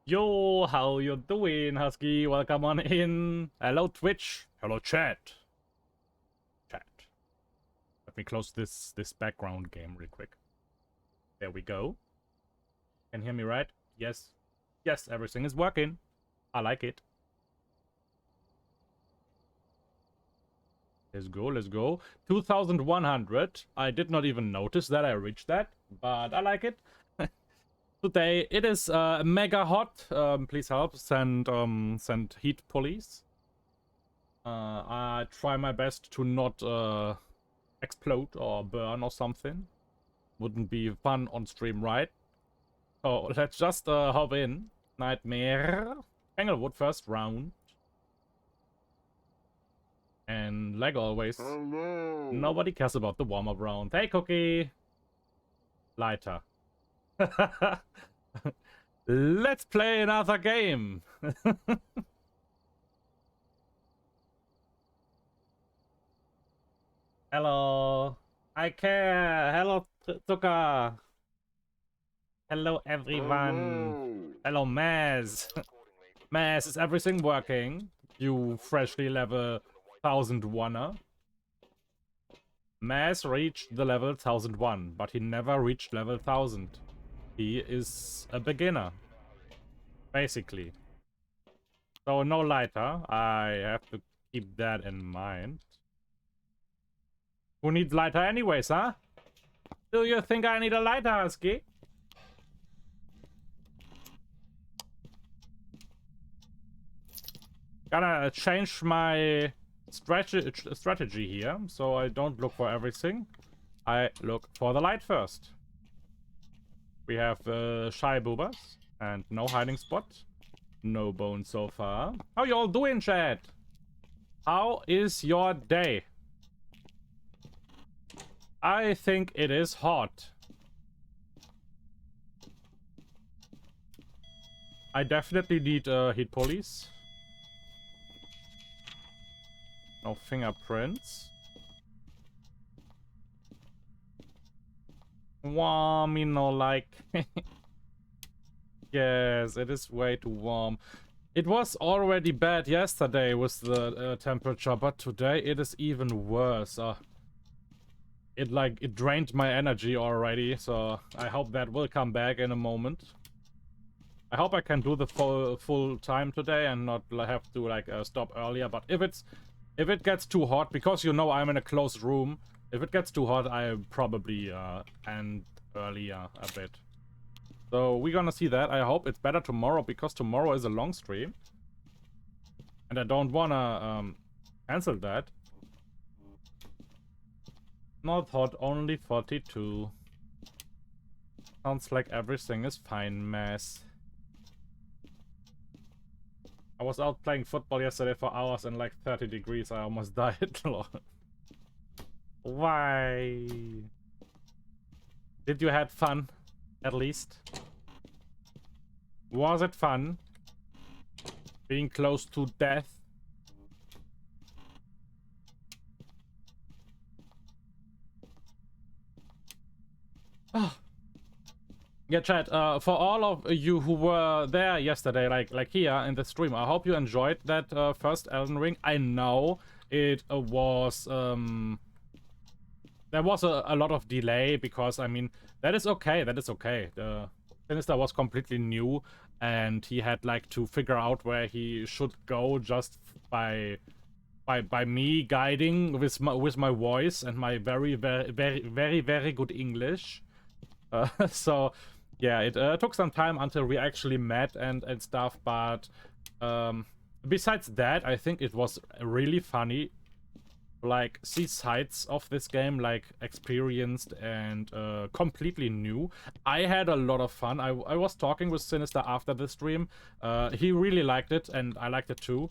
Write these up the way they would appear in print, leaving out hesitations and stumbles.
Yo, how you doing, Husky? Welcome on in. Hello, Twitch. Hello, chat. Chat. Let me close this background game real quick. There we go. Can hear me right? Yes. Yes, everything is working. I like it. Let's go, let's go. 2,100. I did not even notice that I reached that, but I like it. Today it is mega hot. Please help send heat police. I try my best to not explode or burn or something. Wouldn't be fun on stream, right? So let's just hop in. Nightmare. Englewood first round. And like always, Hello. Nobody cares about the warm-up round. Hey, Cookie. Lighter. Let's play another game. Hello. I care. Hello, Tuka. Hello, everyone. Hello, Maz. Maz, is everything working? You freshly level 1001er. Maz reached the level 1001, but he never reached level 1000. He is a beginner, basically. So no lighter. I have to keep that in mind. Who needs lighter anyways, huh? Do you think I need a lighter, Husky? Gotta change my strategy here, so I don't look for everything. I look for the light first. We have shy boobas and no hiding spot. No bone so far. How you all doing, chat? How is your day? I think it is hot. I definitely need heat police. No fingerprints. Warm, me no like. Yes, it is way too warm. It was already bad yesterday with the temperature, but today it is even worse. It drained my energy already, so I hope that will come back in a moment. I hope I can do the full time today and not have to stop earlier. But if it gets too hot, because you know I'm in a closed room, if it gets too hot, I probably end earlier a bit. So we're gonna see that. I hope it's better tomorrow, because tomorrow is a long stream. And I don't wanna cancel that. Not hot, only 42. Sounds like everything is fine, mess. I was out playing football yesterday for hours and like 30 degrees. I almost died. Why? Did you have fun? At least? Was it fun? Being close to death? Oh. Yeah, chat, for all of you who were there yesterday, like here in the stream, I hope you enjoyed that first Elden Ring. I know it was there was a lot of delay, because I mean that is okay. The Sinister was completely new, and he had like to figure out where he should go just by me guiding with my voice and my very good English. So yeah, it took some time until we actually met and stuff, but besides that, I think it was really funny. Like, see sides of this game, like experienced and completely new. I had a lot of fun. I was talking with Sinister after the stream. He really liked it, and I liked it too.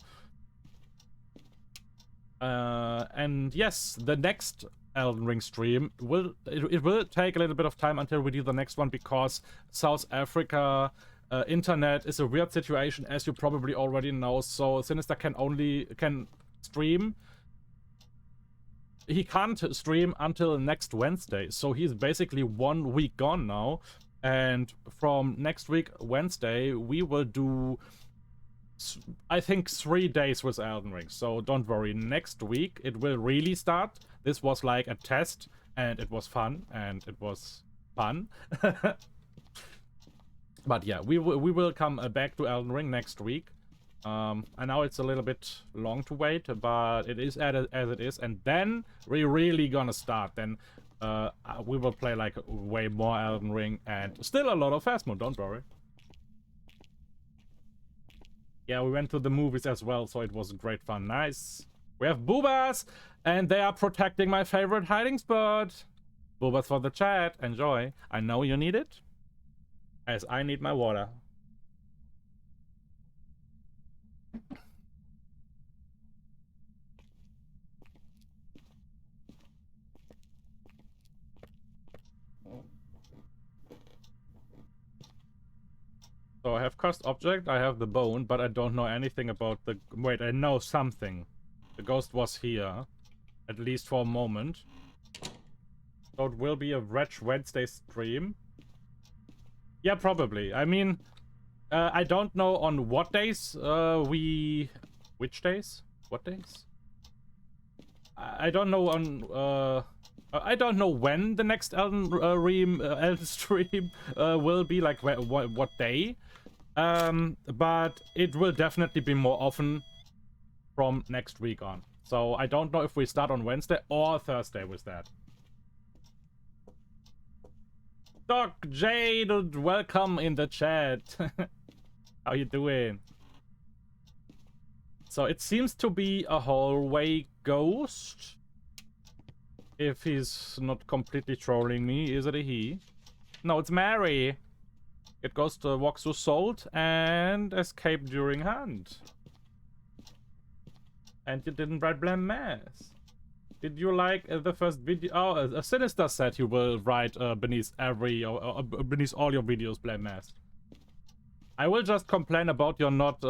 And yes, the next Elden Ring stream will take a little bit of time until we do the next one, because South Africa internet is a weird situation, as you probably already know. So Sinister can stream. He can't stream until next Wednesday, so he's basically 1 week gone now. And from next week, Wednesday, we will do, I think, 3 days with Elden Ring. So don't worry, next week it will really start. This was like a test, and it was fun, and it was fun. But yeah, we will come back to Elden Ring next week. I know it's a little bit long to wait, but it is as it is. And then we're really gonna start. Then we will play like way more Elden Ring and still a lot of Phasmo, don't worry. Yeah, we went to the movies as well, so it was great fun. Nice. We have boobas, and they are protecting my favorite hiding spot. Boobas for the chat. Enjoy. I know you need it, as I need my water. So I have cursed object, I have the bone, but I don't know anything about the... Wait, I know something. The ghost was here, at least for a moment. So it will be a Wretch Wednesday stream. Yeah, probably. I mean, I don't know on what days Which days? What days? I don't know on... I don't know when the next Elden stream will be, like what day. But it will definitely be more often from next week on. So I don't know if we start on Wednesday or Thursday with that. Doc Jade, welcome in the chat. How you doing? So it seems to be a hallway ghost. If he's not completely trolling me, is it a he? No, it's Mary. It goes to walk through salt and escape during hunt. And you didn't write blame mass. Did you like the first video? Oh, Sinister said you will write beneath every beneath all your videos blame mass. I will just complain about your not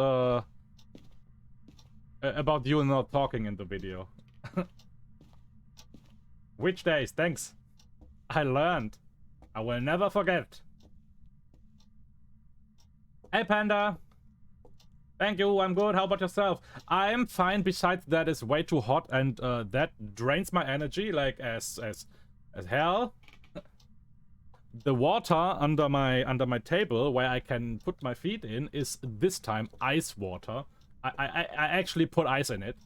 about you not talking in the video. Which days? Thanks. I learned. I will never forget. Hey Panda. Thank you, I'm good. How about yourself? I am fine. Besides that, it's way too hot, and that drains my energy like as hell. The water under my table where I can put my feet in is this time ice water. I actually put ice in it.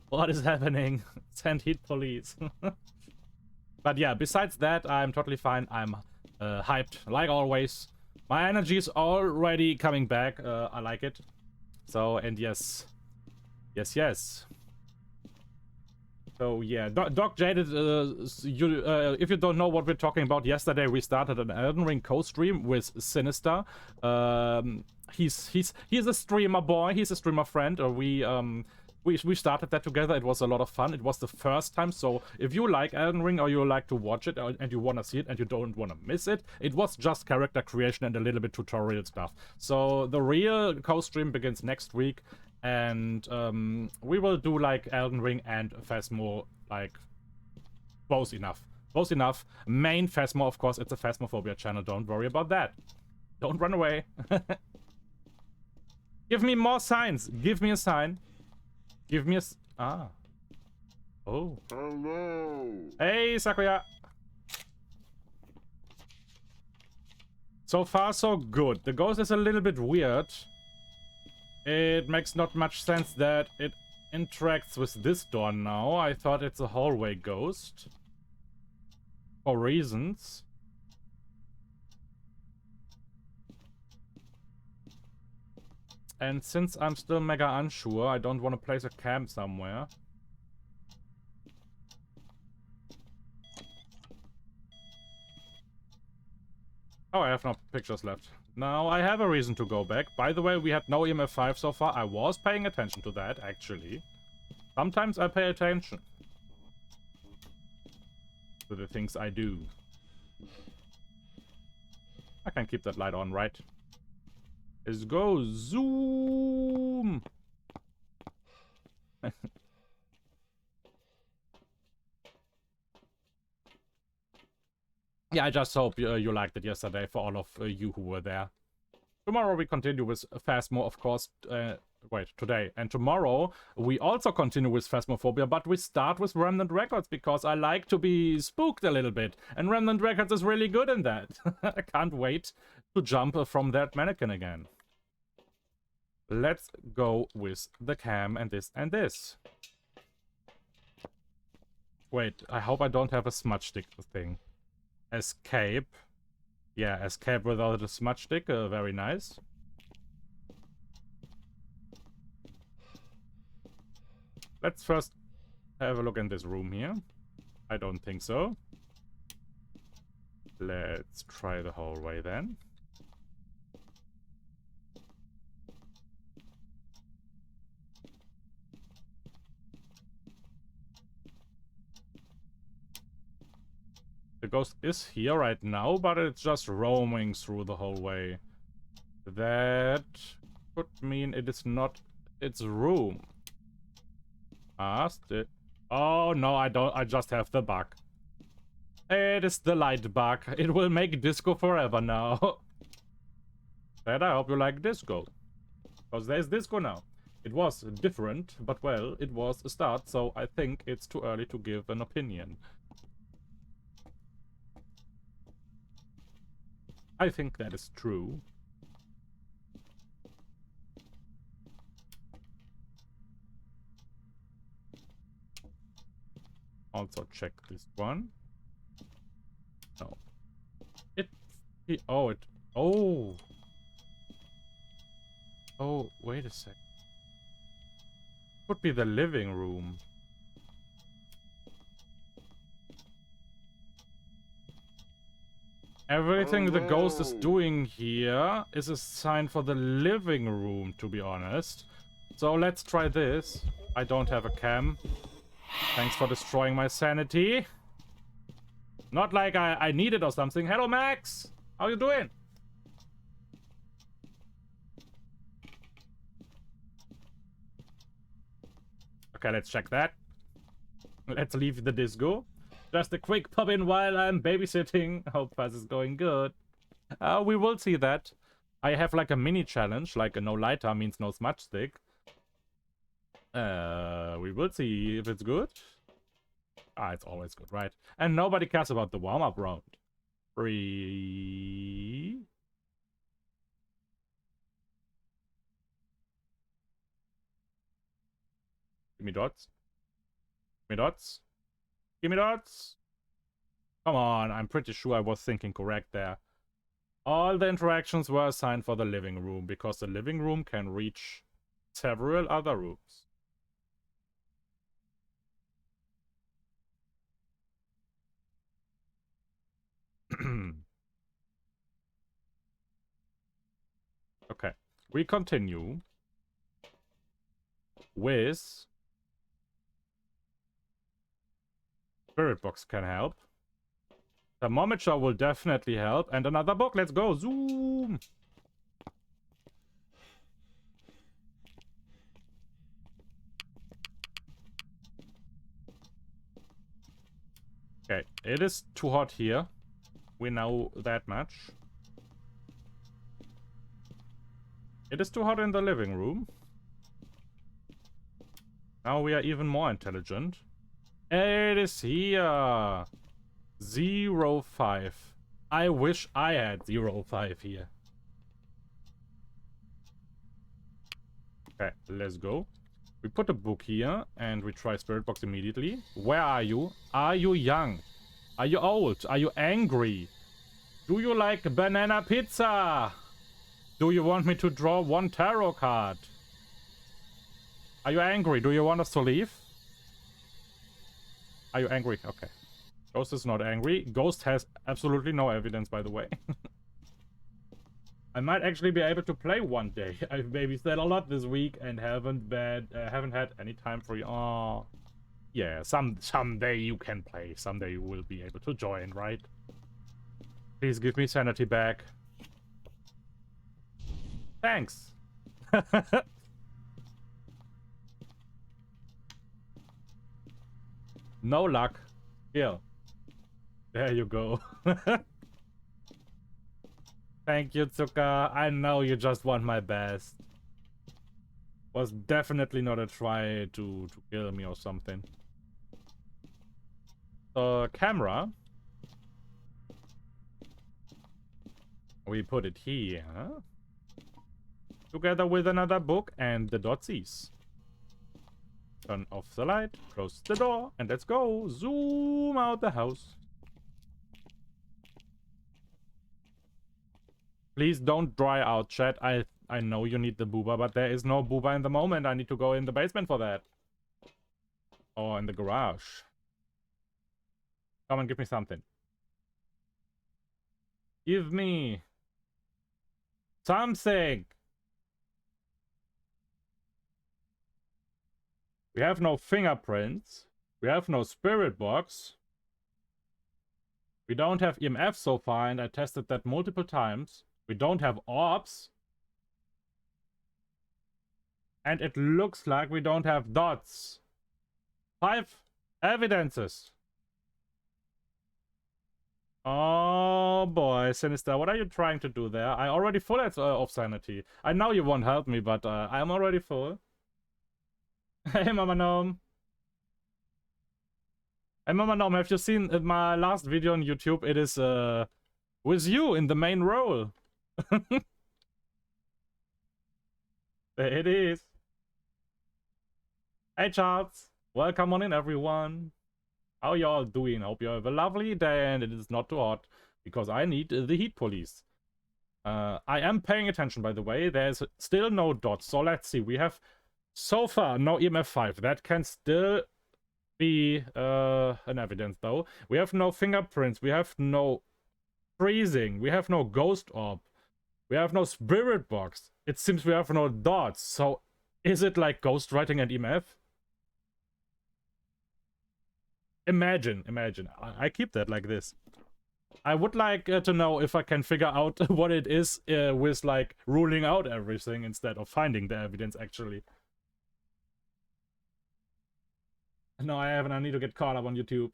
What is happening? Send heat police. But yeah, besides that, I'm totally fine. I'm hyped like always. My energy is already coming back. I like it. So, and yes. Yes. So yeah, Doc Jaded, if you don't know what we're talking about, yesterday we started an Elden Ring co-stream with Sinister. He's a streamer boy. He's a streamer friend. We started that together. It was a lot of fun. It was the first time. So if you like Elden Ring or you like to watch it and you want to see it and you don't want to miss it, it was just character creation and a little bit tutorial stuff. So the real co-stream begins next week. And we will do like Elden Ring and Phasmo, like close enough. Main Phasmo, of course, it's a Phasmophobia channel. Don't worry about that. Don't run away. Give me more signs. Give me a sign. Give me a... Ah. Oh. Hello. Hey, Sakuya. So far, so good. The ghost is a little bit weird. It makes not much sense that it interacts with this door now. I thought it's a hallway ghost. For reasons. And since I'm still mega unsure, I don't want to place a camp somewhere. Oh, I have no pictures left. Now I have a reason to go back. By the way, we had no EMF 5 so far. I was paying attention to that, actually. Sometimes I pay attention to the things I do. I can keep that light on, right? Let's go. Zoom! I Yeah, I just hope you liked it yesterday for all of you who were there. Tomorrow we continue with Phasmo, of course. Wait, today. And tomorrow we also continue with Phasmophobia, but we start with Remnant Records because I like to be spooked a little bit. And Remnant Records is really good in that. I can't wait to jump from that mannequin again. Let's go with the cam and this and this. Wait, I hope I don't have a smudge stick thing. Escape. Yeah, escape without a smudge stick. Very nice. Let's first have a look in this room here. I don't think so. Let's try the hallway then. The ghost is here right now, but it's just roaming through the hallway. That could mean it is not its room. Oh no, I don't. I just have the bug. It is the light bug. It will make disco forever now. Dad, I hope you like disco. Because there's disco now. It was different, but well, it was a start, so I think it's too early to give an opinion. I think that is true. Also check this one. No. Oh, oh, wait a sec. Could be the living room. Everything the ghost is doing here is a sign for the living room, to be honest. So let's try this. I don't have a cam. Thanks for destroying my sanity. Not like I need it or something. Hello, Max! How you doing? Okay, let's check that. Let's leave the disco. Just a quick pop in while I'm babysitting. Hope Fuzz is going good. We will see that. I have like a mini challenge, like a no lighter means no smudge stick. We will see if it's good. Ah, it's always good, right? And nobody cares about the warm-up round. 3. Give me dots. Give me dots. Give me dots. Come on, I'm pretty sure I was thinking correct there. All the interactions were assigned for the living room, because the living room can reach several other rooms. Okay, we continue with Spirit Box can help. Thermometer will definitely help. And another book. Let's go. Zoom. Okay, it is too hot here. We know that much. It is too hot in the living room. Now we are even more intelligent. It is here. 05. I wish I had 05 here. Okay, let's go. We put a book here and we try Spirit Box immediately. Where are you? Are you young? Are you old? Are you angry? Do you like banana pizza? Do you want me to draw one tarot card? Are you angry? Do you want us to leave? Are you angry? Okay. Ghost is not angry. Ghost has absolutely no evidence, by the way. I might actually be able to play one day. I've babysat a lot this week and haven't had any time for you. Oh, yeah. Someday you can play. Someday you will be able to join, right? Please give me sanity back. Thanks. No luck. Here. There you go. Thank you, Zuka. I know you just want my best. Was definitely not a try to kill me or something. The camera. We put it here. Together with another book and the dotsies. Turn off the light, close the door, and let's go. Zoom out the house. Please don't dry out, chat. I know you need the booba, but there is no booba in the moment. I need to go in the basement for that. Or in the garage. Come on, give me something. Give me something. We have no fingerprints. We have no spirit box. We don't have EMF so far, and I tested that multiple times. We don't have orbs. And it looks like we don't have dots. 5 evidences. Oh boy, Sinister, what are you trying to do there? I already full of sanity. I know you won't help me, but I'm already full. Hey, Mama Gnome. Hey, Mama Gnome, have you seen my last video on YouTube? It is with you in the main role. There it is. Hey, Charles. Welcome on in, everyone. How y'all doing? Hope you have a lovely day and it is not too hot, because I need the heat police. I am paying attention, by the way. There's still no dots, so let's see. We have so far no EMF 5. That can still be an evidence, though. We have no fingerprints. We have no freezing. We have no ghost orb. We have no spirit box. It seems we have no dots. So is it like ghostwriting and EMF? Imagine. I keep that like this. I would like to know if I can figure out what it is with like ruling out everything instead of finding the evidence actually. No, I haven't. I need to get caught up on YouTube.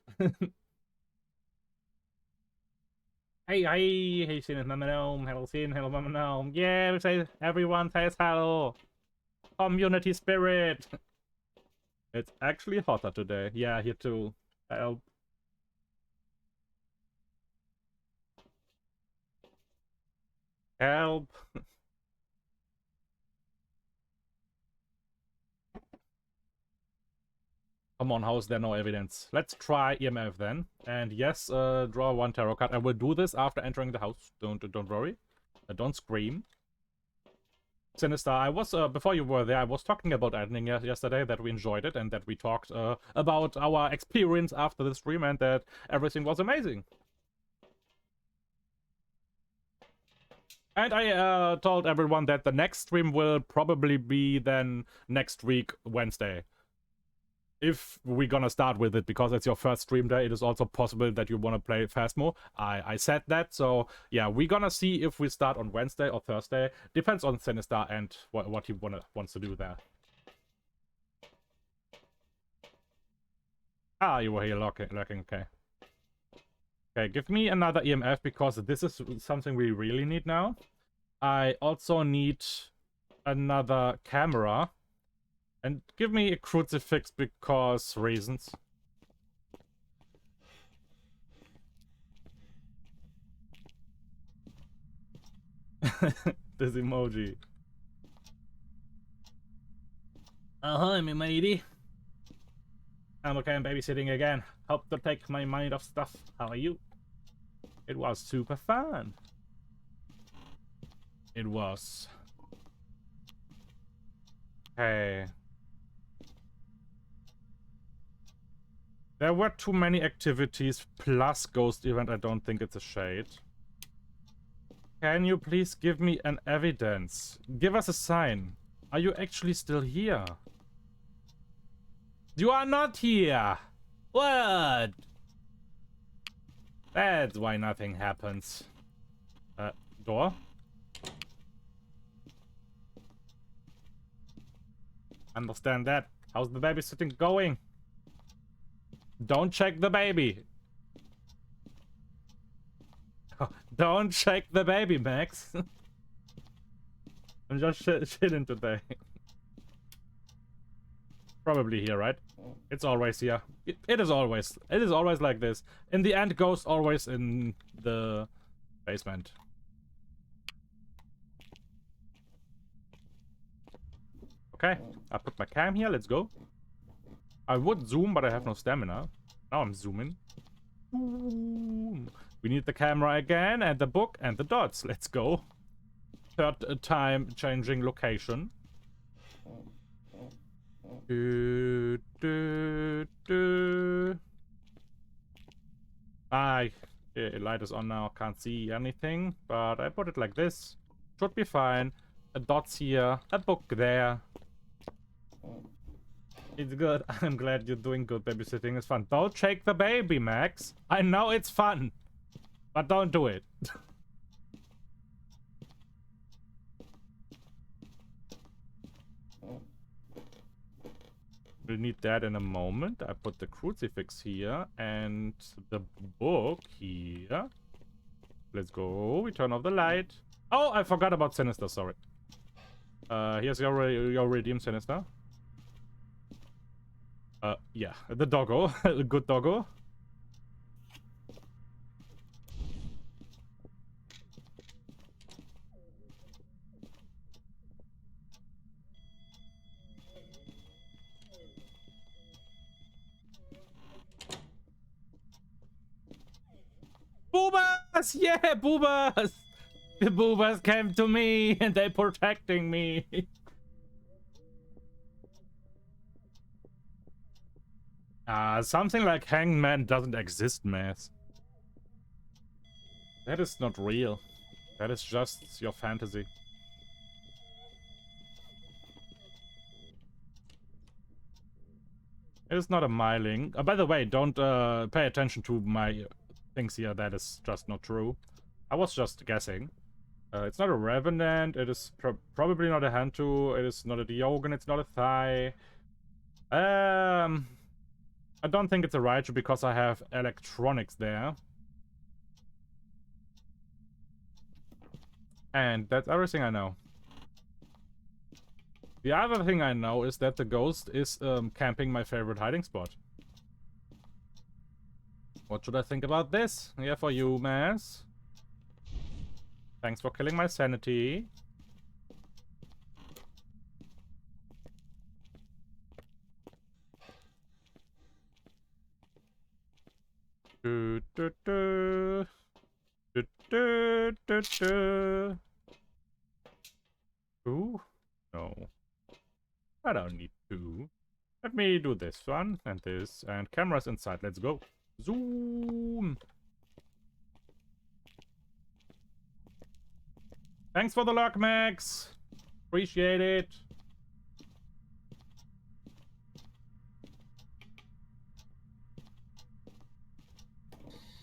Hey, Sin, Mama Gnome. Hello, Sin. Hello, Mama Gnome. Yeah, everyone says hello. Community spirit. It's actually hotter today. Yeah, here too. Help. Help. Come on, how is there no evidence? Let's try EMF then. And yes, draw 1 tarot card. I will do this after entering the house. Don't worry. Don't scream. Sinister, I was, before you were there, I was talking about ending yesterday, that we enjoyed it, and that we talked about our experience after the stream, and that everything was amazing. And I told everyone that the next stream will probably be then next week, Wednesday. If we're gonna start with it, because it's your first stream day, it is also possible that you want to play Phasmo. I said that, so yeah, we're gonna see if we start on Wednesday or Thursday. Depends on Sinister and what he wants to do there. Ah, you were here lurking, okay. Okay, give me another EMF, because this is something we really need now. I also need another camera. And give me a crucifix, because reasons. This emoji. Hi, me matey. I'm okay, I'm babysitting again. Hope to take my mind off stuff. How are you? It was super fun. It was. Hey. There were too many activities plus ghost event. I don't think it's a shade. Can you please give me an evidence? Give us a sign. Are you actually still here? You are not here! What? That's why nothing happens. Door? Understand that. How's the babysitting going? Don't check the baby. Don't shake the baby, Max. I'm just chilling today. Probably here, right? It's always here. It is always like this. In the end, ghost always in the basement. Okay, I put my cam here. Let's go. I would zoom, but I have no stamina. Now I'm zooming. We need the camera again, and the book, and the dots. Let's go. Third time changing location. Light is on now. Can't see anything, but I put it like this. Should be fine. A dots here, a book there. It's good. I'm glad you're doing good. Babysitting is fun. Don't shake the baby, Max. I know it's fun, but don't do it. We'll need that in a moment. I put the crucifix here and the book here. Let's go. We turn off the light. Oh, I forgot about Sinister. Sorry. Here's your redeem, Sinister. Yeah, the doggo. A good doggo. Boobas! Yeah, boobas! The boobas came to me and they're protecting me. Something like Hangman doesn't exist, Mass. That is not real. That is just your fantasy. It is not a myling. By the way, don't pay attention to my things here. That is just not true. I was just guessing. It's not a Revenant. It is probably not a Hantu. It is not a Diogen. It's not a Thigh. I don't think it's a Raichu because I have electronics there. And that's everything I know. The other thing I know is that the ghost is camping my favorite hiding spot. What should I think about this? Yeah, for you, Mass. Thanks for killing my sanity. Do, do, do. Do, do, do, do. Ooh, no. I don't need to. Let me do this one and this. And cameras inside. Let's go. Zoom. Thanks for the luck, Max. Appreciate it.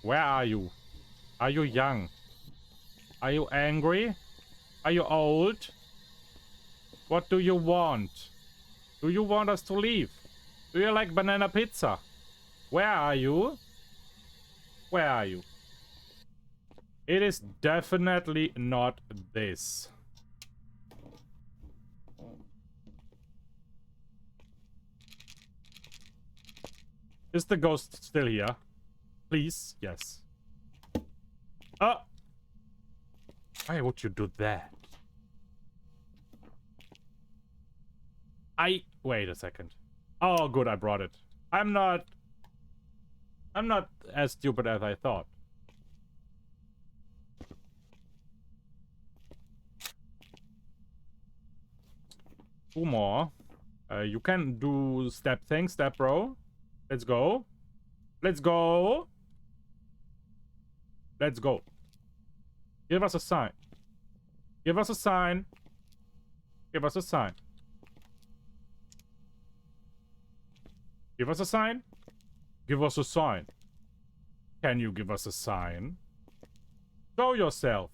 Where are you? Are you young? Are you angry? Are you old? What do you want? Do you want us to leave? Do you like banana pizza? Where are you? Where are you? It is definitely not this. Is the ghost still here? Please? Yes. Oh! Why would you do that? Wait a second. Oh, good, I brought it. I'm not as stupid as I thought. Two more. You can do step thing, step bro. Let's go. Let's go. Let's go. Give us a sign. Give us a sign. Give us a sign. Give us a sign. Give us a sign. Can you give us a sign? Show yourself.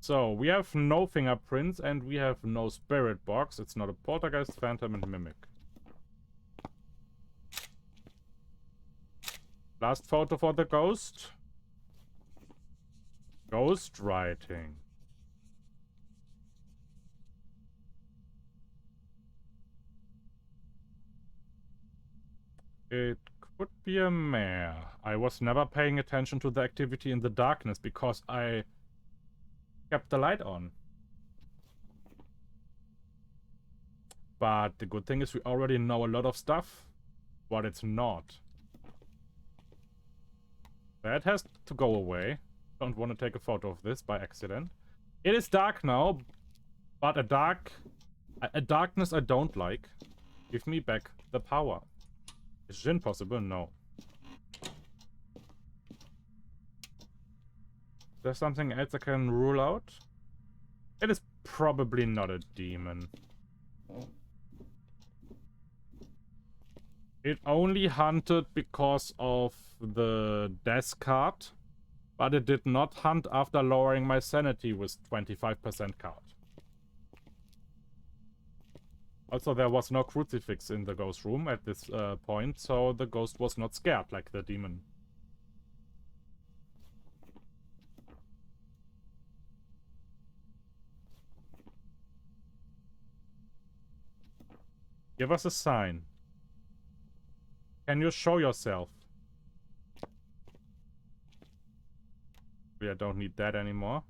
So, we have no fingerprints and we have no spirit box. It's not a poltergeist, phantom, and mimic. Last photo for the ghost. Ghost writing. It could be a mare. I was never paying attention to the activity in the darkness because I kept the light on. But the good thing is we already know a lot of stuff, but it's not. That has to go away. Don't want to take a photo of this by accident. It is dark now, but a darkness I don't like. Give me back the power. Is Jin possible? No. Is there something else I can rule out? It is probably not a demon. It only hunted because of the death card, but it did not hunt after lowering my sanity with 25% card. Also, there was no crucifix in the ghost room at this point, so the ghost was not scared like the demon. Give us a sign. Can you show yourself? I don't need that anymore.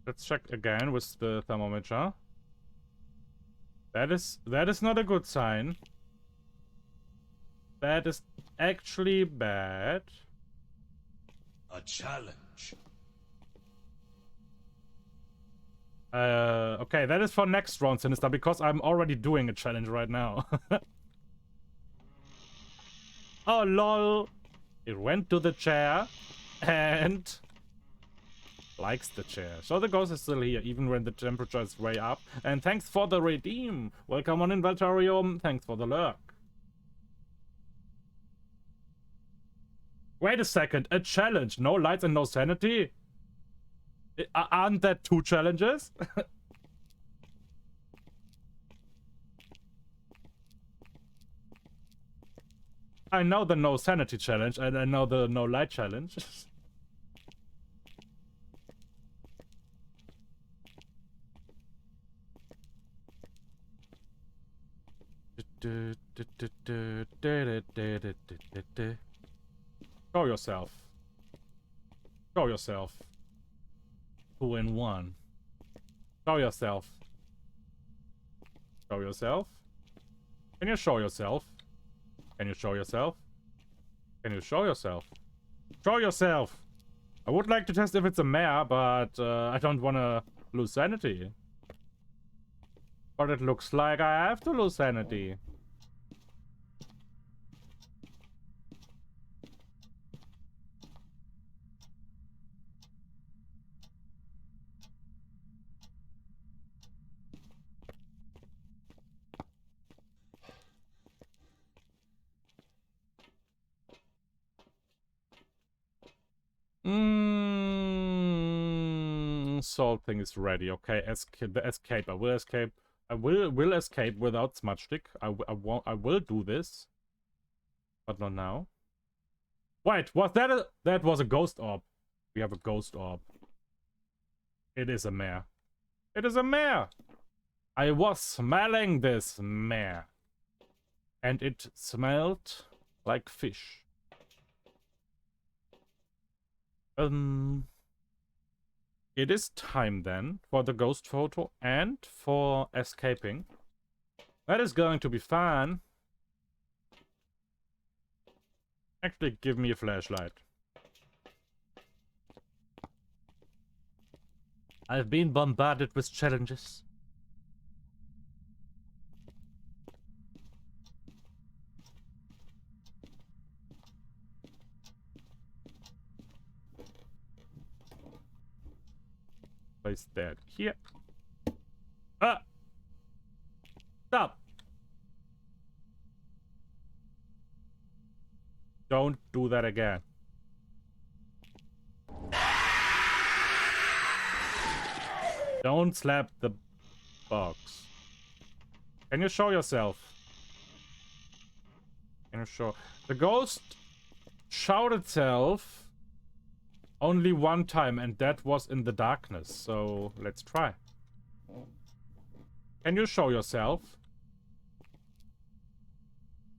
Let's check again with the thermometer. That is not a good sign. That is actually bad. A challenge. Okay, that is for next round, Sinister, because I'm already doing a challenge right now. Oh, lol. It went to the chair and likes the chair. So the ghost is still here, even when the temperature is way up. And thanks for the redeem. Welcome on Inventorium. Thanks for the lurk. Wait a second. A challenge. No lights and no sanity? Aren't that 2 challenges? I know the no sanity challenge, and I know the no light challenge. Show yourself. Show yourself. 2 in 1. Show yourself. Show yourself. Can you show yourself? Can you show yourself? Can you show yourself? Show yourself! I would like to test if it's a mare, but I don't want to lose sanity. But it looks like I have to lose sanity. Salt thing is ready. Okay, the escape. I will escape. I will escape without smudge stick. I will do this, but not now. Wait, was that was a ghost orb? We have a ghost orb. It is a mare. It is a mare. I was smelling this mare, and it smelled like fish. It is time then for the ghost photo and for escaping. That is going to be fun. Actually, give me a flashlight. I've been bombarded with challenges. Place that here. Ah! Stop! Don't do that again. Don't slap the box. Can you show yourself? Can you show? The ghost showed itself only one time, and that was in the darkness. So let's try. Can you show yourself?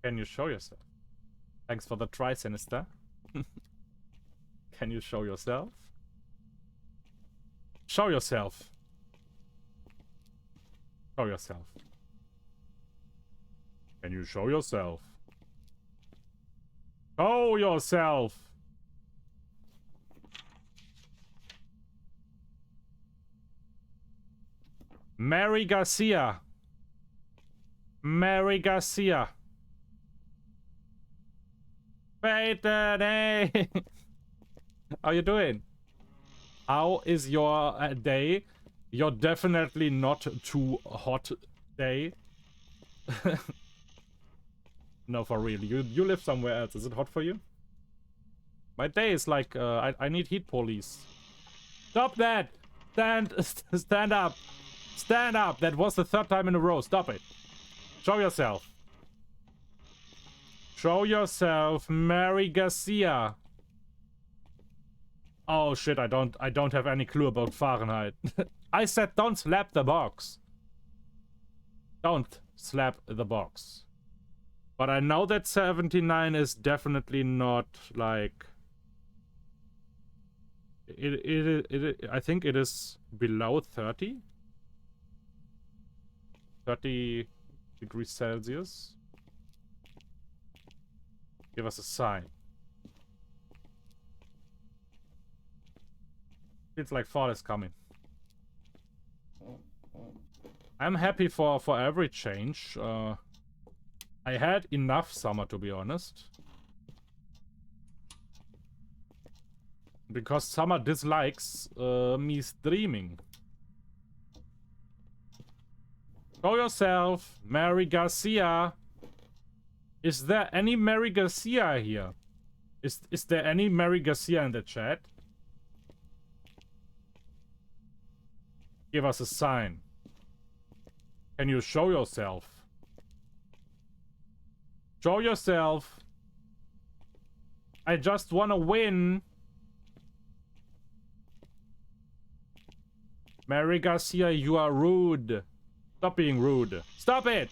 Can you show yourself? Thanks for the try, Sinister. Can you show yourself? Show yourself. Show yourself. Can you show yourself? Show yourself! Mary Garcia. Mary Garcia. Peyton, hey! How you doing? How is your day? You're definitely not too hot day. No, for real. You live somewhere else. Is it hot for you? My day is like, I need heat police. Stop that! Stand up! Stand up! That was the third time in a row. Stop it. Show yourself. Show yourself, Mary Garcia. Oh shit, I don't have any clue about Fahrenheit. I said don't slap the box. Don't slap the box. But I know that 79 is definitely not like I think it is below 30. 30 degrees Celsius. Give us a sign. Feels like fall is coming. I'm happy for every change. I had enough summer, to be honest. Because summer dislikes me streaming. Show yourself, Mary Garcia. Is there any Mary Garcia here? Is there any Mary Garcia in the chat? Give us a sign. Can you show yourself? Show yourself. I just wanna win. Mary Garcia, you are rude. Stop being rude. Stop it!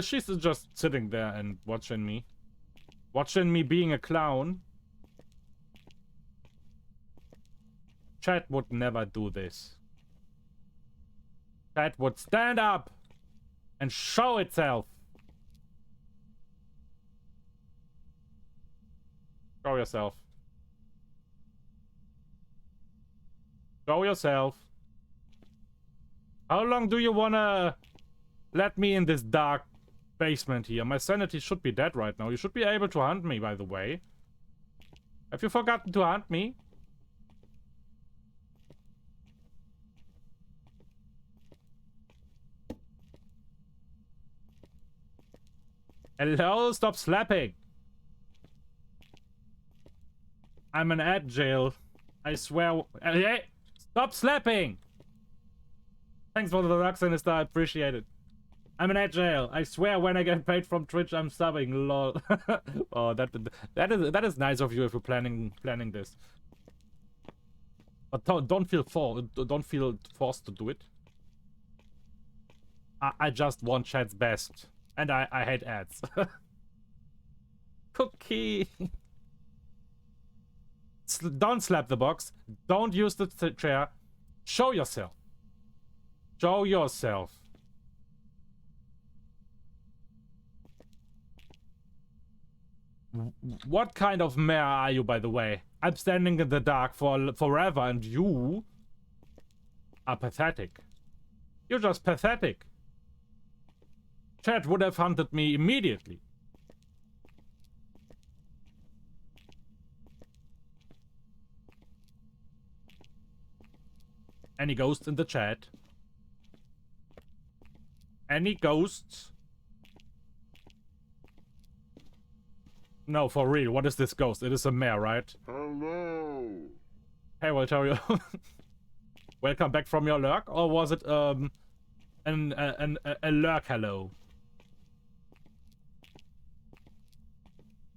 She's just sitting there and watching me. Watching me being a clown. Chat would never do this. Chat would stand up and show itself. Show yourself. Show yourself. How long do you wanna let me in this dark basement here? My sanity should be dead right now. You should be able to hunt me, by the way. Have you forgotten to hunt me? Hello, stop slapping. I'm an agile. I swear. Hey, stop slapping. Thanks for the luck, Sinister. I appreciate it. I'm an agile. I swear when I get paid from Twitch, I'm subbing. Lol. Oh, that is nice of you if you're planning this. But don't feel forced to do it. I just want chat's best. And I hate ads. Cookie. Don't slap the box. Don't use the chair. Show yourself. Show yourself. What kind of mayor are you, by the way? I'm standing in the dark for forever and you are pathetic. You're just pathetic. Chat would have hunted me immediately. Any ghosts in the chat? Any ghosts? No, for real, what is this ghost? It is a mare, right? Hello. Hey, Walterio. Welcome back from your lurk? Or was it, a lurk hello?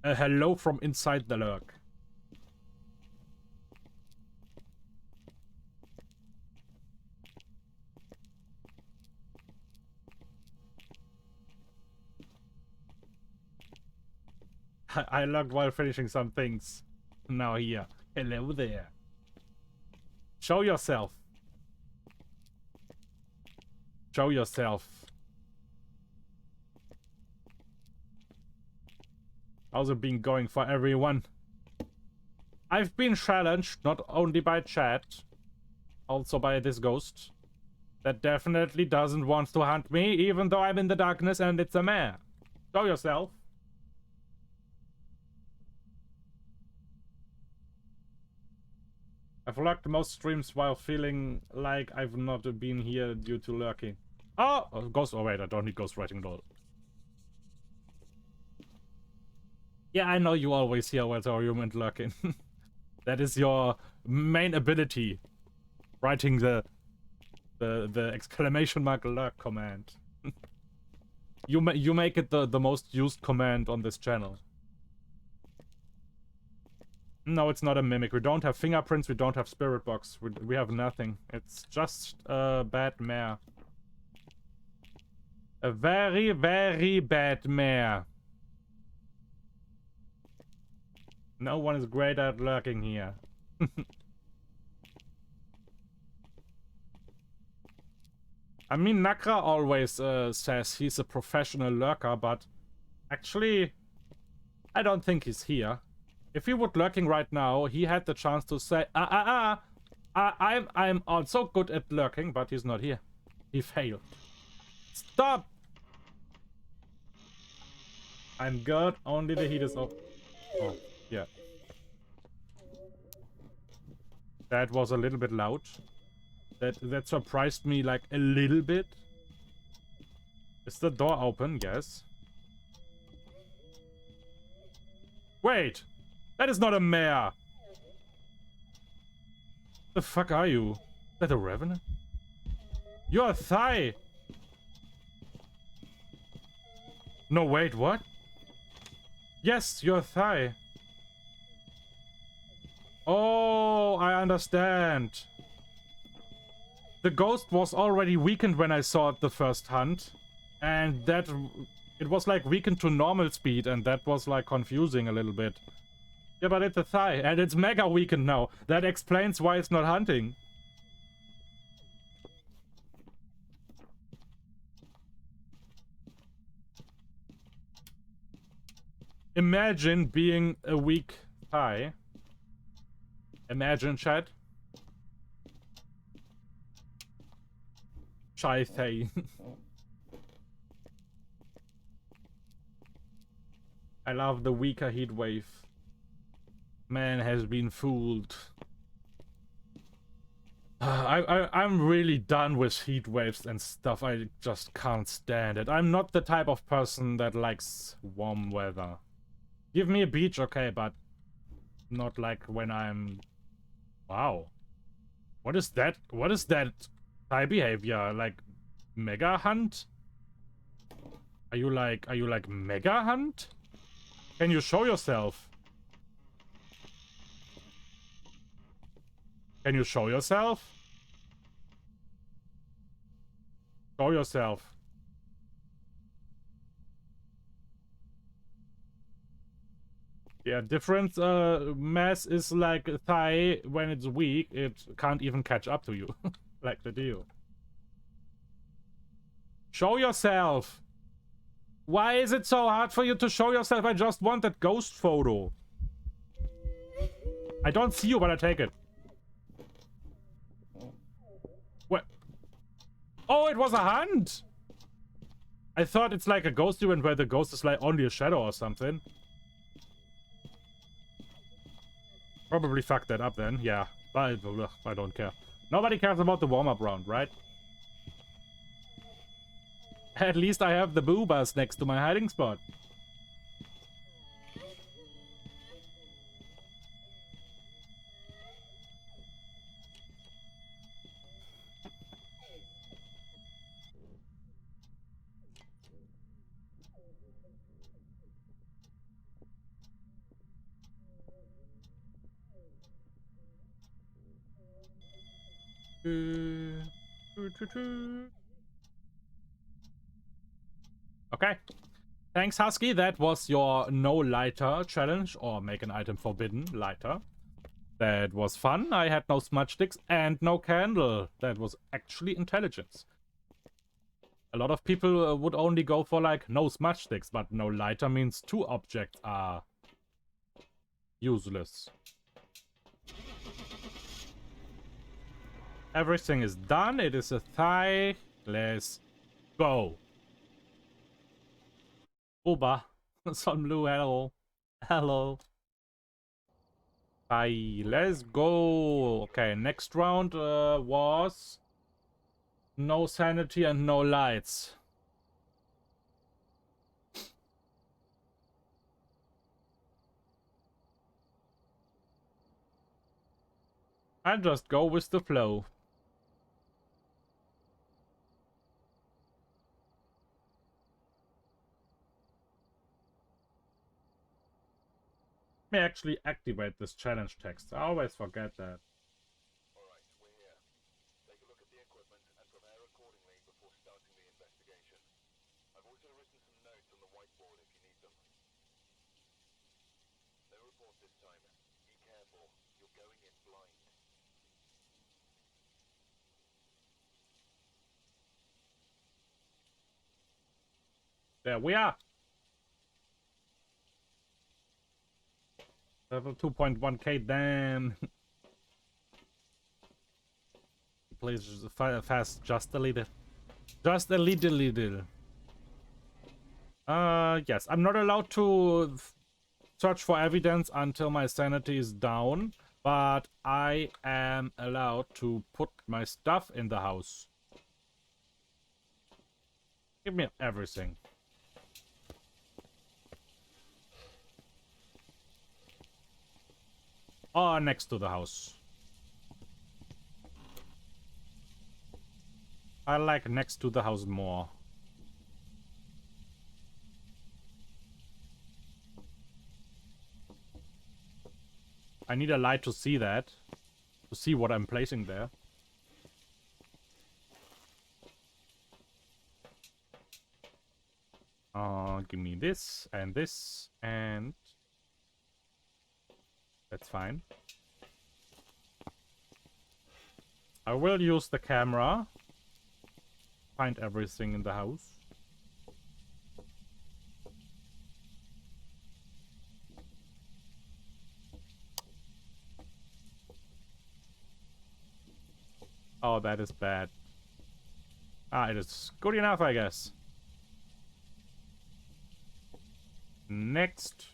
A hello from inside the lurk. I logged while finishing some things. Now here. Hello there. Show yourself. Show yourself. How's it been going for everyone? I've been challenged not only by chat, also by this ghost. That definitely doesn't want to hunt me, even though I'm in the darkness and it's a mare. Show yourself. I've logged most streams while feeling like I've not been here due to lurking. Oh, ghost. Oh wait, I don't need ghostwriting though. Yeah, I know you always hear Walterium and lurking. That is your main ability. Writing the exclamation mark lurk command. You make it the most used command on this channel. No, it's not a mimic. We don't have fingerprints, we don't have spirit box. We have nothing. It's just a bad mare. A very, very bad mare. No one is great at lurking here. I mean, Nakra always says he's a professional lurker, but actually, I don't think he's here. If he would lurking right now, he had the chance to say, I'm also good at lurking, but he's not here. He failed. Stop! I'm good, only the heat is off. Oh, yeah. That was a little bit loud. That surprised me like a little bit. Is the door open? Yes. Wait! That is not a mare! The fuck are you? Is that a revenant? You're a thigh! No, wait, what? Yes, you're a thigh. Oh, I understand. The ghost was already weakened when I saw it the first hunt. And that... it was like weakened to normal speed, and that was like confusing a little bit. Yeah, but it's a thigh, and it's mega weakened now. That explains why it's not hunting. Imagine being a weak thigh. Imagine, chat. Shy thigh. I love the weaker heat wave. Man has been fooled. I'm really done with heat waves and stuff. I just can't stand it. I'm not the type of person that likes warm weather. Give me a beach, okay, but not like when I'm... Wow. What is that? What is that Thai behavior? Like mega hunt? Are you like mega hunt? Can you show yourself? Can you show yourself? Show yourself. Yeah, different mass is like thigh. When it's weak, it can't even catch up to you. Like the deal. Show yourself. Why is it so hard for you to show yourself? I just want that ghost photo. I don't see you, but I take it. What? Oh, it was a hunt! I thought it's like a ghost event where the ghost is like only a shadow or something. Probably fucked that up then, yeah. But I don't care. Nobody cares about the warm-up round, right? At least I have the boobas next to my hiding spot. Okay. Thanks, Husky. That was your no lighter challenge, or make an item forbidden lighter. That was fun. I had no smudge sticks and no candle. That was actually intelligence. A lot of people would only go for like no smudge sticks, but no lighter means 2 objects are useless. Everything is done. It is a thigh. Let's go. Oba. Sun Blue, hello. Hello. Thigh. Let's go. Okay, next round was no sanity and no lights. I'll just go with the flow. Let me actually activate this challenge text. I always forget that. Alright, we're here. Take a look at the equipment and prepare accordingly before starting the investigation. I've also written some notes on the whiteboard if you need them. No report this time. Be careful. You're going in blind. There we are. Level 2.1k, damn. Please fast just a little. Just a little. Yes. I'm not allowed to search for evidence until my sanity is down, but I am allowed to put my stuff in the house. Give me everything. Or next to the house. I like next to the house more. I need a light to see that. To see what I'm placing there. Give me this, and that's fine. I will use the camera. Find everything in the house. Oh, that is bad. Ah, it is good enough, I guess. Next.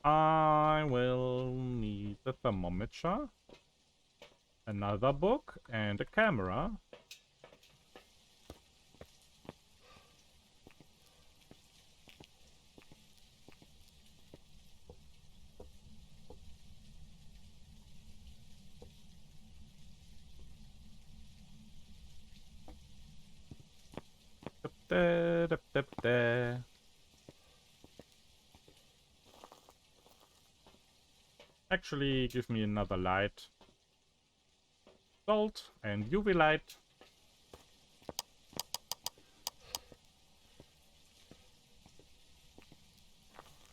I will need the thermometer, another book, and a camera. Actually, give me another light. Salt and UV light.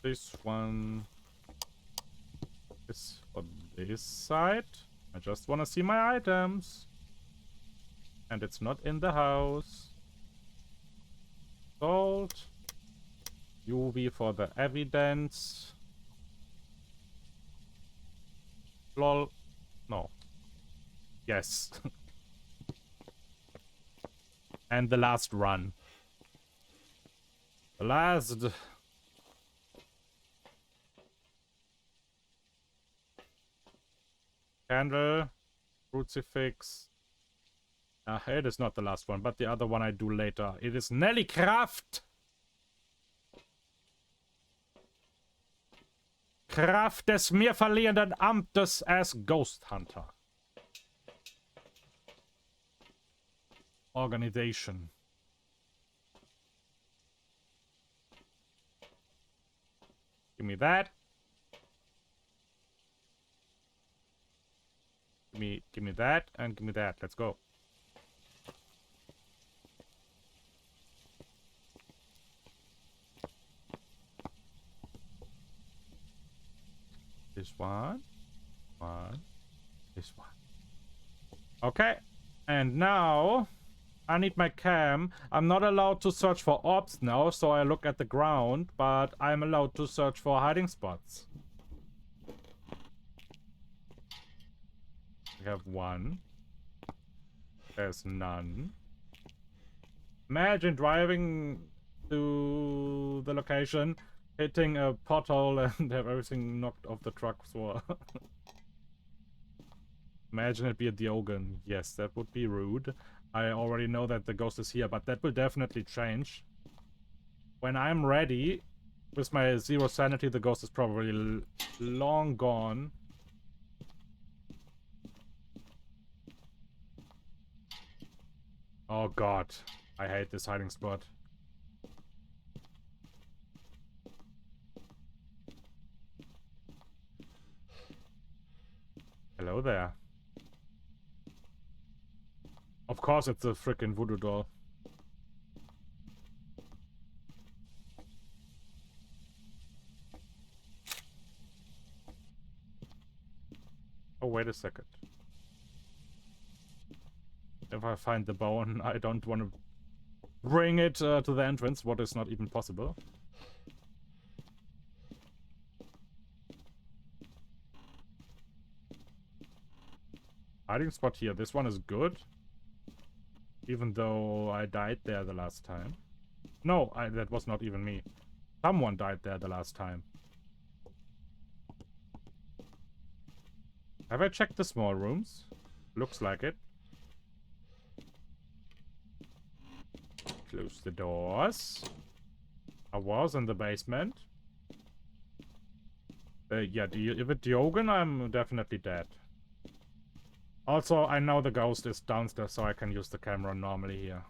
This one is for this side. I just want to see my items. And it's not in the house. Salt. UV for the evidence. Lol. No. Yes. And the last run. The last. Candle. Crucifix. It is not the last one, but the other one I do later. It is Nelly Kraft. Kraft des mir verliehenen Amtes as Ghost Hunter. Organization. me that. Give me that, and give me that. Let's go. This one, this one. Okay, and now I need my cam. I'm not allowed to search for orbs now, so I look at the ground, but I'm allowed to search for hiding spots. We have one. There's none. Imagine driving to the location, hitting a pothole, and have everything knocked off the truck. So imagine it be a Diogen. Yes, that would be rude. I already know that the ghost is here, but that will definitely change. When I'm ready, with my 0 sanity, the ghost is probably long gone. Oh god, I hate this hiding spot. Hello there. Of course it's a freaking voodoo doll. Oh, wait a second. If I find the bone, I don't want to bring it to the entrance, what is not even possible. Hiding spot here. This one is good. Even though I died there the last time. No, that was not even me. Someone died there the last time. Have I checked the small rooms? Looks like it. Close the doors. I was in the basement. Yeah, if it's Diogen, I'm definitely dead. Also, I know the ghost is downstairs, so I can use the camera normally here.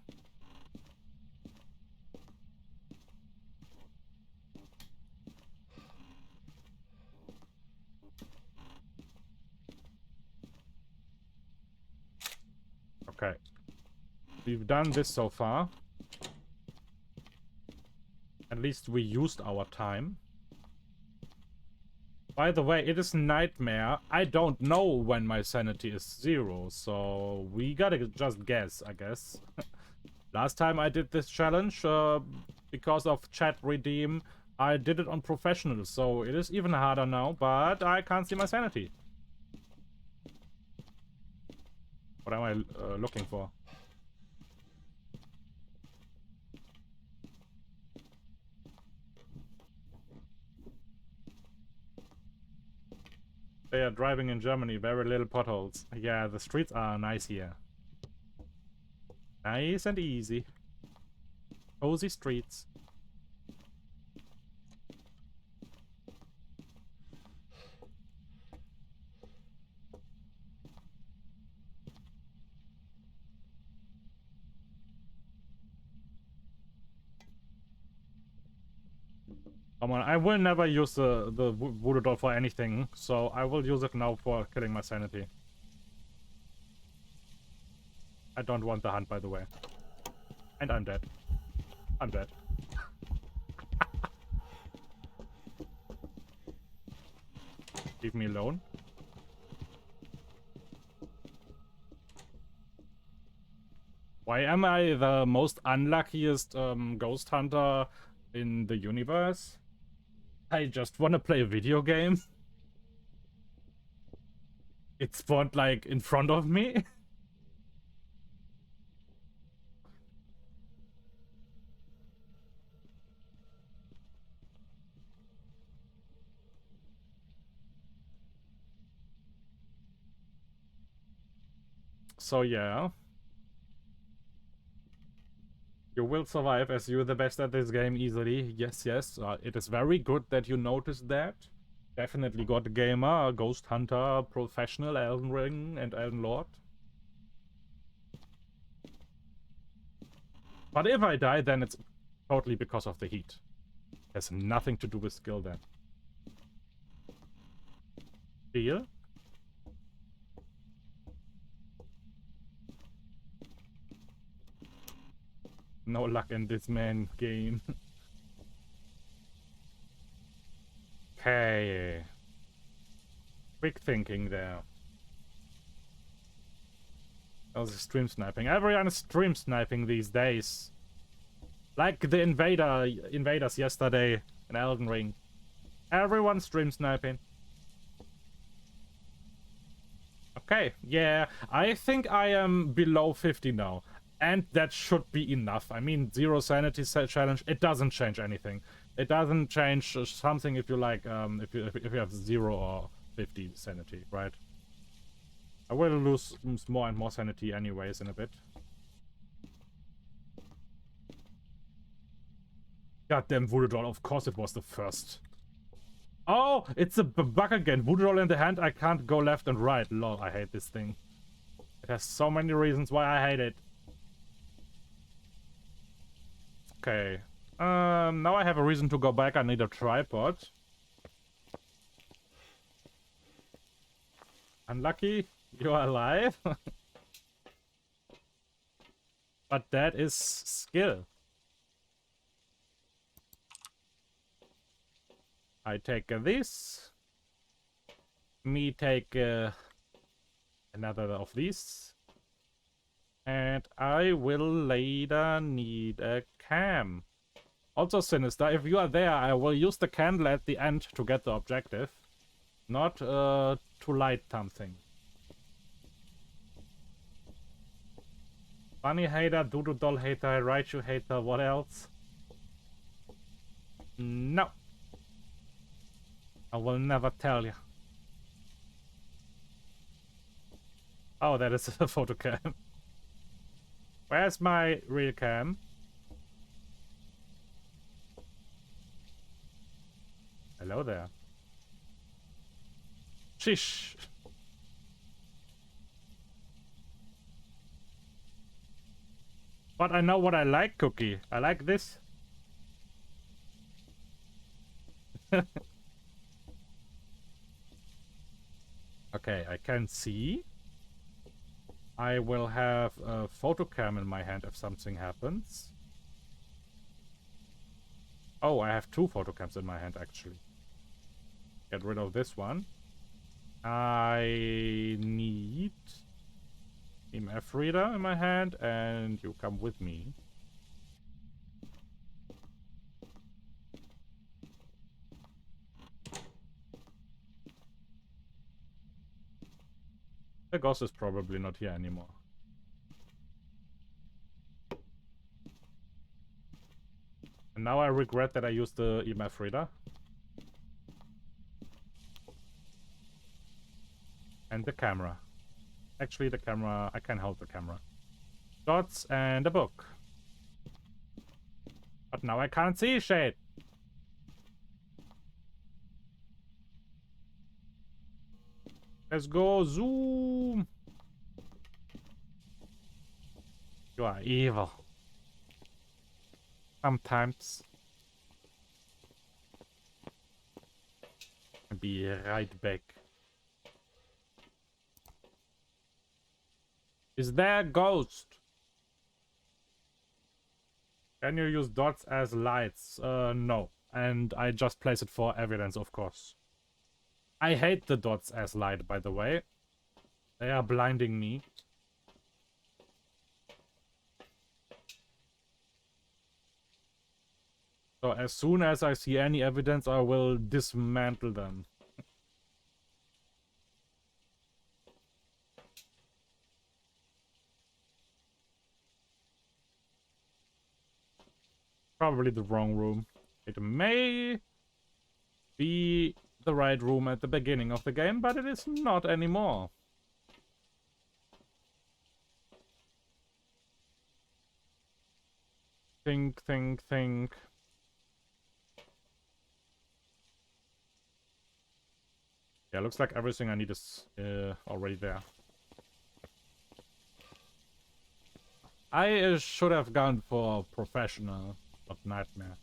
Okay. We've done this so far. At least we used our time. By the way, it is Nightmare. I don't know when my sanity is 0, so we gotta just guess, I guess. Last time I did this challenge, because of chat redeem, I did it on professional, so it is even harder now, but I can't see my sanity. What am I looking for? They are driving in Germany, very little potholes. Yeah, the streets are nice here. Nice and easy. Cozy streets. Come on, I will never use the voodoo doll for anything, so I will use it now for killing my sanity. I don't want the hunt, by the way. And I'm dead. I'm dead. Leave me alone. Why am I the most unluckiest ghost hunter in the universe? I just want to play a video game. It spawned like in front of me. So yeah. You will survive as you're the best at this game easily. Yes, yes. It is very good that you noticed that. Definitely got a gamer, a ghost hunter, professional, Elden Ring, and Elden Lord. But if I die, then it's totally because of the heat. Has nothing to do with skill then. Deal. No luck in this man game. Okay. Quick thinking there. That was stream sniping. Everyone is stream sniping these days. Like the invaders yesterday in Elden Ring. Everyone stream sniping. Okay, yeah, I think I am below 50 now. And that should be enough. I mean, zero sanity challenge, it doesn't change anything. It doesn't change something if you like, if you have 0 or 50 sanity, right? I will lose more and more sanity anyways in a bit. Goddamn Voodoo Doll, of course it was the first. Oh, it's a bug again. Voodoo Doll in the hand, I can't go left and right. Lol, I hate this thing. It has so many reasons why I hate it. Okay. Now I have a reason to go back. I need a tripod. Unlucky, you are alive. But that is skill. I take this. Me take another of these. And I will later need a cam. Also, Sinister, if you are there, I will use the candle at the end to get the objective. Not to light something. Bunny hater, Doodoo Doll hater, Raichu hater, what else? No. I will never tell you. Oh, that is a photo cam. Where's my real cam? Hello there. Sheesh. But I know what I like, Cookie. I like this. Okay, I can see. I will have a photo cam in my hand if something happens. Oh, I have 2 photo cams in my hand, actually. Get rid of this one. I need EMF reader in my hand, and you come with me. The ghost is probably not here anymore. And now I regret that I used the EMF reader. And the camera. Actually, the camera, I can hold the camera. Dots and a book. But now I can't see shit. Let's go zoom. You are evil. Sometimes. I'll be right back. Is there a ghost? Can you use dots as lights? No. And I just place it for evidence, of course. I hate the dots as light, by the way. They are blinding me. So as soon as I see any evidence, I will dismantle them. Probably the wrong room. It may be the right room at the beginning of the game, but it is not anymore. Think. Yeah, looks like everything I need is already there. I should have gone for professional, but nightmare.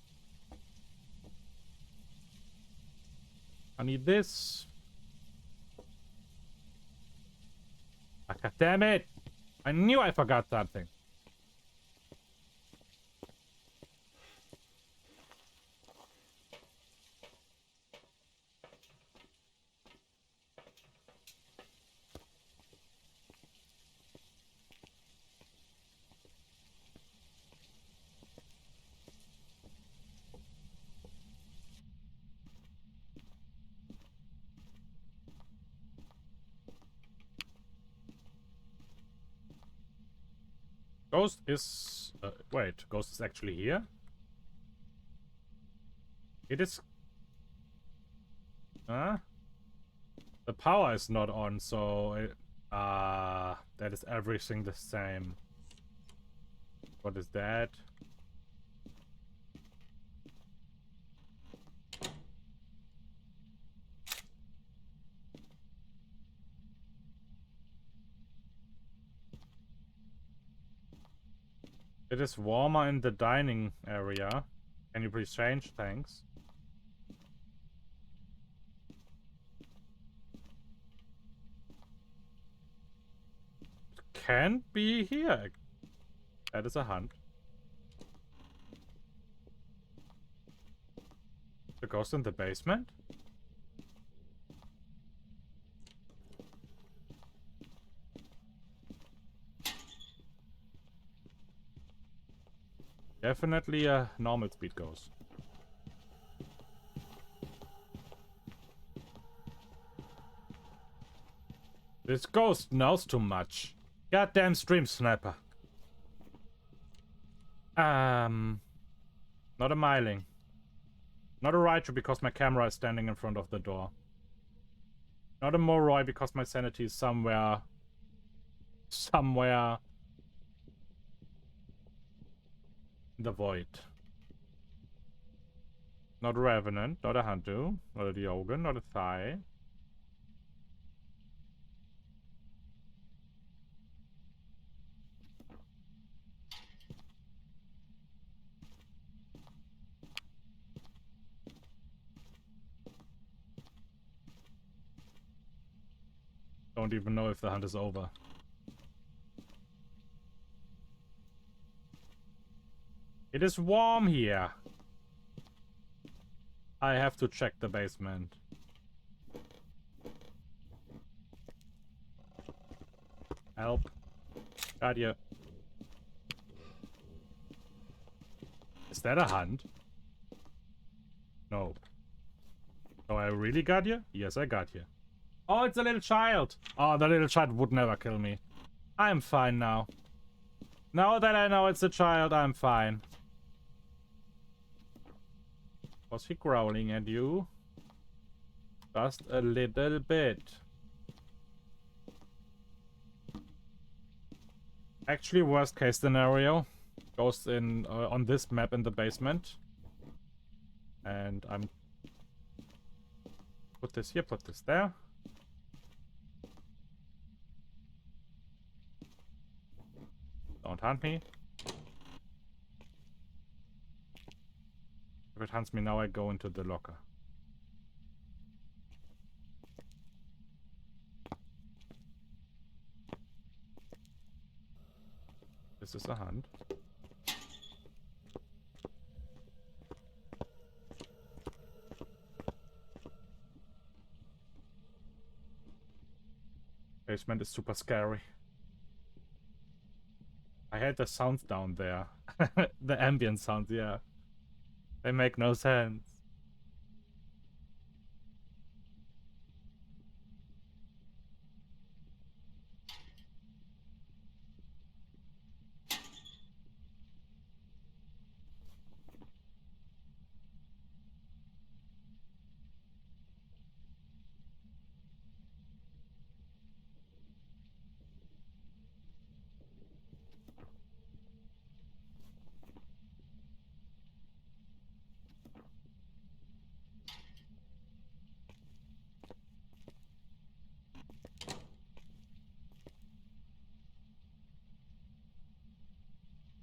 I need this. God damn it! I knew I forgot something. Ghost is... wait, Ghost is actually here? It is... Huh? The power is not on, so... that is everything the same. What is that? It is warmer in the dining area. Can you please change? Thanks. It can't be here. That is a hunt. The ghost in the basement? Definitely a normal speed ghost. This ghost knows too much. Goddamn stream sniper. Not a miling. Not a Raichu because my camera is standing in front of the door. Not a Moroi because my sanity is somewhere in the void. Not a Revenant, not a Hantu, not a Diogen, not a Thai. Don't even know if the hunt is over. It is warm here. I have to check the basement. Help. Got you. Is that a hunt? No. Oh, I really got you? Yes, I got you. Oh, it's a little child. Oh, the little child would never kill me. I'm fine now. Now that I know it's a child, I'm fine. Was he growling at you? Just a little bit. Actually, worst case scenario. Goes in on this map in the basement. And I'm... Put this here, put this there. Don't hunt me. If it hunts me now, I go into the locker. This is a hunt. Basement is super scary. I had the sounds down there. The ambient sounds, yeah. They make no sense.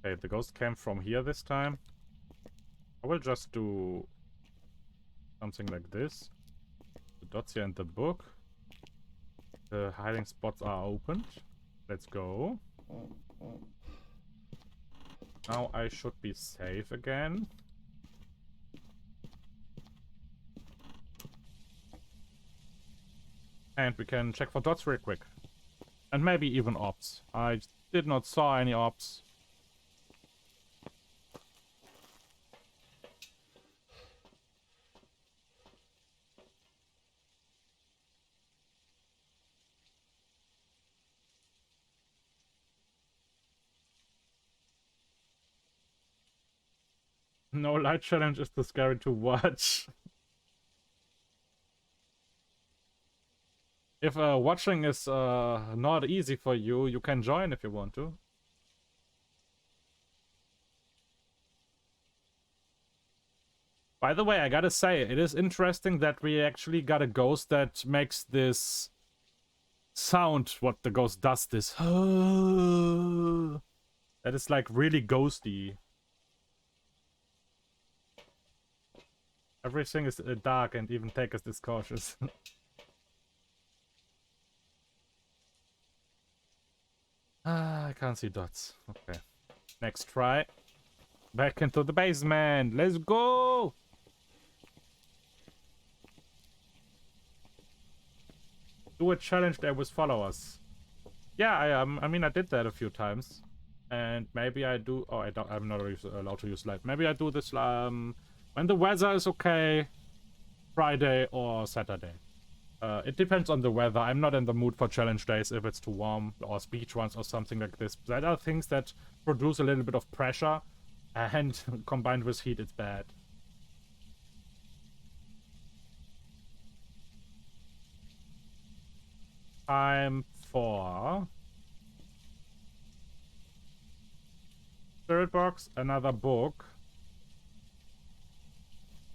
Okay, the ghost came from here this time. I will just do something like this. The dots here in the book. The hiding spots are opened. Let's go. Now I should be safe again. And we can check for dots real quick. And maybe even ops. I did not saw any ops. No, light challenge is too scary to watch. If watching is not easy for you, you can join if you want to. By the way, I gotta say, it is interesting that we actually got a ghost that makes this sound, what the ghost does, this. That is like really ghosty. Everything is dark and even Takerst is cautious. I can't see dots. Okay. Next try. Back into the basement. Let's go! Do a challenge there with followers. Yeah, I mean, I did that a few times. And maybe I do... Oh, I'm not allowed to use light. Maybe I do this when the weather is okay. Friday or Saturday. It depends on the weather. I'm not in the mood for challenge days if it's too warm, or speed runs or something like this. That are things that produce a little bit of pressure, and combined with heat, it's bad. Time for Spirit Box, another book.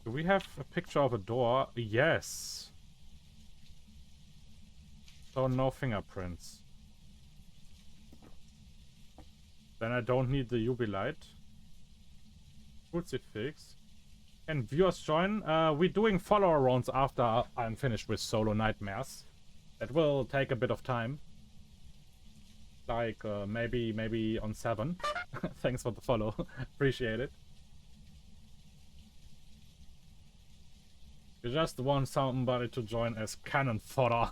Do we have a picture of a door? Yes. So no fingerprints. Then I don't need the UV light. Crucifix. Can viewers join? We're doing follower rounds after I'm finished with Solo Nightmares. That will take a bit of time. Like, maybe on 7. Thanks for the follow. Appreciate it. You just want somebody to join as cannon fodder.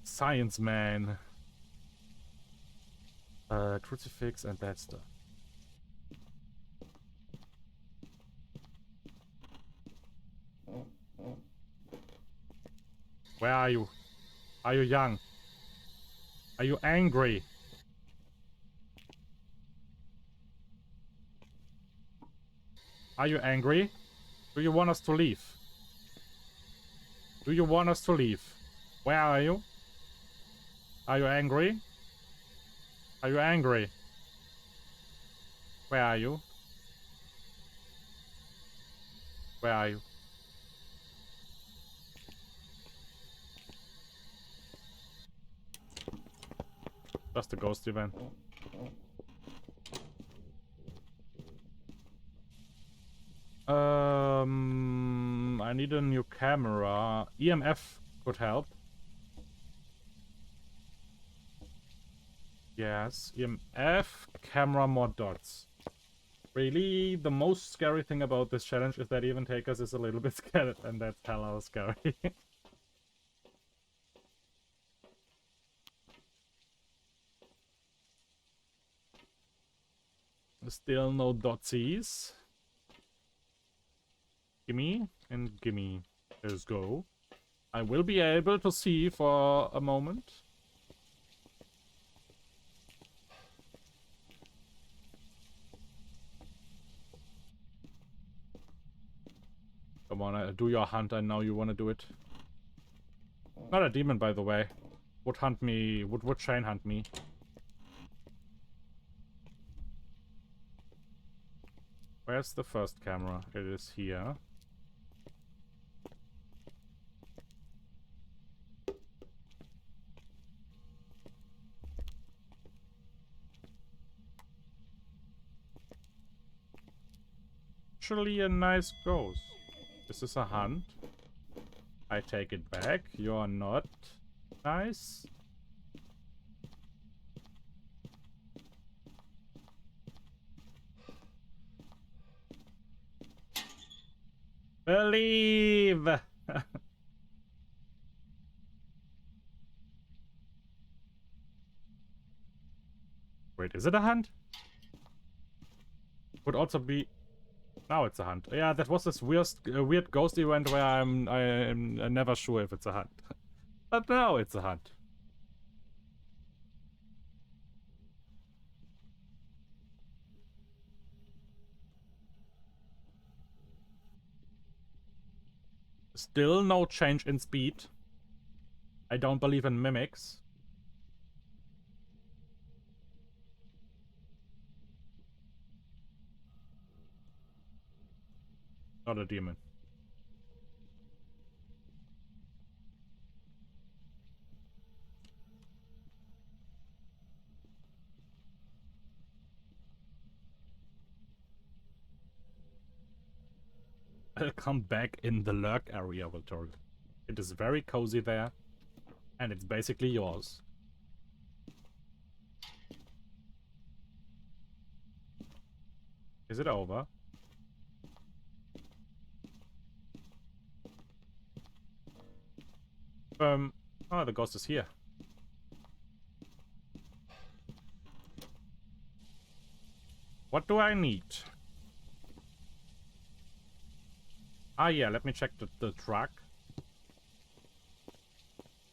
Science man. Crucifix and that stuff. Where are you? Are you young? Are you angry? Are you angry? Do you want us to leave? Do you want us to leave? Where are you? Are you angry? Are you angry? Where are you? Where are you? Just a ghost event. I need a new camera. EMF could help. Yes, EMF, camera, more dots. Really, the most scary thing about this challenge is that even Takerst is a little bit scared, and that's hella scary. Still no dotsies. Gimme and gimme. Let's go. I will be able to see for a moment. Come on, do your hunt. I know you want to do it. Not a demon, by the way. Would hunt me. Would chain hunt me. Where's the first camera? It is here. actually a nice ghost. This is a hunt. I take it back. You're not nice. Believe! Wait, is it a hunt? Would also be... Now it's a hunt. Yeah, that was this weird ghost event where I'm never sure if it's a hunt. But now it's a hunt. Still no change in speed. I don't believe in mimics. Not a demon. I'll come back in the lurk area, Voltorg. It is very cozy there, and it's basically yours. Is it over? Oh, the ghost is here. What do I need? Ah, yeah, let me check the truck.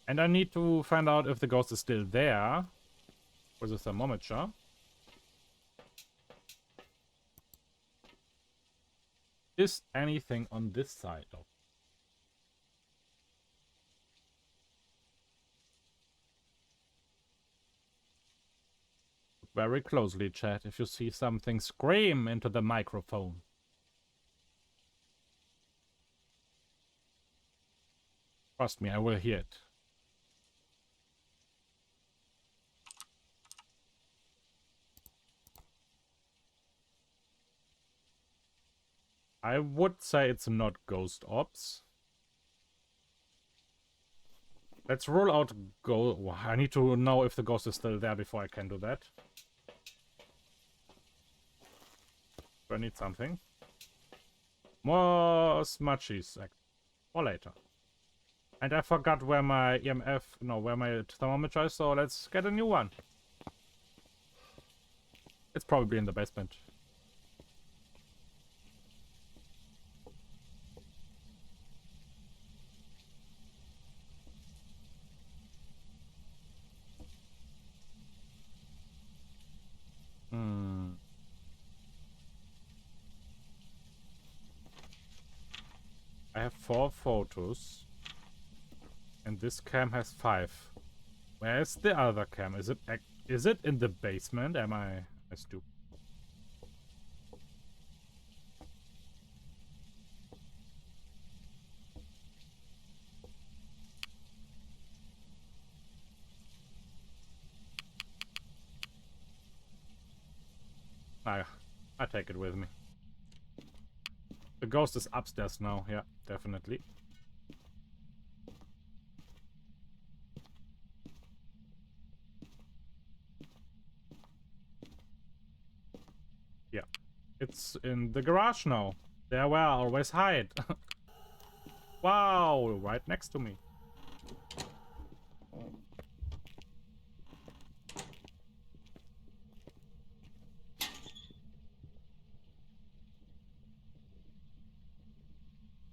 And I need to find out if the ghost is still there. With the thermometer. Is anything on this side of? Very closely, chat. If you see something, scream into the microphone. Trust me, I will hear it. I would say it's not ghost ops. Let's rule out ghost. I need to know if the ghost is still there before I can do that. Do I need something? More smudgies. Or later. And I forgot where my where my thermometer is, so let's get a new one. It's probably in the basement. I have 4 photos. And this cam has 5. Where's the other cam? Is it in the basement? Am I stupid? I take it with me. The ghost is upstairs now. Yeah, definitely. Yeah. It's in the garage now. There where I always hide. Wow, right next to me.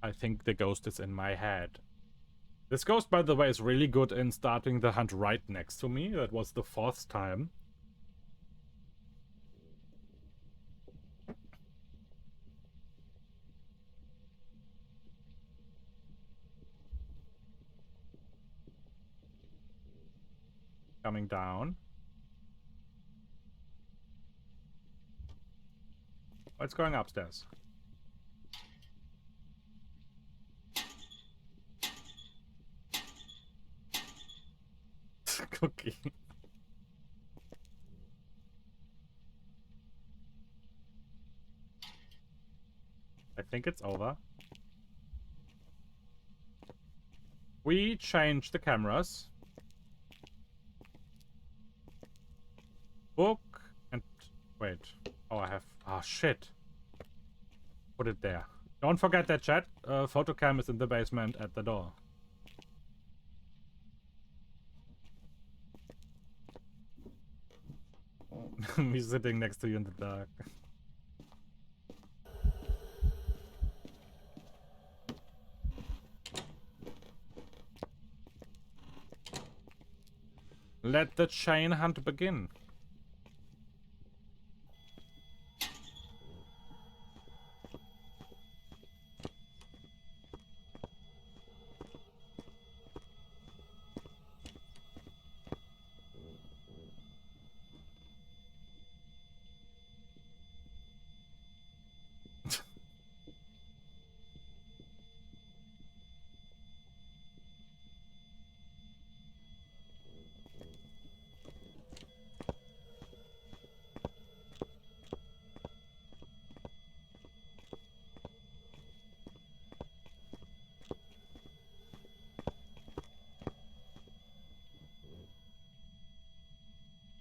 I think the ghost is in my head. This ghost, by the way, is really good in starting the hunt right next to me. That was the 4th time. Coming down. Oh, it's going upstairs. Cookie. think it's over. We changed the cameras. Book and wait. Oh, I have. Oh shit. Put it there. Don't forget that, chat. Photo cam is in the basement at the door. Me sitting next to you in the dark. Let the chain hunt begin.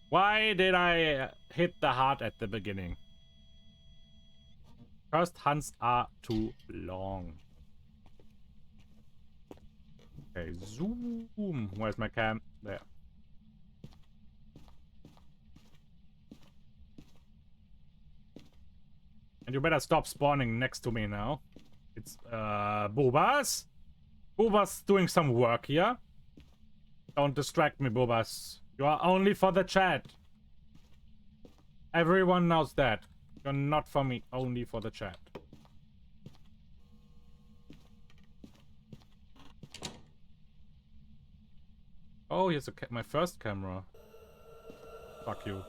Why did I hit the heart at the beginning? First hunts are too long. Okay, zoom. Where's my cam? There. And you better stop spawning next to me now. It's, Boobas? Boobas doing some work here. Don't distract me, Boobas. You are only for the chat. Everyone knows that. You're not for me, only for the chat. Oh, here's my first camera. Fuck you.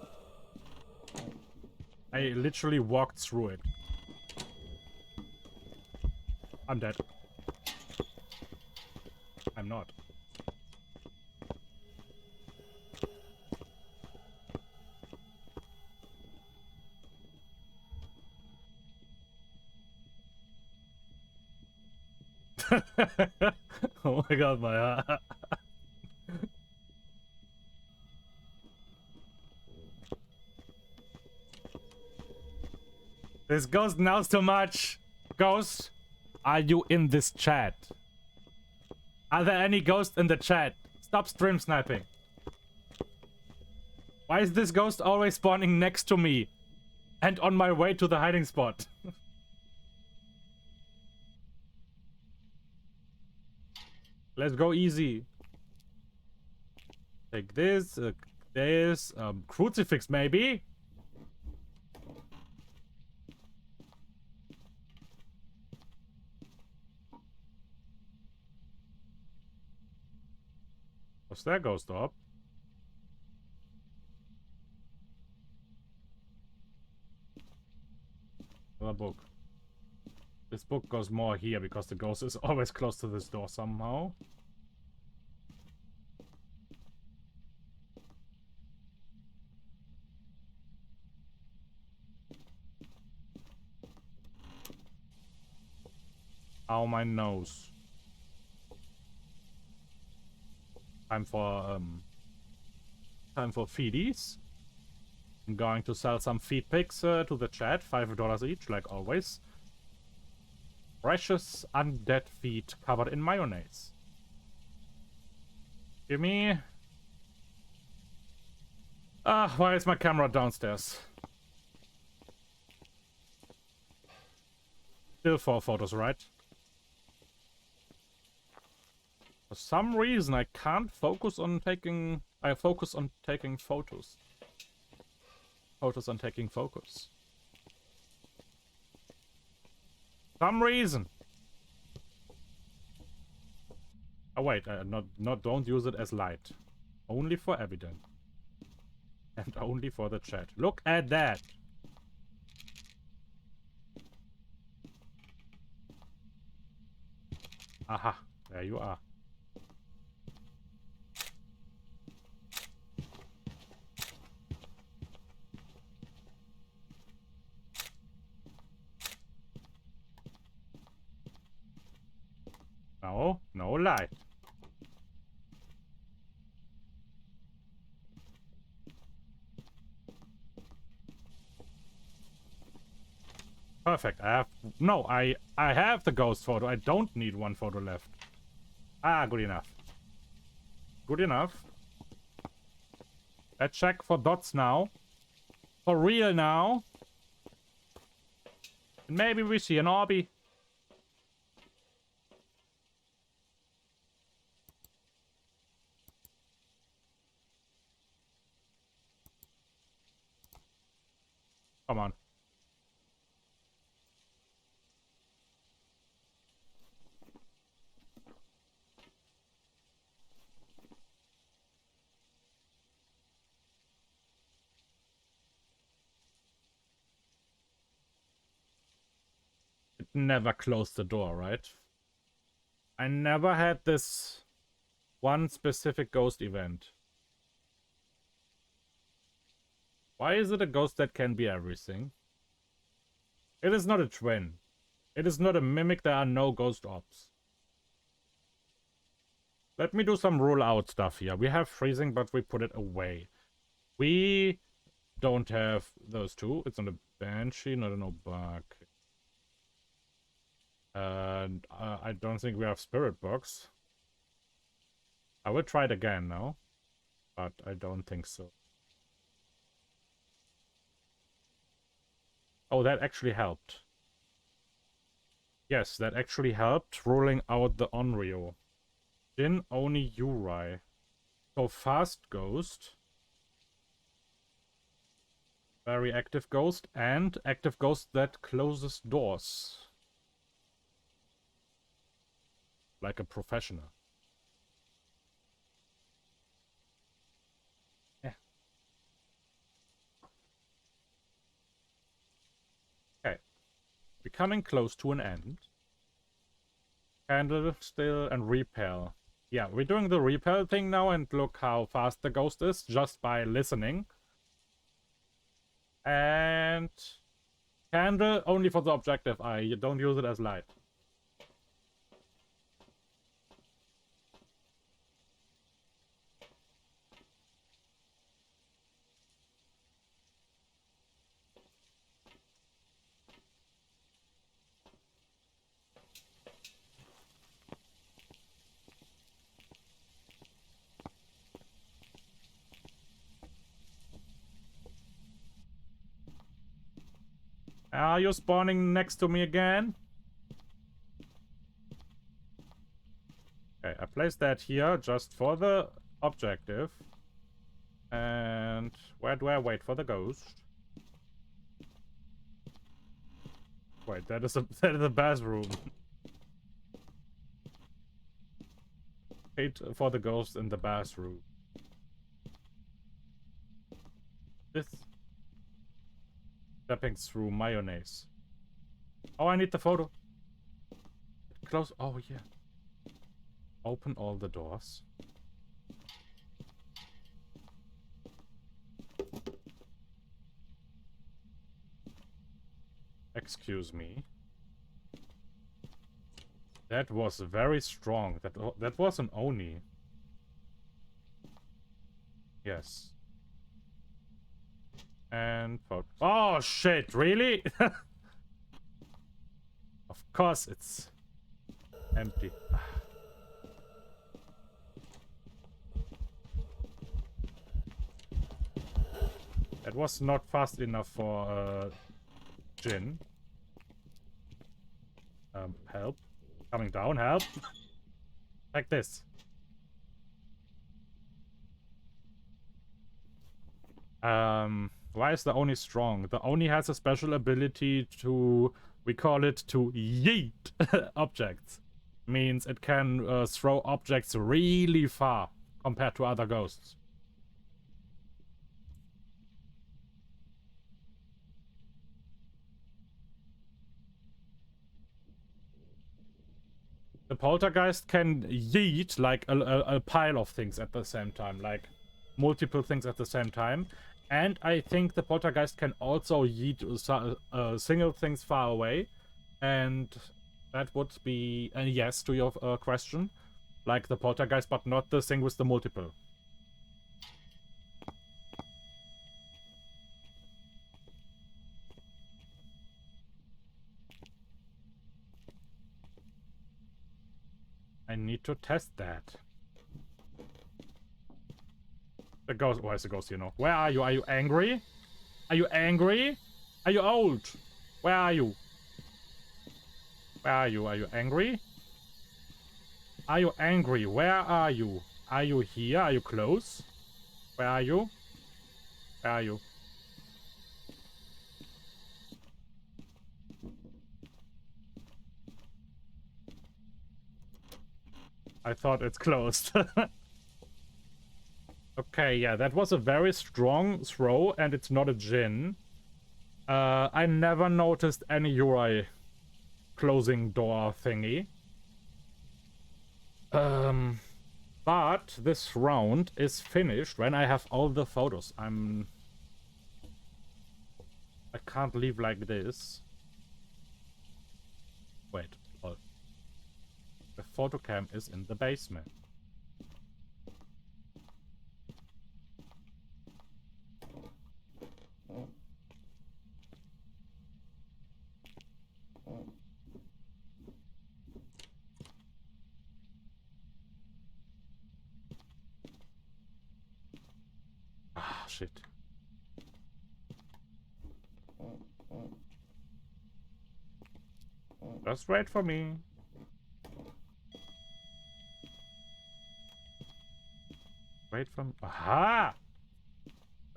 I literally walked through it. I'm dead. I'm not. Oh my god, my heart. This ghost knows too much. Ghost, are you in this chat? Are there any ghosts in the chat? Stop stream sniping. Why is this ghost always spawning next to me and on my way to the hiding spot? Let's go easy. Take this, crucifix maybe. What's that ghost up? Another book. This book goes more here because the ghost is always close to this door somehow. Ow, my nose. Time for feedies. I'm going to sell some feed pics to the chat, $5 each, like always. Precious undead feet covered in mayonnaise. Give me. Why is my camera downstairs? Still 4 photos, right? For some reason, I can't focus on taking... I focus on taking photos. Focus on taking focus. Some reason. Oh wait, don't use it as light. Only for evidence. And only for the chat. Look at that! Aha, there you are. No, no light. Perfect. I have the ghost photo. I don't need one photo left. Ah, good enough. Good enough. Let's check for dots now. For real now. Maybe we see an obby. Come on. It never closed the door, right? I never had this one specific ghost event. Why is it a ghost that can be everything? It is not a twin. It is not a mimic. There are no ghost ops. Let me do some rule out stuff here. We have freezing, but we put it away. We don't have those two. It's on a banshee, not an bug. And I don't think we have spirit box. I will try it again now, but I don't think so. Oh, that actually helped. Yes, that actually helped ruling out the Onryo. Jin, Oni, Yurai. So fast ghost. Very active ghost, and active ghost that closes doors. Like a professional. Yeah. Okay. We're coming close to an end. Candle still and repel. Yeah, we're doing the repel thing now, and look how fast the ghost is just by listening. And candle only for the objective eye. You don't use it as light. Are you spawning next to me again? Okay, I placed that here just for the objective. And where do I wait for the ghost? Wait, that is a bathroom. Wait for the ghost in the bathroom. This stepping through mayonnaise. Oh, I need the photo. Close. Oh yeah. Open all the doors. Excuse me. That was very strong. That was an Oni. Yes. And oh shit! Really? Of course it's empty. That was not fast enough for Jin. Help. Coming down, help. Like this. Why is the Oni strong? The Oni has a special ability to, we call it to yeet objects. Means it can throw objects really far compared to other ghosts. The poltergeist can yeet like a pile of things at the same time, like multiple things at the same time. And I think the poltergeist can also yeet single things far away. And That would be a yes to your question. Like the poltergeist, but not the thing with the multiple. I need to test that. The ghost. Where's the ghost? You know. Where are you? Are you angry? Are you angry? Are you old? Where are you? Where are you? Are you angry? Are you angry? Where are you? Are you here? Are you close? Where are you? Where are you? I thought it's closed. Okay, yeah, that was a very strong throw, and it's not a Jinn. I never noticed any Uri closing door thingy. But this round is finished when I have all the photos. I can't leave like this. Wait, oh. The photo cam is in the basement. Ah, shit. Just wait for me. Wait for me. Aha!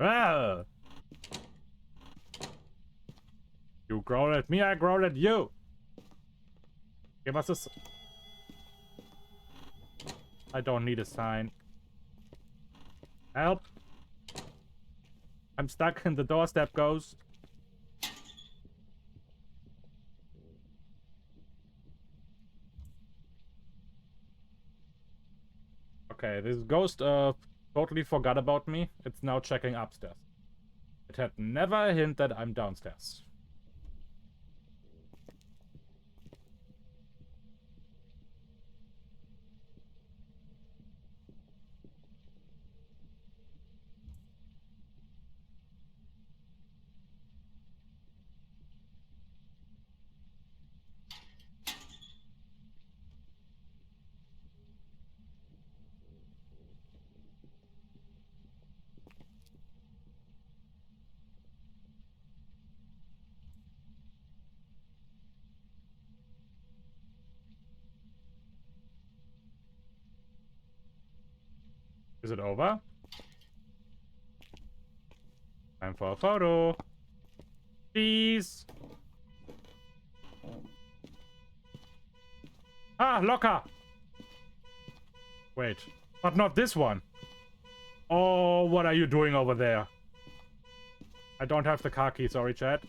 Ah! You growl at me, I growl at you. Give us a... I don't need a sign. Help! I'm stuck in the doorstep, ghost. Okay, this ghost totally forgot about me. It's now checking upstairs. It had never a hint that I'm downstairs. Is it over? Time for a photo. Please. Ah, locker. Wait, but not this one. Oh, what are you doing over there? I don't have the car key, sorry, chat.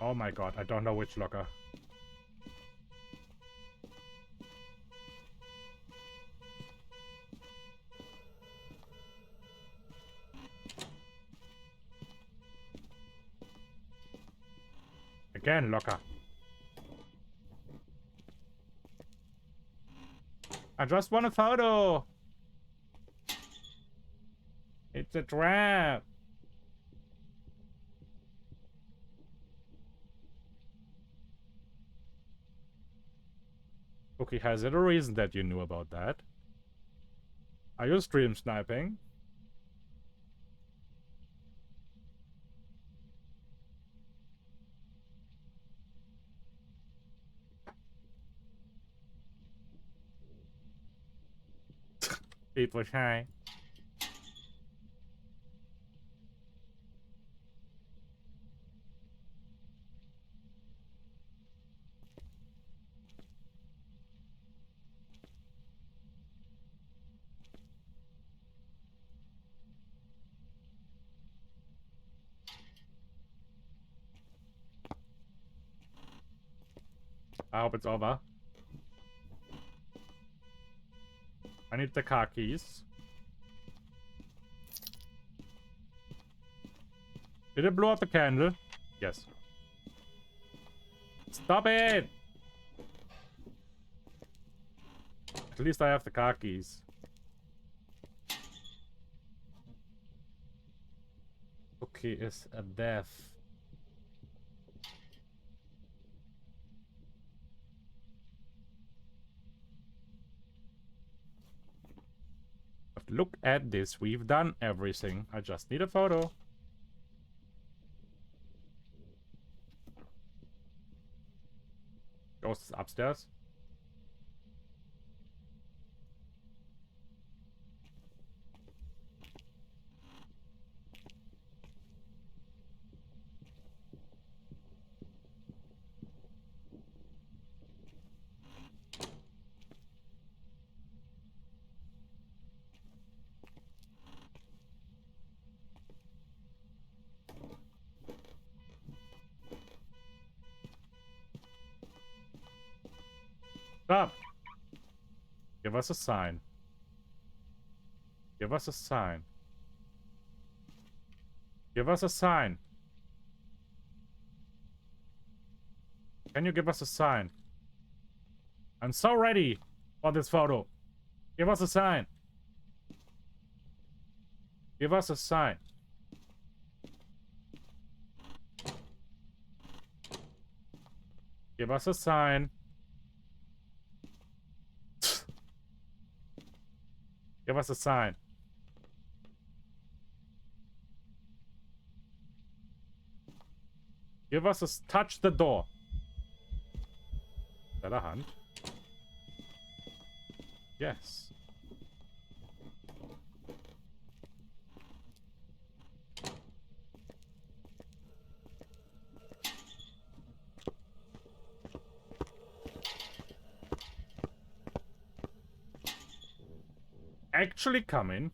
Oh my god, I don't know which locker. Again, locker. I just want a photo. It's a trap. Okay, has it a reason that you knew about that? Are you stream sniping? People shy. I hope it's over. I need the car keys. Did it blow up the candle? Yes. Stop it! At least I have the car keys. Cookie is a death. But look at this. We've done everything. I just need a photo. Ghost is upstairs. Stop! Give us a sign. Give us a sign. Give us a sign. Can you give us a sign? I'm so ready for this photo. Give us a sign. Give us a sign. Give us a sign. Give us a sign. Give us a... Touch the door. Is that a hunt? Yes. Actually coming.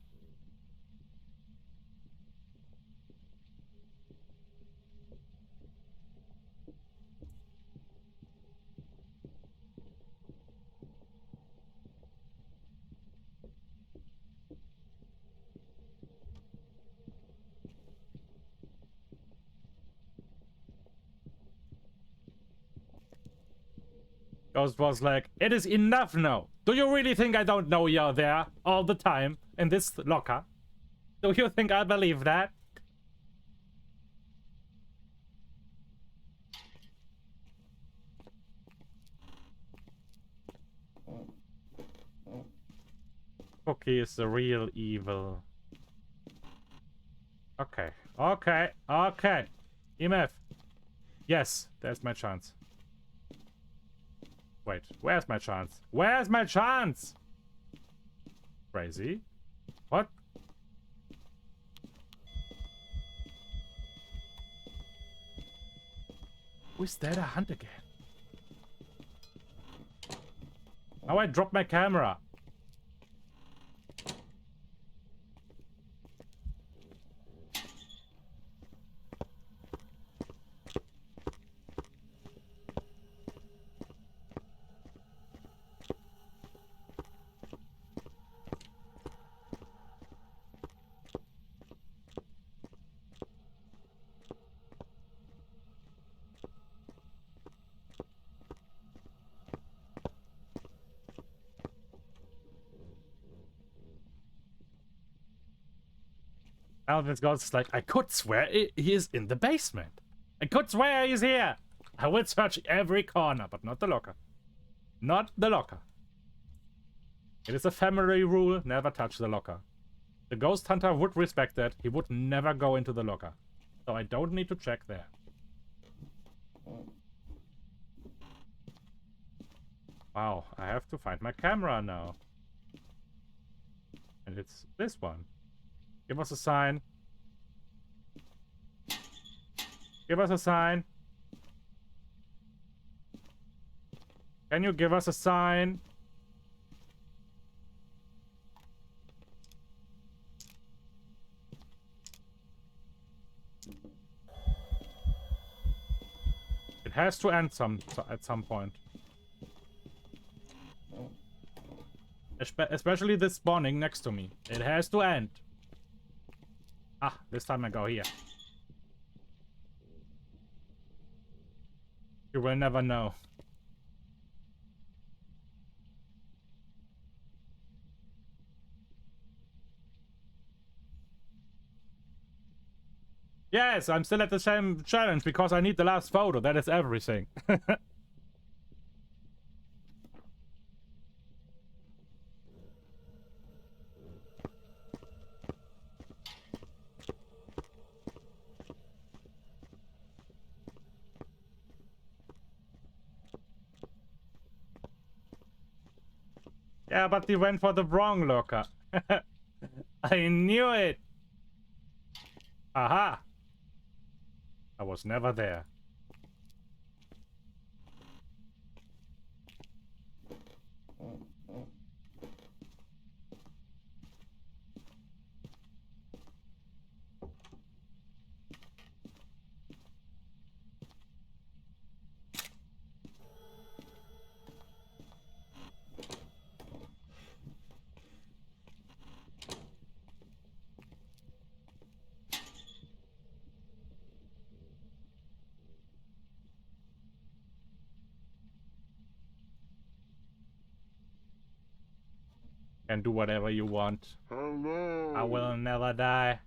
Ghost was like, it is enough now. Do you really think I don't know you're there all the time in this locker? Do you think I believe that? Cookie is the real evil. Okay, okay, okay. EMF. Yes, there's my chance. Wait, where's my chance? Where's my chance? Crazy. What? Who's that a hunt again? Now I dropped my camera. Alvin's ghost is like, I could swear he is in the basement. I could swear he's here. I will search every corner, but not the locker. Not the locker. It is a family rule, never touch the locker. The ghost hunter would respect that. He would never go into the locker. So I don't need to check there. Wow, I have to find my camera now. And it's this one. Give us a sign. Give us a sign. Can you give us a sign? It has to end at some point. Especially this spawning next to me. It has to end. Ah, this time I go here. You will never know. Yes, I'm still at the same challenge because I need the last photo. That is everything. Yeah, but he went for the wrong locker. I knew it. Aha. I was never there. Can do whatever you want. Hello. I will never die.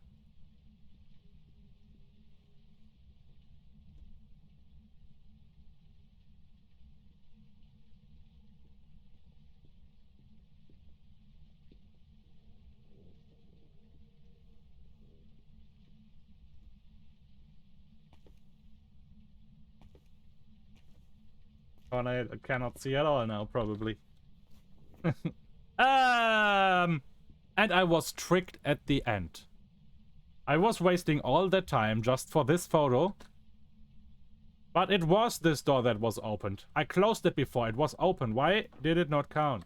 Oh, I cannot see at all now, probably. And I was tricked at the end. I was wasting all that time just for this photo. But it was this door that was opened. I closed it before it was open. Why did it not count?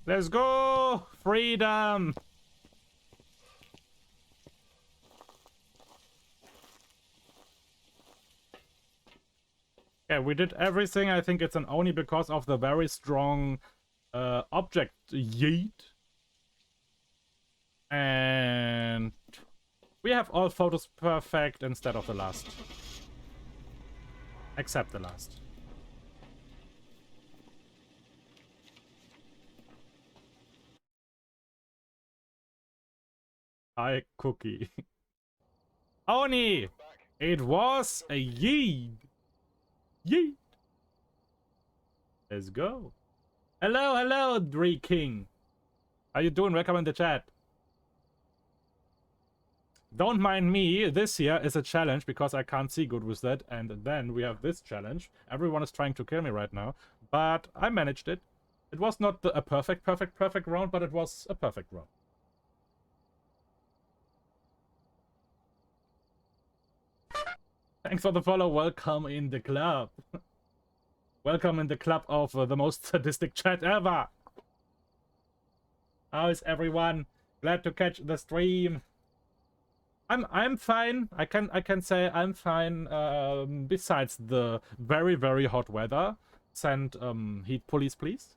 Let's go! Freedom! Yeah, we did everything. I think it's an only because of the very strong object yeet. And we have all photos perfect instead of the last. Except the last. Hi, Cookie. Oni! It was a yeet! Yeet! Let's go. Hello, hello, Dree King. How you doing? Welcome in the chat. Don't mind me. This here is a challenge because I can't see good with that. And then we have this challenge. Everyone is trying to kill me right now. But I managed it. It was not a perfect round, but it was a perfect round. Thanks for the follow. Welcome in the club. Welcome in the club of the most sadistic chat ever. How is everyone? Glad to catch the stream. I'm fine. I can say I'm fine. Besides the very hot weather. Send heat police, please.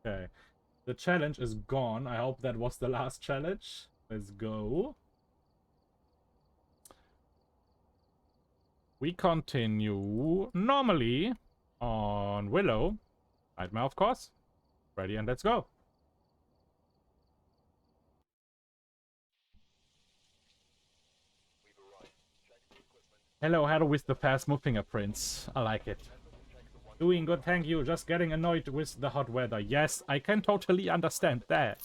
Okay. The challenge is gone. I hope that was the last challenge. Let's go. We continue normally on Willow. Nightmare, of course. Ready and let's go. Hello, hello with the Phasmophobia fingerprints. I like it. Doing good, thank you. Just getting annoyed with the hot weather. Yes, I can totally understand that.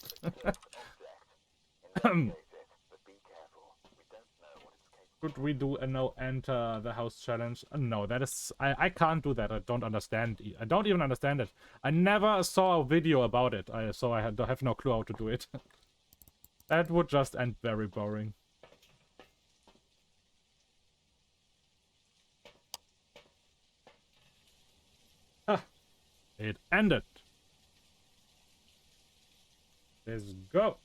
Could we do a no enter the house challenge? No, that is... I can't do that. I don't understand. I don't even understand it. I never saw a video about it, so I have no clue how to do it. That would just end very boring. Ah, it ended. Let's go.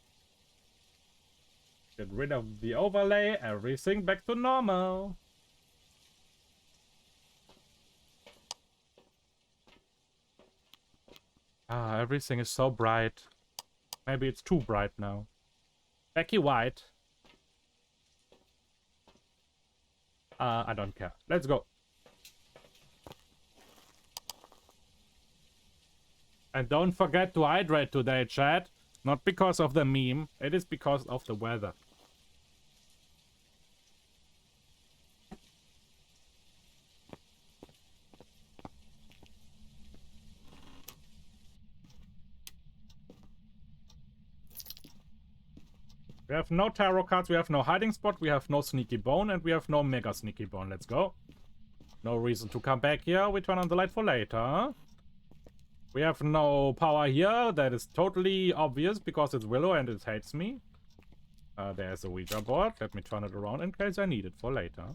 Get rid of the overlay, everything back to normal. Ah, everything is so bright. Maybe it's too bright now. Becky White. I don't care. Let's go. And don't forget to hydrate today, chat. Not because of the meme. It is because of the weather. We have no tarot cards, we have no hiding spot, we have no sneaky bone, and we have no mega sneaky bone. Let's go. No reason to come back here. We turn on the light for later. We have no power here. That is totally obvious because it's Willow and it hates me. There's a Ouija board. Let me turn it around in case I need it for later.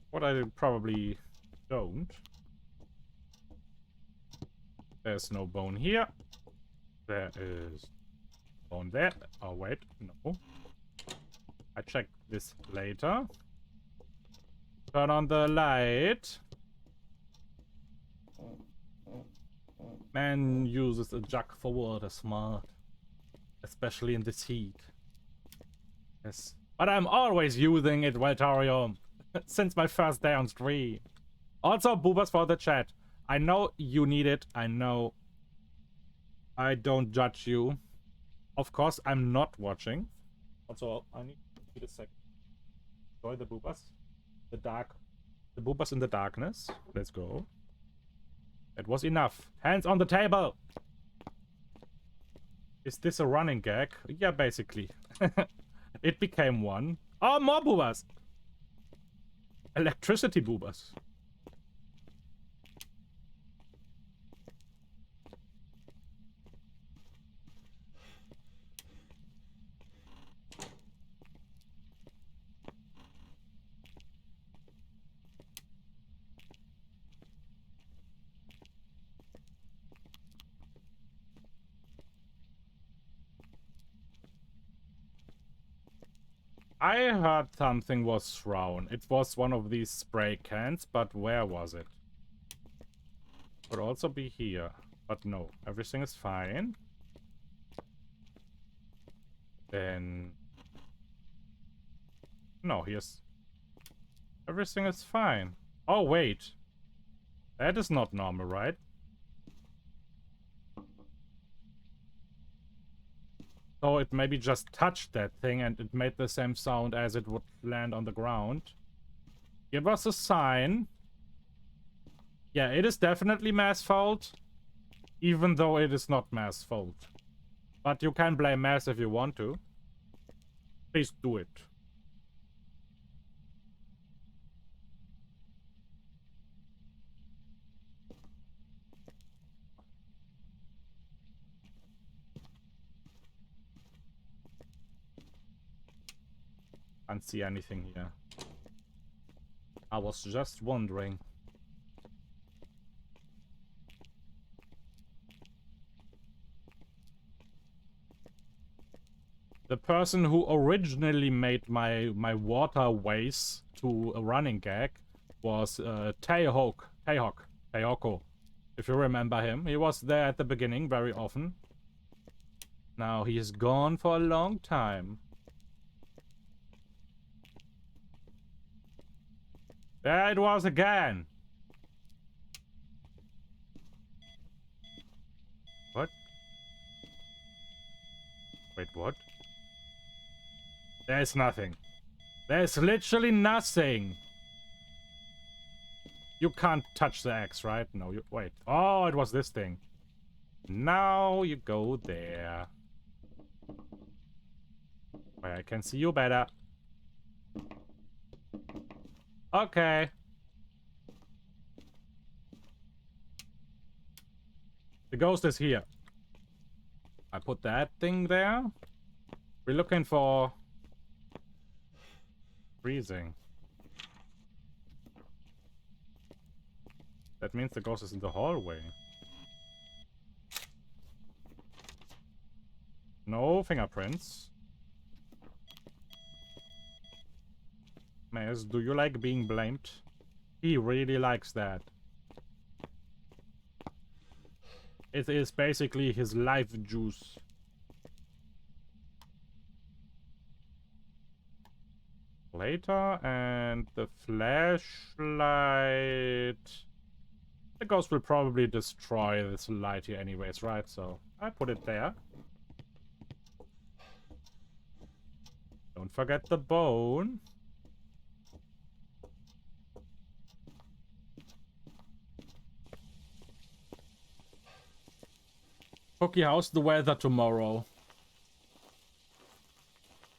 What I probably don't. There's no bone here. There is bone there. Oh, wait. No. I check this later. Turn on the light. Man uses a jug for water smart. Especially in this heat. Yes. But I'm always using it, Valtarium. Since my first day on stream. Also, boobas for the chat. I know you need it. I know. I don't judge you. Of course, I'm not watching. Also, I need a sec. Enjoy the boobas. The boobas in the darkness. Let's go. That was enough. Hands on the table. Is this a running gag? Yeah, basically. It became one. Oh, more boobas. Electricity boobas. I heard something was thrown. It was one of these spray cans, but where was it? Could also be here. But no, everything is fine. Then... No, here's... Everything is fine. Oh, wait. That is not normal, right? So it maybe just touched that thing and it made the same sound as it would land on the ground. Give us a sign. Yeah, it is definitely Mass fault. Even though it is not Mass fault. But you can blame Mass if you want to. Please do it. Can't see anything here. I was just wondering. The person who originally made my waterways to a running gag was Teihoko. If you remember him. He was there at the beginning very often. Now he is gone for a long time. There it was again. What? Wait, what? There's nothing. There's literally nothing. You can't touch the X, right? No, you... Wait. Oh, it was this thing. Now you go there. Where I can see you better. Okay. The ghost is here. I put that thing there. We're looking for... freezing. That means the ghost is in the hallway. No fingerprints. Maze, do you like being blamed? He really likes that. It is basically his life juice. Later, and the flashlight. The ghost will probably destroy this light here anyways, right? So I put it there. Don't forget the bone. Cookie, how's the weather tomorrow?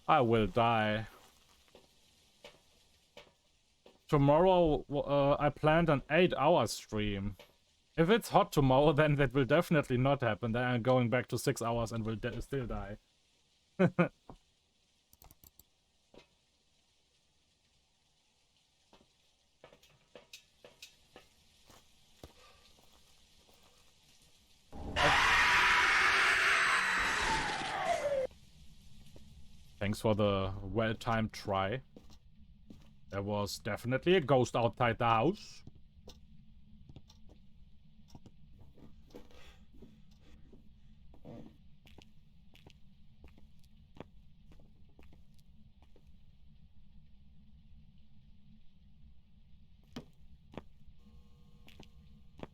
I will die. Tomorrow, I planned an 8-hour stream. If it's hot tomorrow, then that will definitely not happen. Then I'm going back to 6 hours and will still die. Thanks for the well-timed try. There was definitely a ghost outside the house.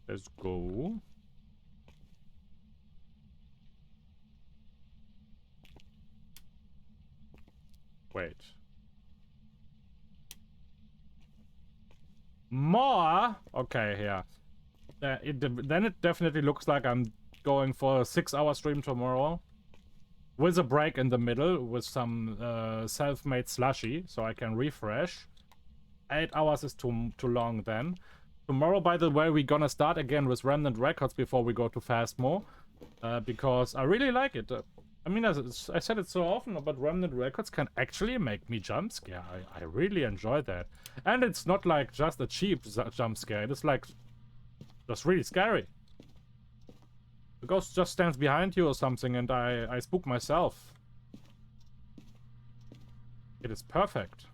Let's go. Wait. More? Okay, yeah. Then it definitely looks like I'm going for a 6-hour stream tomorrow. With a break in the middle, with some self-made slushy, so I can refresh. 8 hours is too long then. Tomorrow, by the way, we're gonna start again with Remnant Records before we go to Phasmo. Because I really like it. I mean, I said it so often, but Remnant Records can actually make me jump scare. I really enjoy that. And it's not like just a cheap jump scare. It is like just really scary. The ghost just stands behind you or something and I spook myself. It is perfect.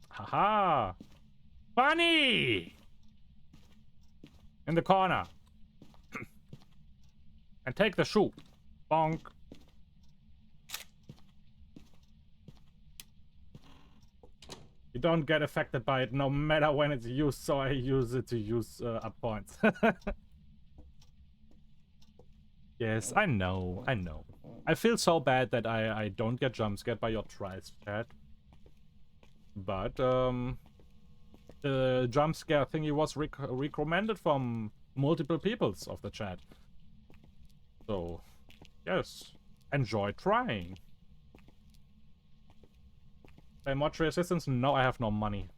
Haha! Bunny! In the corner. And take the shoe. Bonk. You don't get affected by it no matter when it's used, so I use it to use up points. Yes, I know, I know. I feel so bad that I don't get jump scared by your tries, chat. But, the jump scare thingy was recommended from multiple peoples of the chat. So, yes, enjoy trying. Play Mortuary Assistance? No, I have no money.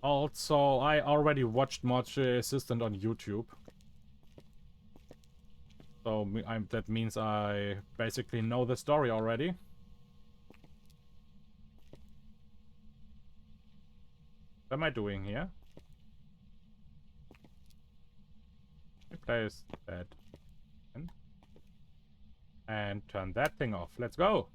Also, I already watched Mortuary Assistant on YouTube. So that means I basically know the story already. What am I doing here? Replace that. And turn that thing off. Let's go!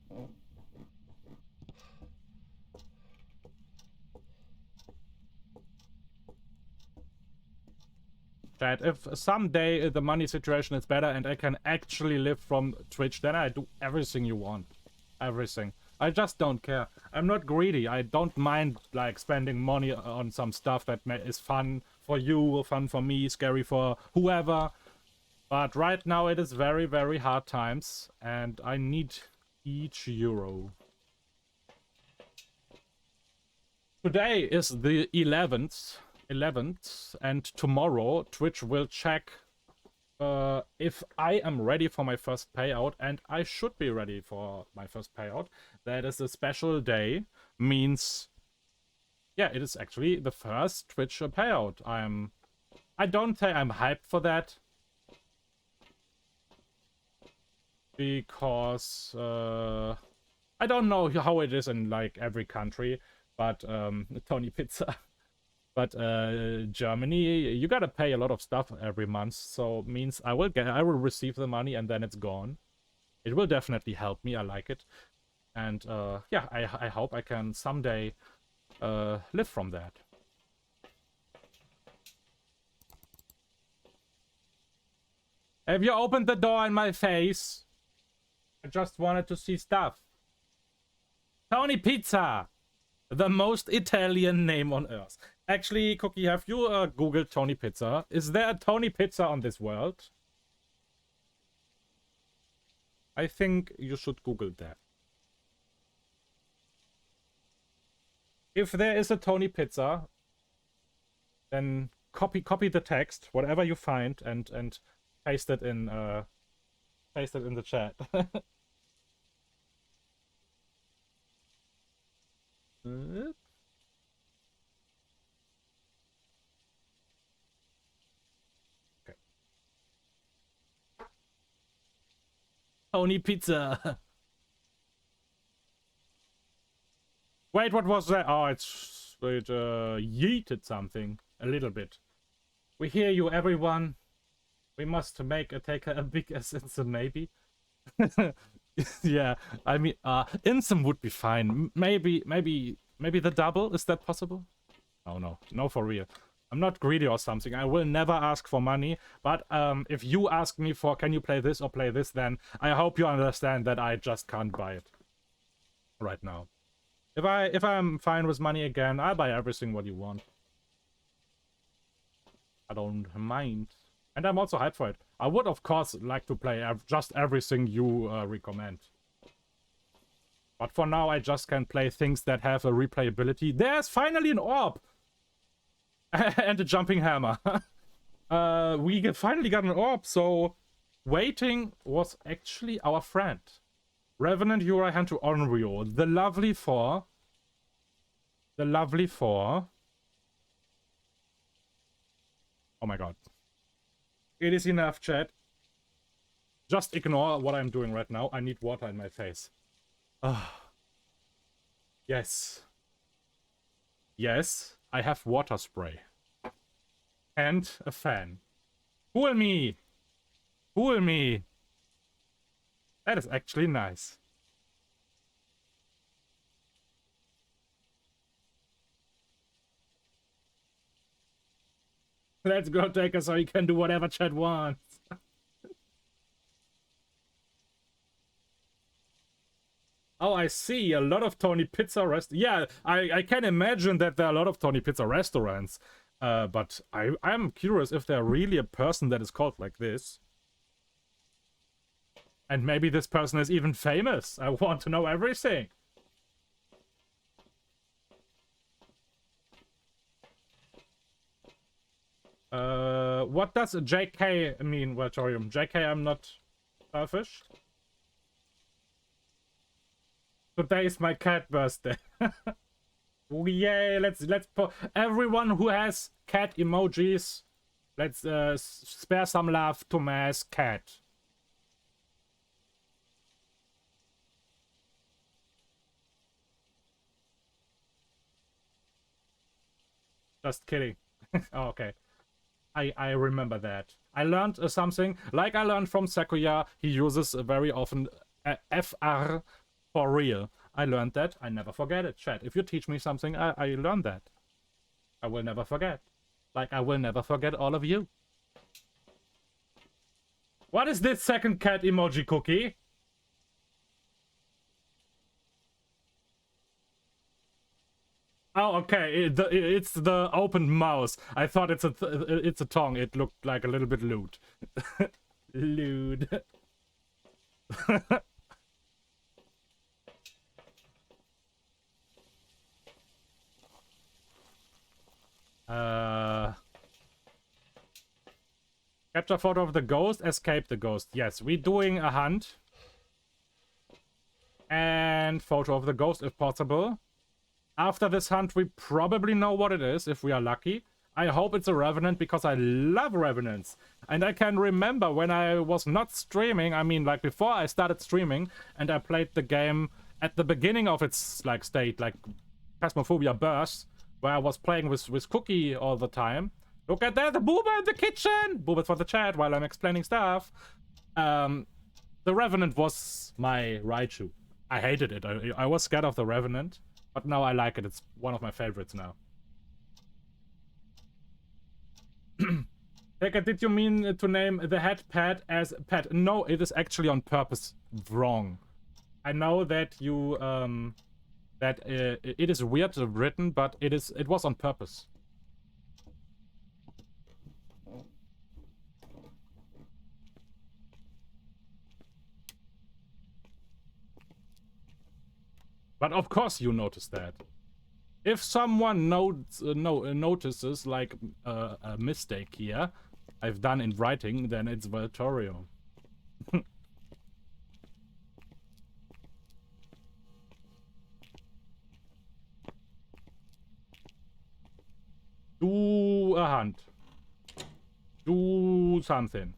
Chat, if someday the money situation is better and I can actually live from Twitch, then I do everything you want. Everything. I just don't care. I'm not greedy. I don't mind, like, spending money on some stuff that is fun for you, fun for me, scary for whoever. But right now it is very, very hard times, and I need each euro. Today is the 11th, and tomorrow Twitch will check if I am ready for my first payout, and I should be ready for my first payout. That is a special day, means, yeah, it is actually the first Twitch payout. I don't say I'm hyped for that, because I don't know how it is in like every country, but Tony Pizza. But Germany, you gotta pay a lot of stuff every month, so means I will receive the money and then it's gone. It will definitely help me. I like it, and yeah, I hope I can someday live from that. Have you opened the door in my face? I just wanted to see stuff. Tony Pizza, the most Italian name on earth. Actually, Cookie, have you Googled Tony Pizza? Is there a Tony Pizza on this world? I think you should Google that. If there is a Tony Pizza, then copy the text, whatever you find, and paste it in the chat. Okay. Tony Pizza. Wait, what was that? Oh, it yeeted something a little bit. We hear you, everyone. We must make a Taker a big essence, maybe. Yeah, I mean, Insum would be fine. Maybe the double. Is that possible? Oh no, for real. I'm not greedy or something. I will never ask for money. But if you ask me for, can you play this or play this, then I hope you understand that I just can't buy it right now. If I'm fine with money again, I'll buy everything what you want. I don't mind. And I'm also hyped for it. I would, of course, like to play just everything you recommend. But for now, I just can play things that have a replayability. There's finally an orb! And a jumping hammer. We finally got an orb, so waiting was actually our friend. Revenant Uri hand to Onryo. The lovely four. The lovely four. Oh my god. It is enough, chat. Just ignore what I'm doing right now. I need water in my face. Yes. Yes, I have water spray. And a fan. Fool me! Fool me! That is actually nice. Let's go, Taker, so you can do whatever chat wants. Oh, I see. A lot of Tony Pizza Yeah, I can imagine that there are a lot of Tony Pizza restaurants. But I'm curious if there's really a person that is called like this. And maybe this person is even famous. I want to know everything. What does JK mean, Vatorium? JK, I'm not selfish. Today is my cat birthday. Yay, let's put everyone who has cat emojis. Let's spare some love to Mass Cat. Just kidding. Oh, okay. I remember that. I learned something. Like I learned from Sakuya, he uses very often FR for real. I learned that. I never forget it. Chat, if you teach me something, I learned that. I will never forget. Like I will never forget all of you. What is this second cat emoji, Cookie? Oh, okay. It's the open mouth. I thought it's a tongue. It looked like a little bit lewd. Lewd. Capture photo of the ghost. Escape the ghost. Yes, we're doing a hunt. And photo of the ghost if possible. After this hunt, we probably know what it is, if we are lucky. I hope it's a Revenant, because I love Revenants. And I can remember when I was not streaming, I mean, like, before I started streaming, and I played the game at the beginning of its, like, state, like, Phasmophobia Burst, where I was playing with Cookie all the time. Look at that, the booba in the kitchen! Booba for the chat while I'm explaining stuff. The Revenant was my Raichu. I hated it. I was scared of the Revenant, but now I like it. It's one of my favorites now. Taker, did you mean to name the head pet as pet? No, it is actually on purpose wrong. I know that you it is weird written, but it was on purpose. But of course you noticed that. If someone notices like a mistake here I've done in writing, then it's Valtorio. Do a hunt. Do something.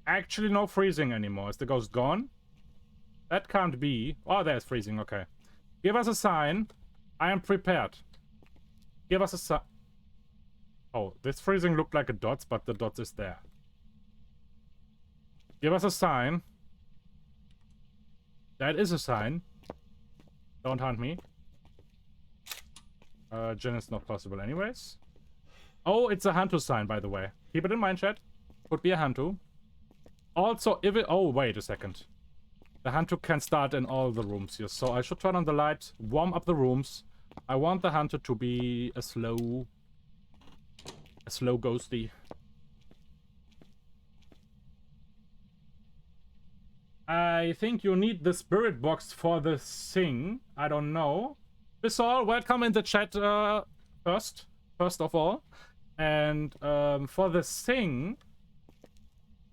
Actually, no freezing anymore. Is the ghost gone? That can't be. Oh, there's freezing. Okay. Give us a sign. I am prepared. Give us a sign. Oh, this freezing looked like a dots, but the dots is there. Give us a sign. That is a sign. Don't hunt me. Gen is not possible anyways. Oh, it's a Hantu sign, by the way. Keep it in mind, chat. Could be a Hantu. Also, if it... Oh, wait a second. The Hantu can start in all the rooms here, so I should turn on the light, warm up the rooms. I want the Hantu to be a slow ghosty. I think you need the spirit box for the thing. I don't know. Bissol, welcome in the chat first of all. And for the thing,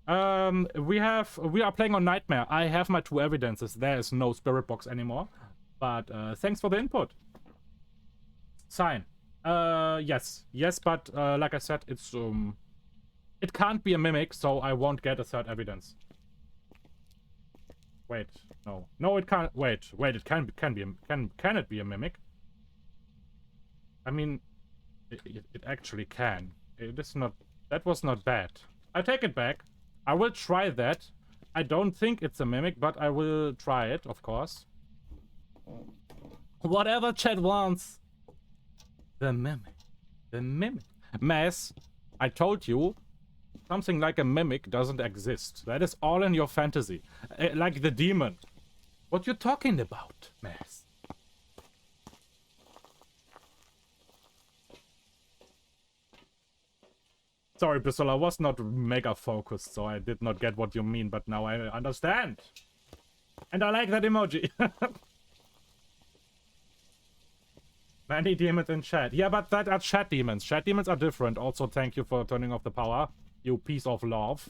we are playing on Nightmare. I have my 2 evidences. There is no spirit box anymore. But thanks for the input. Sign. Yes, but like I said, it's it can't be a mimic, so I won't get a 3rd evidence. Wait, no, it can't. Wait, it can it be a mimic? I mean, it actually can. It is not. That was not bad. I take it back. I will try that. I don't think it's a mimic, but I will try it, of course. Whatever chat wants. The mimic. The mimic. Mess, I told you, something like a mimic doesn't exist. That is all in your fantasy. Like the demon. What you talking about, Mess? Sorry, Bissell, I was not mega focused, so I did not get what you mean, but now I understand. And I like that emoji. Many demons in chat. Yeah, but that are chat demons. Chat demons are different. Also, thank you for turning off the power. You piece of love.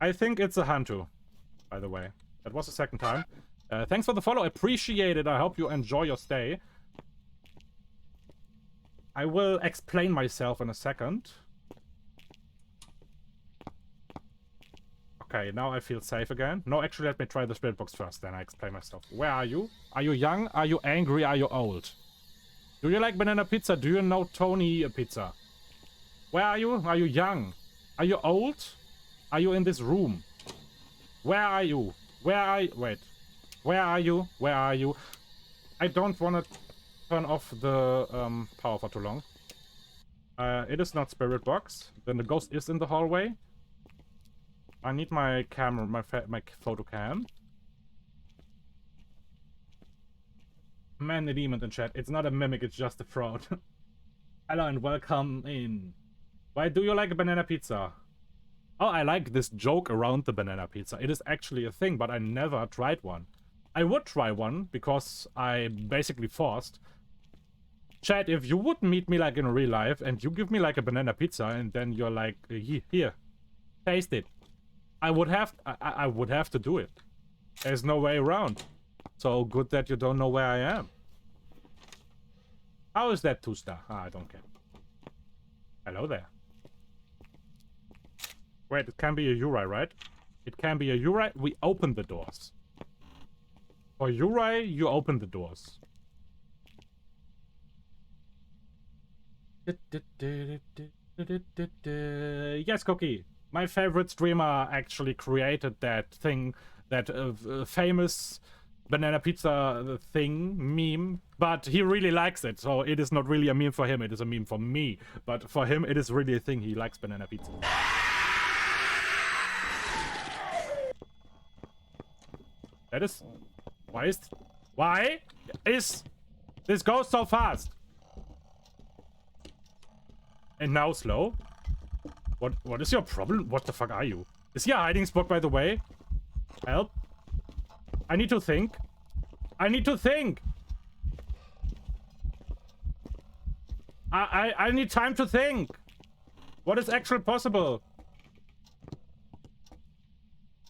I think it's a Hantu, by the way. That was the 2nd time. Thanks for the follow. Appreciate it. I hope you enjoy your stay. I will explain myself in a second. Okay, now I feel safe again. No, actually, let me try the spirit box first, then I explain myself. Where are you? Are you young? Are you angry? Are you old? Do you like banana pizza? Do you know Tony Pizza? Where are you? Are you young? Are you old? Are you in this room? Where are you? Where are you? Wait. Where are you? Where are you? I don't want to turn off the power for too long. It is not spirit box. Then the ghost is in the hallway. I need my camera, my photo cam. Man, the demon in chat. It's not a mimic, it's just a fraud. Hello and welcome in. Why do you like a banana pizza? Oh, I like this joke around the banana pizza. It is actually a thing, but I never tried one. I would try one, because I basically forced. Chat, if you would meet me like in real life, and you give me like a banana pizza, and then you're like, here, taste it. I would have to do it. There's no way around. So good that you don't know where I am. How is that 2-star? Ah, I don't care. Hello there. Wait, it can be a Uri, right? It can be a Uri. We open the doors. For Uri, you open the doors. Yes, Cookie. My favorite streamer actually created that thing, that famous banana pizza thing, meme, but he really likes it, so it is not really a meme for him, it is a meme for me. But for him, it is really a thing, he likes banana pizza. That is... Why is this goes so fast? And now slow? What is your problem? What the fuck are you? Is he a hiding spot, by the way? Help. I need to think. I need to think. I need time to think. What is actually possible?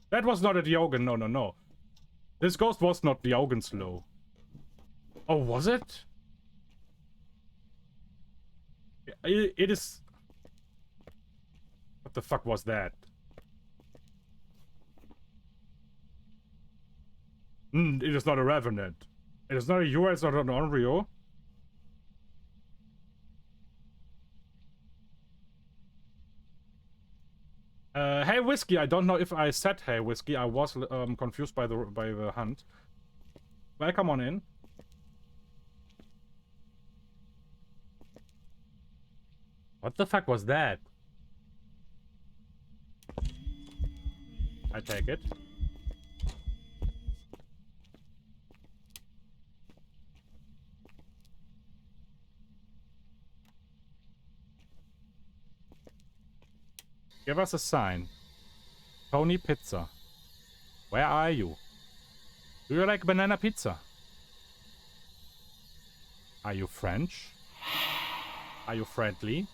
That was not a Diogen. No, no, no. This ghost was not Diogen slow. Oh, was it? It is... What the fuck was that? It is not a Revenant. It is not a Uri, it's not an Onryo. Hey Whiskey, I don't know if I said hey Whiskey. I was confused by the hunt. Welcome on in. What the fuck was that? I take it. Give us a sign. Tony Pizza. Where are you? Do you like banana pizza? Are you French? Are you friendly?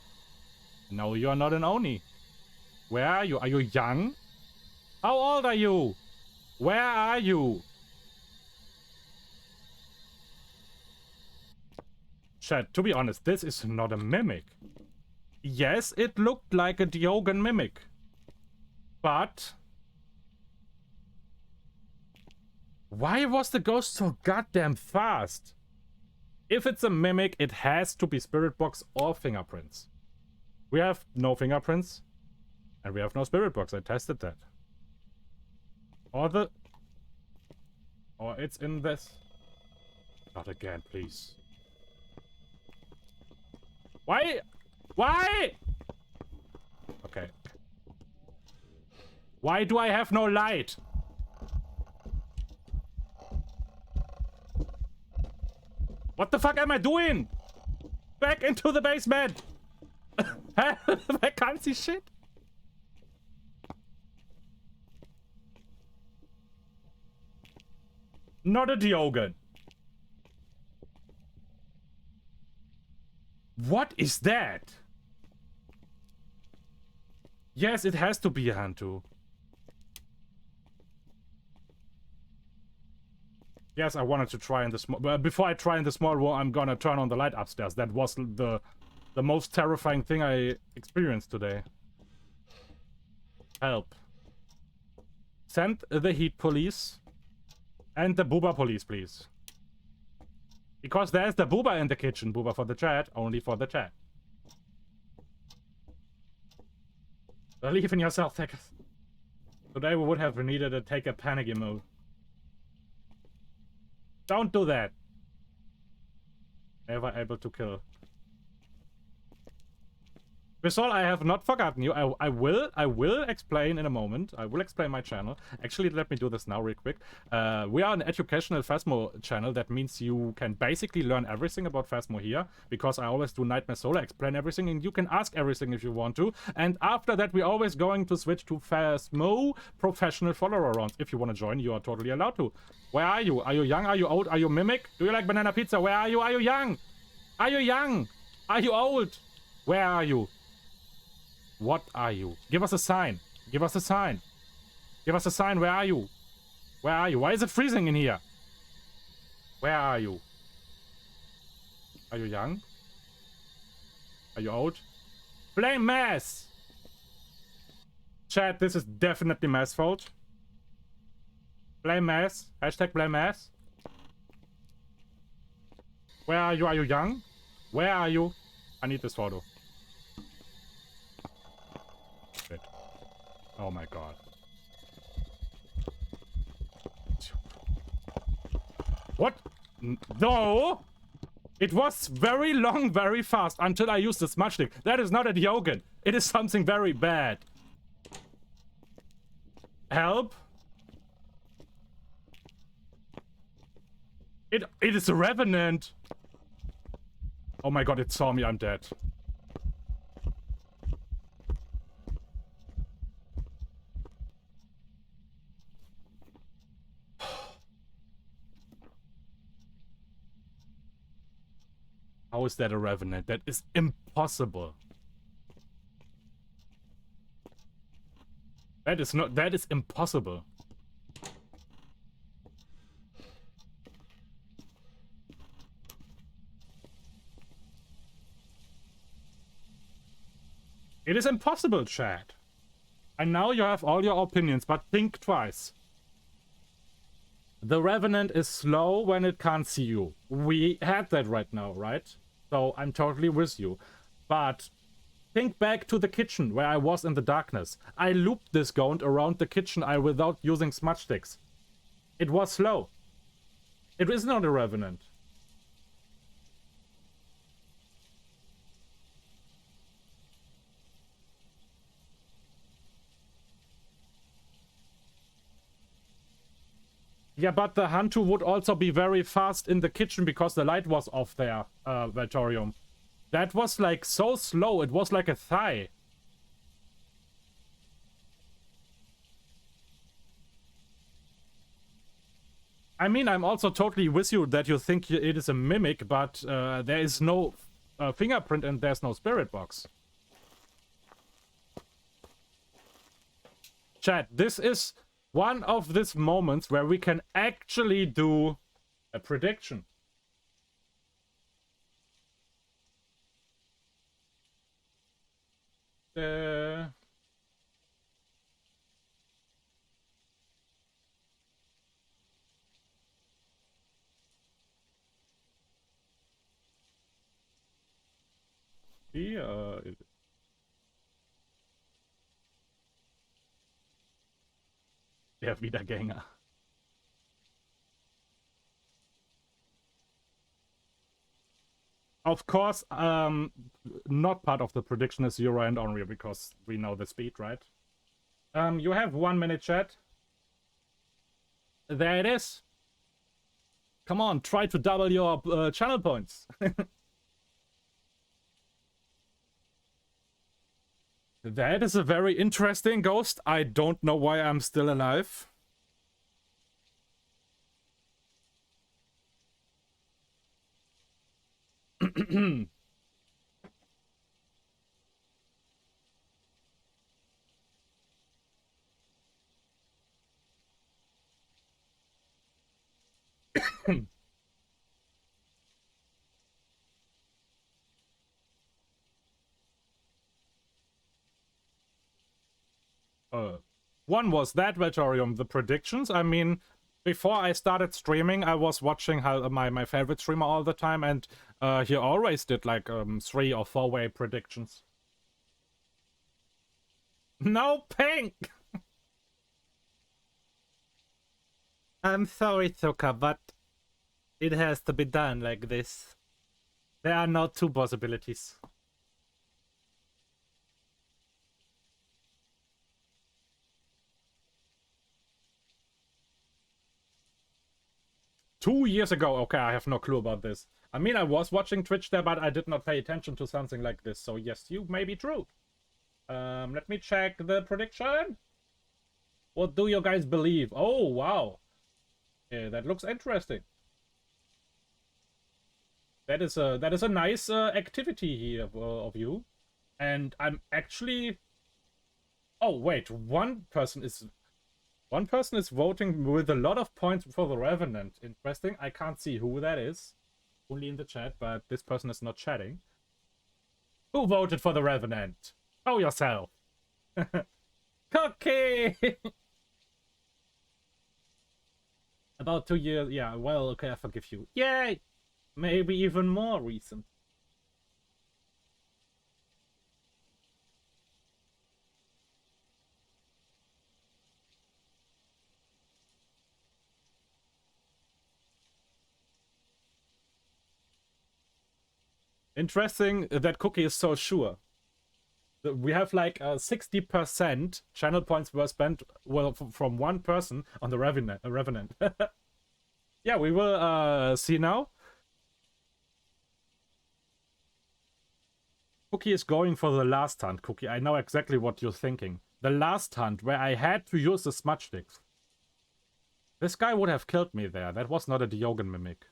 No, you are not an Oni. Where are you? Are you young? How old are you? Where are you? Chat, to be honest, this is not a mimic. Yes, it looked like a Diogen mimic. But... why was the ghost so goddamn fast? If it's a mimic, it has to be spirit box or fingerprints. We have no fingerprints. And we have no spirit box. I tested that. Or it's in this. Not again, please. Why? Why? Okay. Why do I have no light? What the fuck am I doing? Back into the basement! I can't see shit. Not a Diogen. What is that? Yes, it has to be a Hantu. Yes, I wanted to try in the small... But before I try in the small room, I'm gonna turn on the light upstairs. That was the most terrifying thing I experienced today. Help. Send the heat police and the booba police, please. Because there's the booba in the kitchen. Booba for the chat, only for the chat. Believe in yourself, Takerst. Today we would have needed to take a panic emote. Don't do that. Never able to kill. Bisol, I have not forgotten you. I will explain in a moment. I will explain my channel. Actually, let me do this now real quick. We are an educational Phasmo channel. That means you can basically learn everything about Phasmo here, because I always do Nightmare Solo, explain everything, and you can ask everything if you want to. And after that, we're always going to switch to Phasmo professional follower rounds. If you want to join, you are totally allowed to. Where are you? Are you young? Are you old? Are you mimic? Do you like banana pizza? Where are you? Are you young? Are you young? Are you old? Where are you? What are you? Give us a sign. Give us a sign. Give us a sign. Where are you? Where are you? Why is it freezing in here? Where are you? Are you young? Are you old? Blame mass! Chat, this is definitely Mass' fault. Blame Mass. Hashtag blame Mass. Where are you? Are you young? Where are you? I need this photo. Shit. Oh my god. What? No! It was very long, very fast until I used the smudge stick. That is not a Diogen. It is something very bad. Help? It is a revenant. Oh my god, it saw me. I'm dead. How is that a revenant? That is impossible. That is not. That is impossible. It is impossible, chat. And now you have all your opinions, but think twice. The Revenant is slow when it can't see you. We had that right now, right? So I'm totally with you. But think back to the kitchen where I was in the darkness. I looped this Gaunt around the kitchen without using smudge sticks. It was slow. It is not a Revenant. Yeah, but the Hantu would also be very fast in the kitchen because the light was off there, Valtorium. That was like so slow, it was like a thigh. I mean, I'm also totally with you that you think it is a mimic, but there is no fingerprint and there's no spirit box. Chat, this is one of these moments where we can actually do a prediction. Der Wiedergänger. Of course, not part of the prediction is Euro and Unreal because we know the speed, right? You have 1 minute, chat. There it is. Come on, try to double your channel points. That is a very interesting ghost. I don't know why I'm still alive. One was that, Vetorium, the predictions. I mean, before I started streaming, I was watching my favorite streamer all the time, and he always did like 3 or 4-way predictions. No pink! I'm sorry, Zuka, but it has to be done like this. There are no 2 possibilities. Two years ago. Okay, I have no clue about this. I mean, I was watching Twitch there, but I did not pay attention to something like this. So yes, you may be true. Let me check the prediction. What do you guys believe? Oh, wow. Yeah, that looks interesting. That is a nice activity here of you. And I'm actually... Oh, wait. One person is voting with a lot of points for the Revenant. Interesting. I can't see who that is. Only in the chat, but this person is not chatting. Who voted for the Revenant? Show yourself. Cookie! About 2 years. Yeah, well, okay, I forgive you. Yay! Maybe even more recent. Interesting that Cookie is so sure. We have like 60% channel points were spent from one person on the Revenant. Yeah, we will see now. Cookie is going for the last hunt, Cookie. I know exactly what you're thinking. The last hunt where I had to use the smudge sticks. This guy would have killed me there. That was not a Diogen mimic.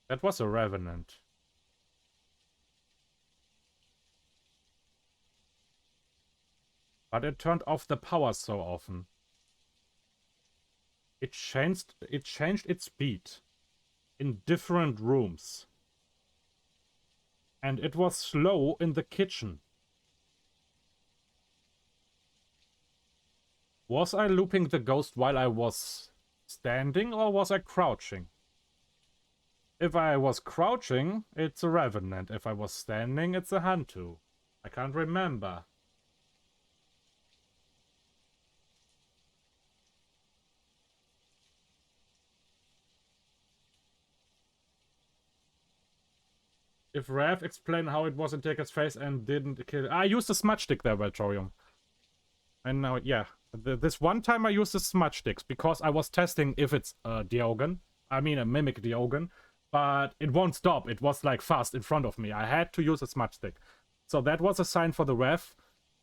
That was a Revenant. But it turned off the power so often. It changed its speed in different rooms. And it was slow in the kitchen. Was I looping the ghost while I was standing or was I crouching? If I was crouching, it's a Revenant. If I was standing, it's a Hantu. I can't remember. If Rav explained how it was in Taker's face and didn't kill... I used a smudge stick there, Valtorium. And now, yeah. This one time I used the smudge sticks because I was testing if it's a Diogen. I mean a mimic Diogen. But it won't stop. It was like fast in front of me. I had to use a smudge stick. So that was a sign for the Rev.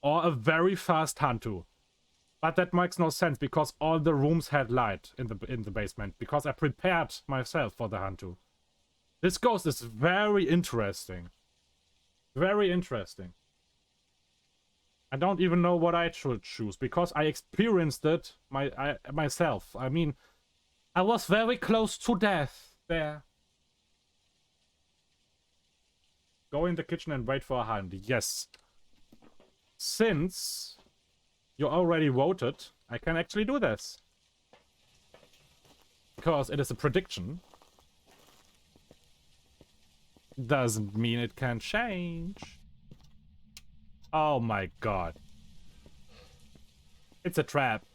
Or a very fast Hantu. But that makes no sense because all the rooms had light in the basement. Because I prepared myself for the Hantu. This ghost is very interesting. Very interesting. I don't even know what I should choose because I experienced it myself. I mean, I was very close to death there. Go in the kitchen and wait for a hand. Yes. Since you already voted, I can actually do this. Because it is a prediction. Doesn't mean it can change. Oh my god. It's a trap.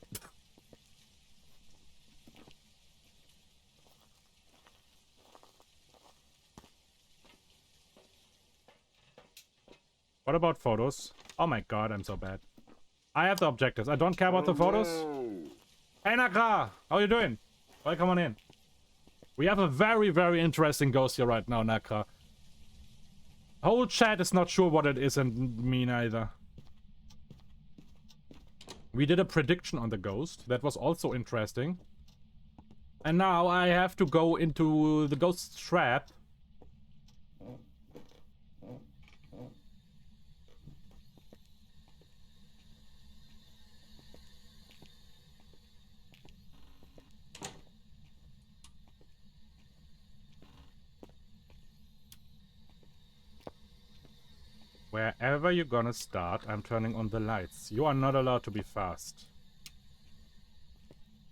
What about photos? Oh my god, I'm so bad. I have the objectives. I don't care about the photos. Hey Nakra! How you doing? Welcome on in. We have a very, very interesting ghost here right now, Nakra. Whole chat is not sure what it is and me neither. We did a prediction on the ghost. That was also interesting. And now I have to go into the ghost's trap. Wherever you're gonna start, I'm turning on the lights. You are not allowed to be fast.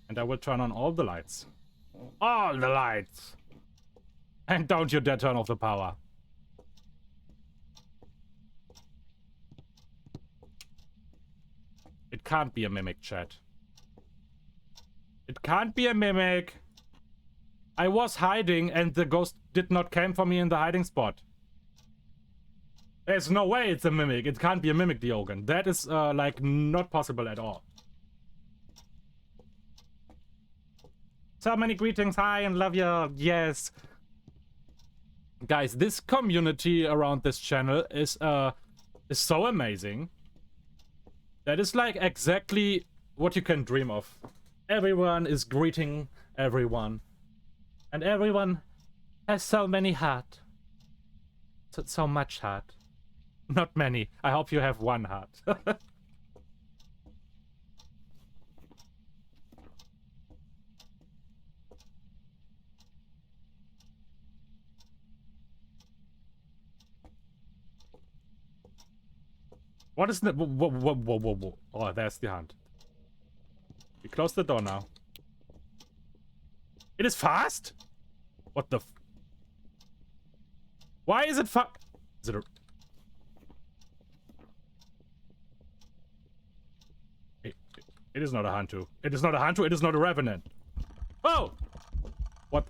And I will turn on all the lights. All the lights! And don't you dare turn off the power. It can't be a mimic, chat. It can't be a mimic! I was hiding and the ghost did not come for me in the hiding spot. There's no way it's a mimic. It can't be a mimic, Diogen. That is, like, not possible at all. So many greetings. Hi and love you. Yes. Guys, this community around this channel is so amazing. That is, like, exactly what you can dream of. Everyone is greeting everyone. And everyone has so many heart. So much heart. Not many. I hope you have one heart. What is that? Whoa, whoa, whoa, whoa, whoa, whoa. Oh, there's the hunt. We close the door now. It is fast? What the f... Why is it fa... Is it a... It is not a Hantu. It is not a Hantu. It is not a Revenant. Oh! What?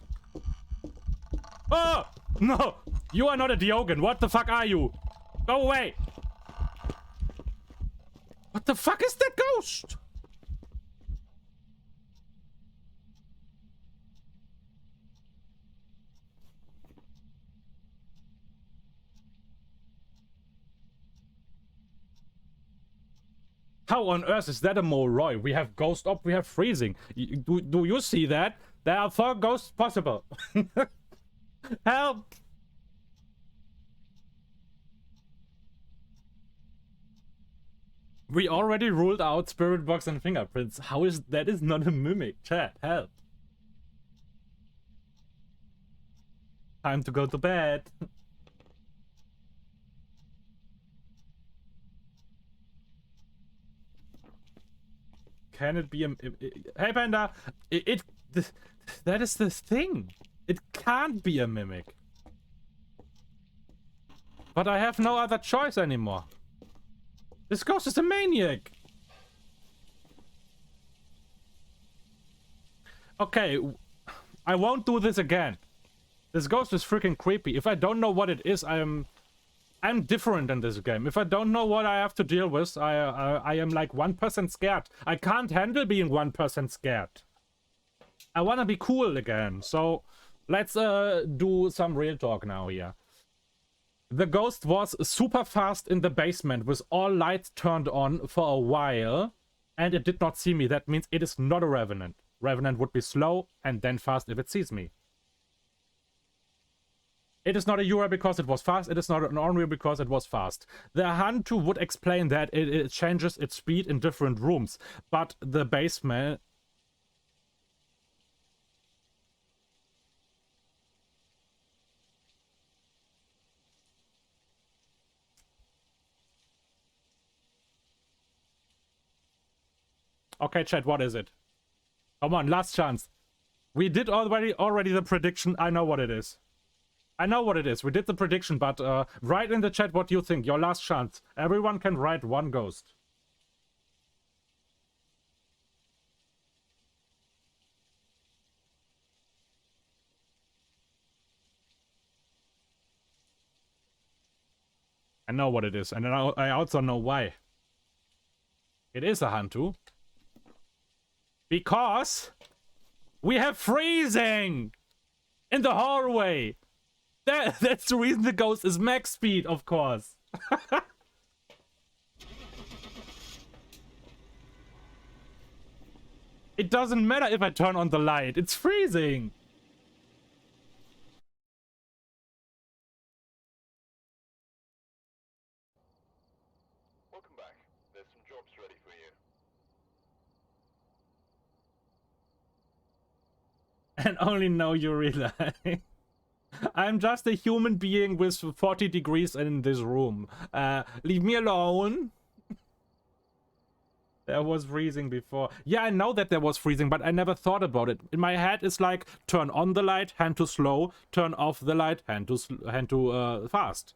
Oh! No! You are not a Diogen. What the fuck are you? Go away! What the fuck is that ghost? How on earth is that a Moroi? We have Ghost Up, we have Freezing. Do you see that? There are 4 ghosts possible. Help! We already ruled out Spirit Box and Fingerprints. How is that is not a mimic? Chat, help. Time to go to bed. Can it be a... Hey, Panda! That is the thing. It can't be a mimic. But I have no other choice anymore. This ghost is a maniac. Okay, I won't do this again. This ghost is freaking creepy. If I don't know what it is, I'm different in this game. If I don't know what I have to deal with, I am like 1% scared. I can't handle being 1% scared. I wanna be cool again. So let's do some real talk now here. The ghost was super fast in the basement with all lights turned on for a while, and it did not see me. That means it is not a Revenant. Revenant would be slow and then fast if it sees me. It is not a Yura because it was fast. It is not an Onryo because it was fast. The Hantu would explain that it changes its speed in different rooms, but the basement... Okay, chat, what is it? Come on, last chance. We did already the prediction. I know what it is. I know what it is. We did the prediction, but write in the chat what you think. Your last chance. Everyone can write one ghost. I know what it is, and I also know why. It is a Hantu. Because we have freezing in the hallway. That's the reason the ghost is max speed, of course. It doesn't matter if I turn on the light. It's freezing. Welcome back. There's some jobs ready for you. And only now you realize. I'm just a human being with 40 degrees in this room. Leave me alone. There was freezing before. Yeah, I know that there was freezing, but I never thought about it. In my head, it's like turn on the light, hand to slow, turn off the light, hand to fast.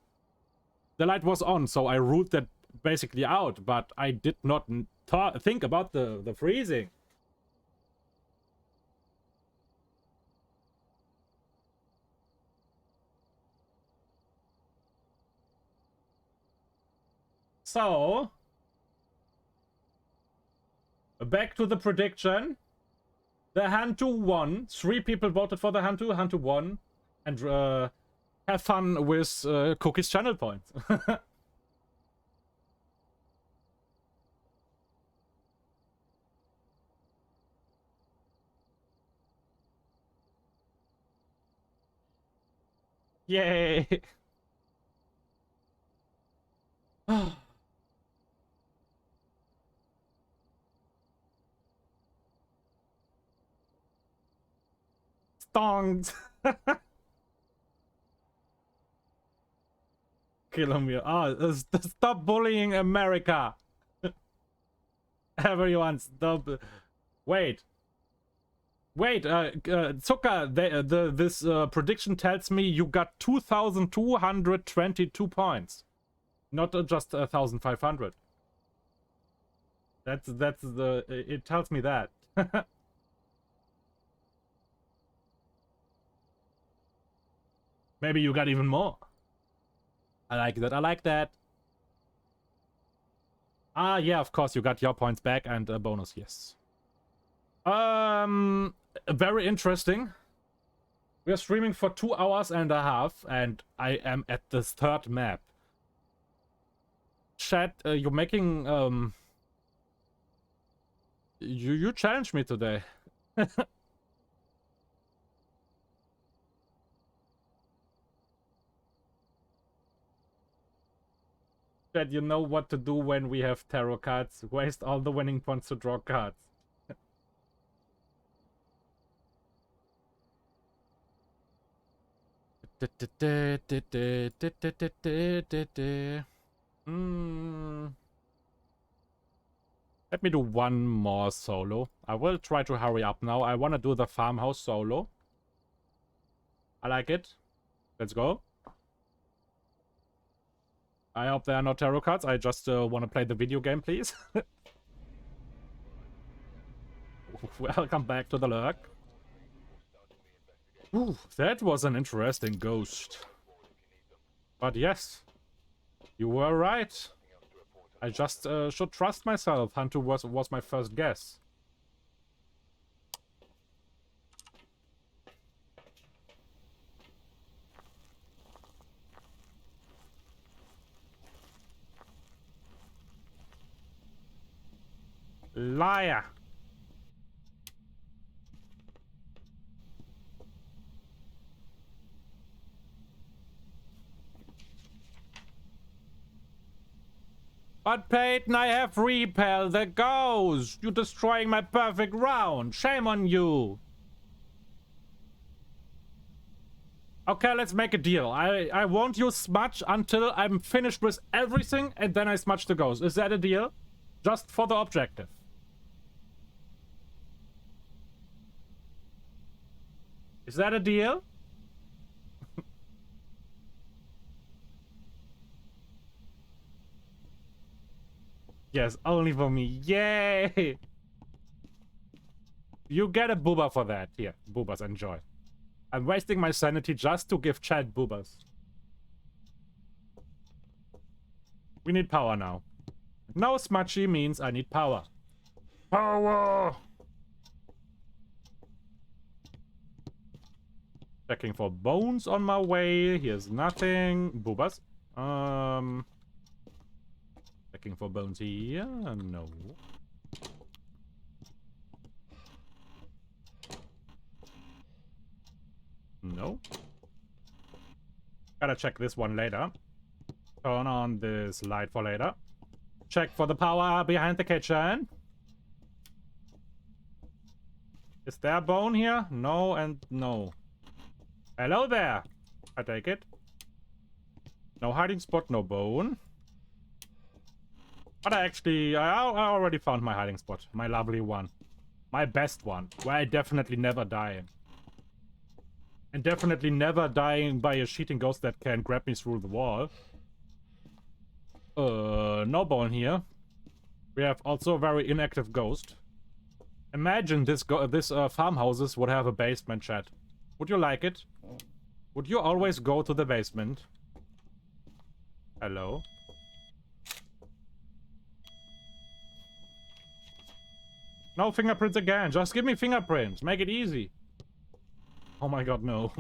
The light was on, so I ruled that basically out, but I did not think about the freezing. So, back to the prediction. The Hantu won. 3 people voted for the Hantu. Hantu won. And have fun with Cookie's channel points. Yay! Stongs! kilometer. Oh, stop bullying America. Everyone, stop. Wait. Wait, Zucker, this prediction tells me you got 2,222 points. Not just 1,500. That's the, it tells me that. Maybe you got even more. I like that, I like that. Ah, yeah, of course, you got your points back and a bonus, yes. Very interesting. We are streaming for 2 hours and a half, and I am at the 3rd map. Chat, you're making, You challenged me today. Chat, you know what to do when we have tarot cards. Waste all the winning points to draw cards. Let me do one more solo. I will try to hurry up now. I want to do the farmhouse solo. I like it. Let's go. I hope there are no tarot cards. I just want to play the video game, please. Welcome back to the lurk. Ooh, that was an interesting ghost. But yes, you were right. I just should trust myself. Hantu was my first guess. Liar. But Peyton, I have repel the ghost. You're destroying my perfect round. Shame on you. Okay, let's make a deal. I won't use smudge until I'm finished with everything, and then I smudge the ghost. Is that a deal? Just for the objective. Is that a deal? Yes, only for me. Yay! You get a booba for that. Here, boobas, enjoy. I'm wasting my sanity just to give chat boobas. We need power now. No smudgy means I need power. Power! Checking for bones on my way. Here's nothing. Boobas. Checking for bones here. No. No. Gotta check this one later. Turn on this light for later. Check for the power behind the kitchen. Is there a bone here? No and no. Hello there. I take it. No hiding spot, no bone. But I already found my hiding spot. My lovely one. My best one. Where I definitely never die. And definitely never dying by a cheating ghost that can grab me through the wall. No bone here. We have also a very inactive ghost. Imagine this farmhouses would have a basement, chat. Would you like it? Would you always go to the basement? Hello? No fingerprints again. Just give me fingerprints. Make it easy. Oh my god, no.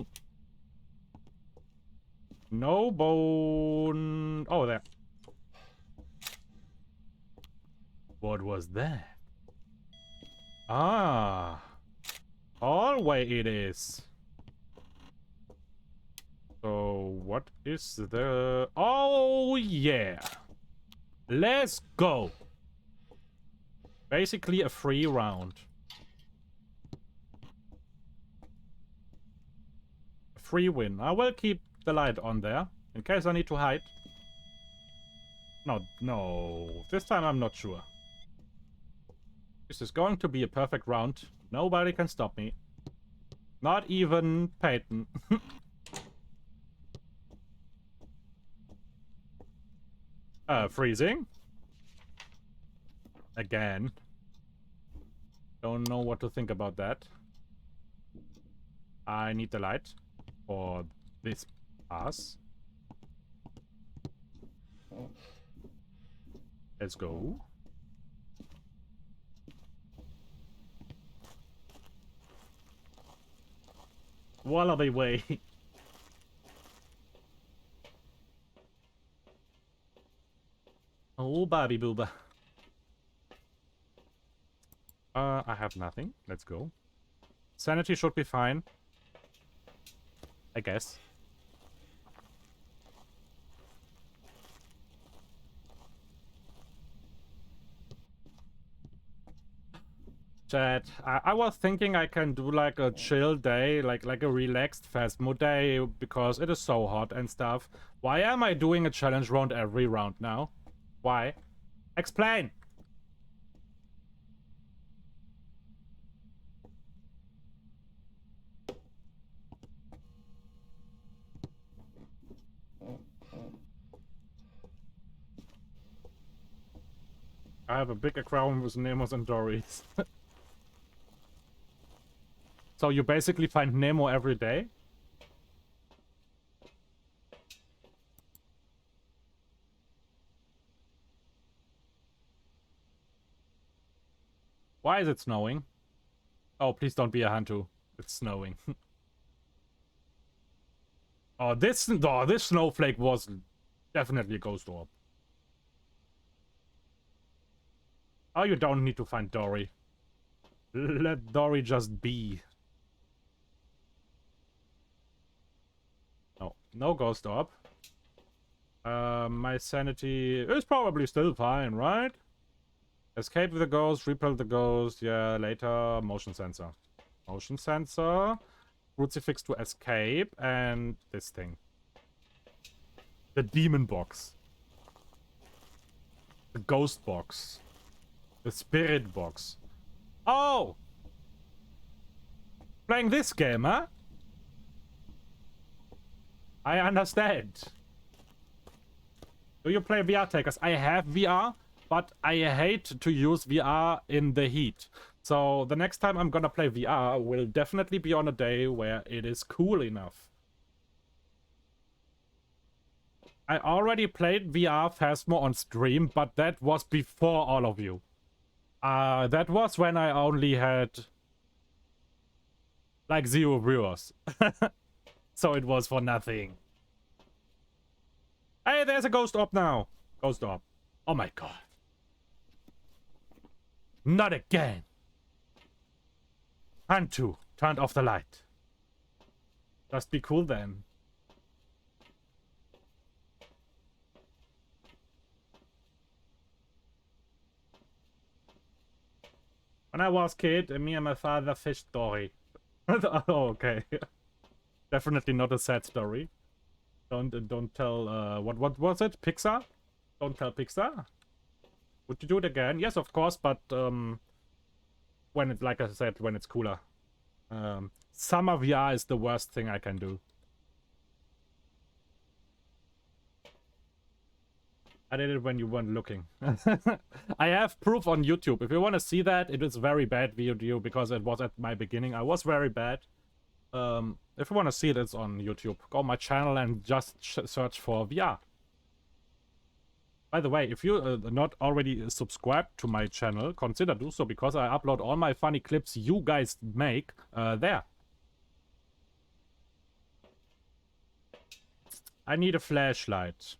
No bone. Oh, there. What was that? Ah. Hallway it is. So, what is the... Oh, yeah. Let's go. Basically a free round. A free win. I will keep the light on there, in case I need to hide. No, no. This time I'm not sure. This is going to be a perfect round. Nobody can stop me. Not even Peyton. Freezing. Again. Don't know what to think about that. I need the light for this pass. Let's go. Wallaby way. Oh, Bobby Booba. I have nothing. Let's go. Sanity should be fine. I guess. Chat, I was thinking I can do like a chill day, like a relaxed Phasmo day, because it is so hot and stuff. Why am I doing a challenge round every round now? Why? Explain! I have a big aquarium with Nemos and Dories. So you basically find Nemo every day? Why is it snowing? Oh, please don't be a Hantu. It's snowing. Oh, this snowflake was definitely a ghost orb. Oh, you don't need to find Dory. Let Dory just be. No, no ghost orb. My sanity is probably still fine, right? Escape with the ghost, repel the ghost, yeah, later, motion sensor. Motion sensor, crucifix to escape, and this thing. The demon box. The ghost box. The spirit box. Oh! Playing this game, huh? I understand. Do you play VR, Takers? I have VR, but I hate to use VR in the heat. So the next time I'm gonna play VR will definitely be on a day where it is cool enough. I already played VR Phasmo on stream, but that was before all of you. That was when I only had like 0 viewers. So it was for nothing. Hey, there's a ghost orb now. Ghost orb. Oh my god. Not again. Hantu turned off the light. Just be cool then. When I was kid, me and my father fished Dory. Oh, okay. Definitely not a sad story. Don't tell what was it? Pixar? Don't tell Pixar. Would you do it again? Yes, of course, but when it, like I said, when it's cooler. Summer VR is the worst thing I can do. I did it when you weren't looking. I have proof on YouTube. If you want to see that, it is very bad video because it was at my beginning. I was very bad. If you want to see it, it's on YouTube. Go on my channel and just search for VR. By the way, if you're not already subscribed to my channel, consider do so, because I upload all my funny clips you guys make there. I need a flashlight.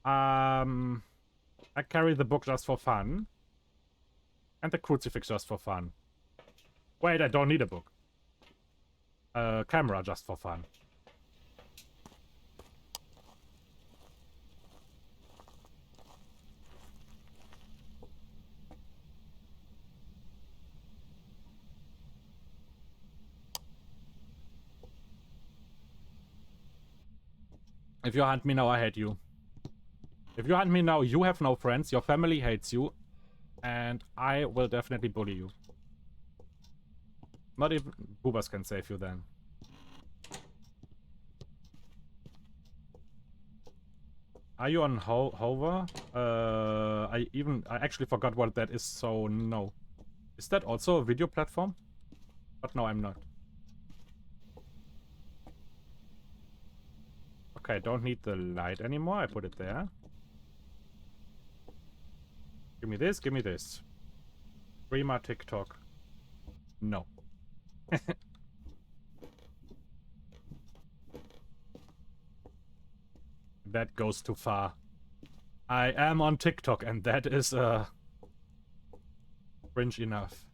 I carry the book just for fun. And the crucifix just for fun. Wait, I don't need a book. Camera just for fun. If you hunt me now, I hate you. If you hunt me now, you have no friends, your family hates you, and I will definitely bully you. Not even boobas can save you then. Are you on hover? I actually forgot what that is, so no. Is that also a video platform? But no, I'm not. Okay, don't need the light anymore. I put it there. Give me this, give me this. Streamer TikTok. No. That goes too far. I am on TikTok, and that is cringe enough.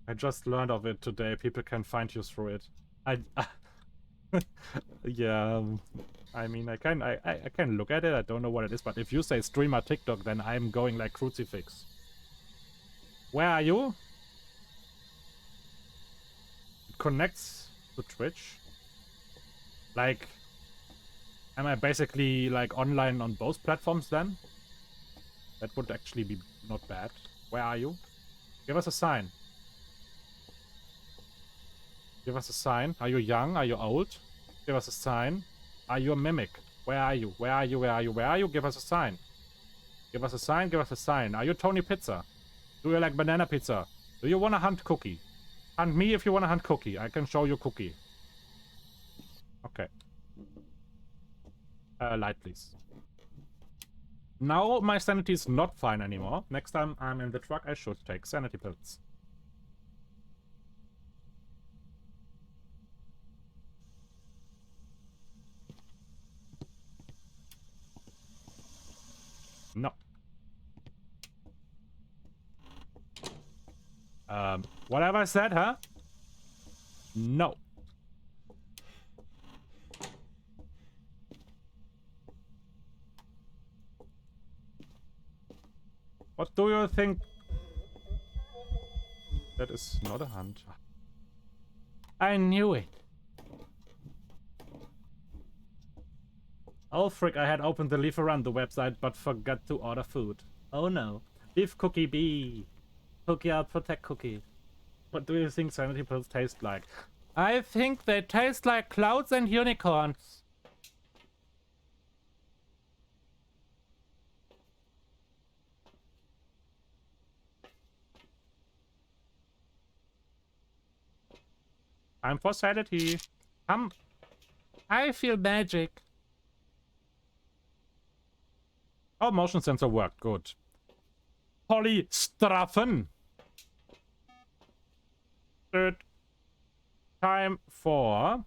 I just learned of it today. People can find you through it. Yeah, I mean, I can look at it. I don't know what it is, but if you say streamer TikTok, then I'm going like crucifix. Where are you? It connects to Twitch. Like, am I basically like online on both platforms then? That would actually be not bad. Where are you? Give us a sign. Give us a sign. Are you young? Are you old? Give us a sign. Are you a mimic? Where are you? Where are you? Where are you? Where are you? Give us a sign. Give us a sign. Give us a sign. Are you Tony Pizza? Do you like banana pizza? Do you want to hunt Cookie? Hunt me if you want to hunt Cookie. I can show you Cookie. Okay. Light, please. Now my sanity is not fine anymore. Next time I'm in the truck, I should take sanity pills. No. What have I said, huh? No. What do you think? That is not a hunt. I knew it. Oh frick, I had opened the Leaf Around the website but forgot to order food. Oh no. Beef Cookie B. Cookie out, protect Cookie. What do you think sanity pills taste like? I think they taste like clouds and unicorns. Time for sanity. Come. I feel magic. Oh, motion sensor worked. Good. Polystraffen. Third. Time for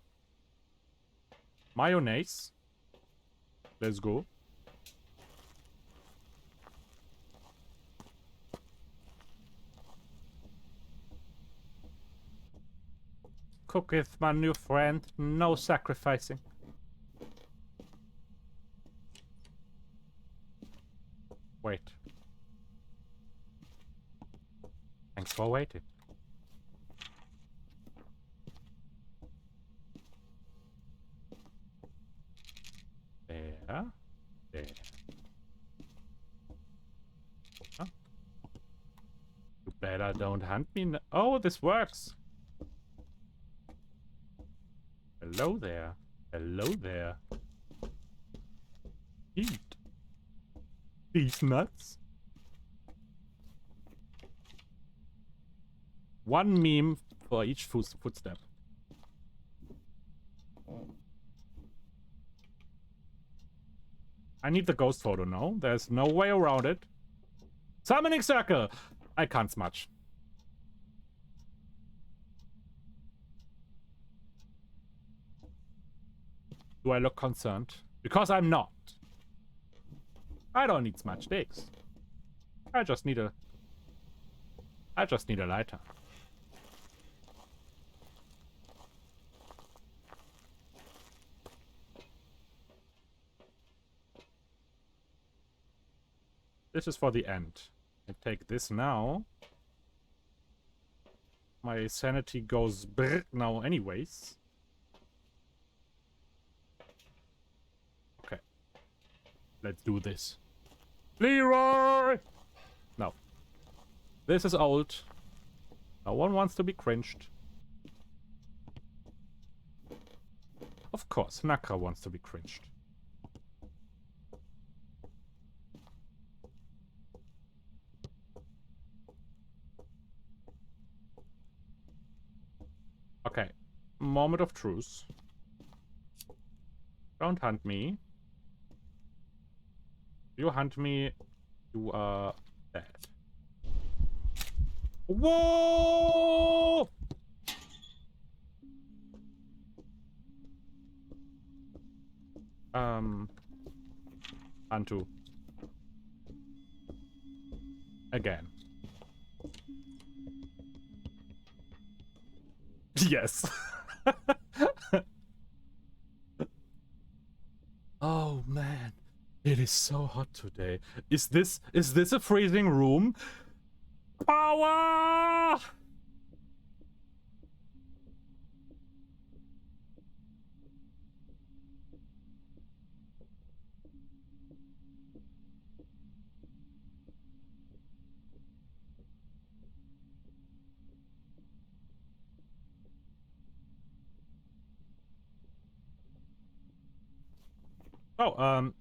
mayonnaise. Let's go. Cooketh, my new friend. No sacrificing. Wait. Thanks for waiting. There. There. Huh? You better don't hunt me. Oh, this works. Hello there. Hello there. Eat these nuts. One meme for each footstep. I need the ghost photo now. There's no way around it. Summoning circle! I can't smudge. Do I look concerned? Because I'm not. I don't need smudge sticks. I just need a lighter. This is for the end. I take this now. My sanity goes brr now anyways. Okay. Let's do this. Leroy! No. This is old. No one wants to be cringed. Of course, Naka wants to be cringed. Okay. Moment of truth. Don't hunt me. You hunt me, you are dead. Whoa! Antu. Again. Yes. Oh man, it is so hot today. Is this a freezing room? Power! Oh,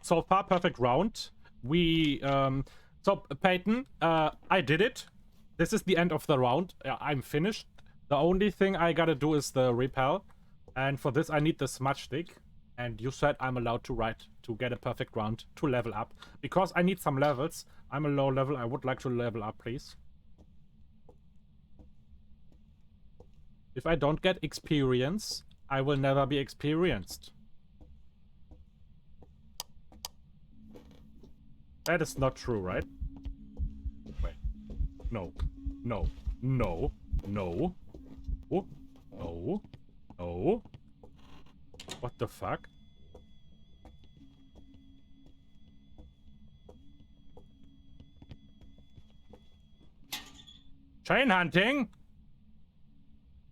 so far perfect round. We so Peyton, I did it. This is the end of the round. I'm finished. The only thing I gotta do is the repel, and for this I need the smudge stick. And you said I'm allowed to write to get a perfect round to level up because I need some levels. I'm a low level. I would like to level up, please. If I don't get experience, I will never be experienced. That is not true, right? Wait. No. No. No. No. Oh. No. No. What the fuck? Chain hunting?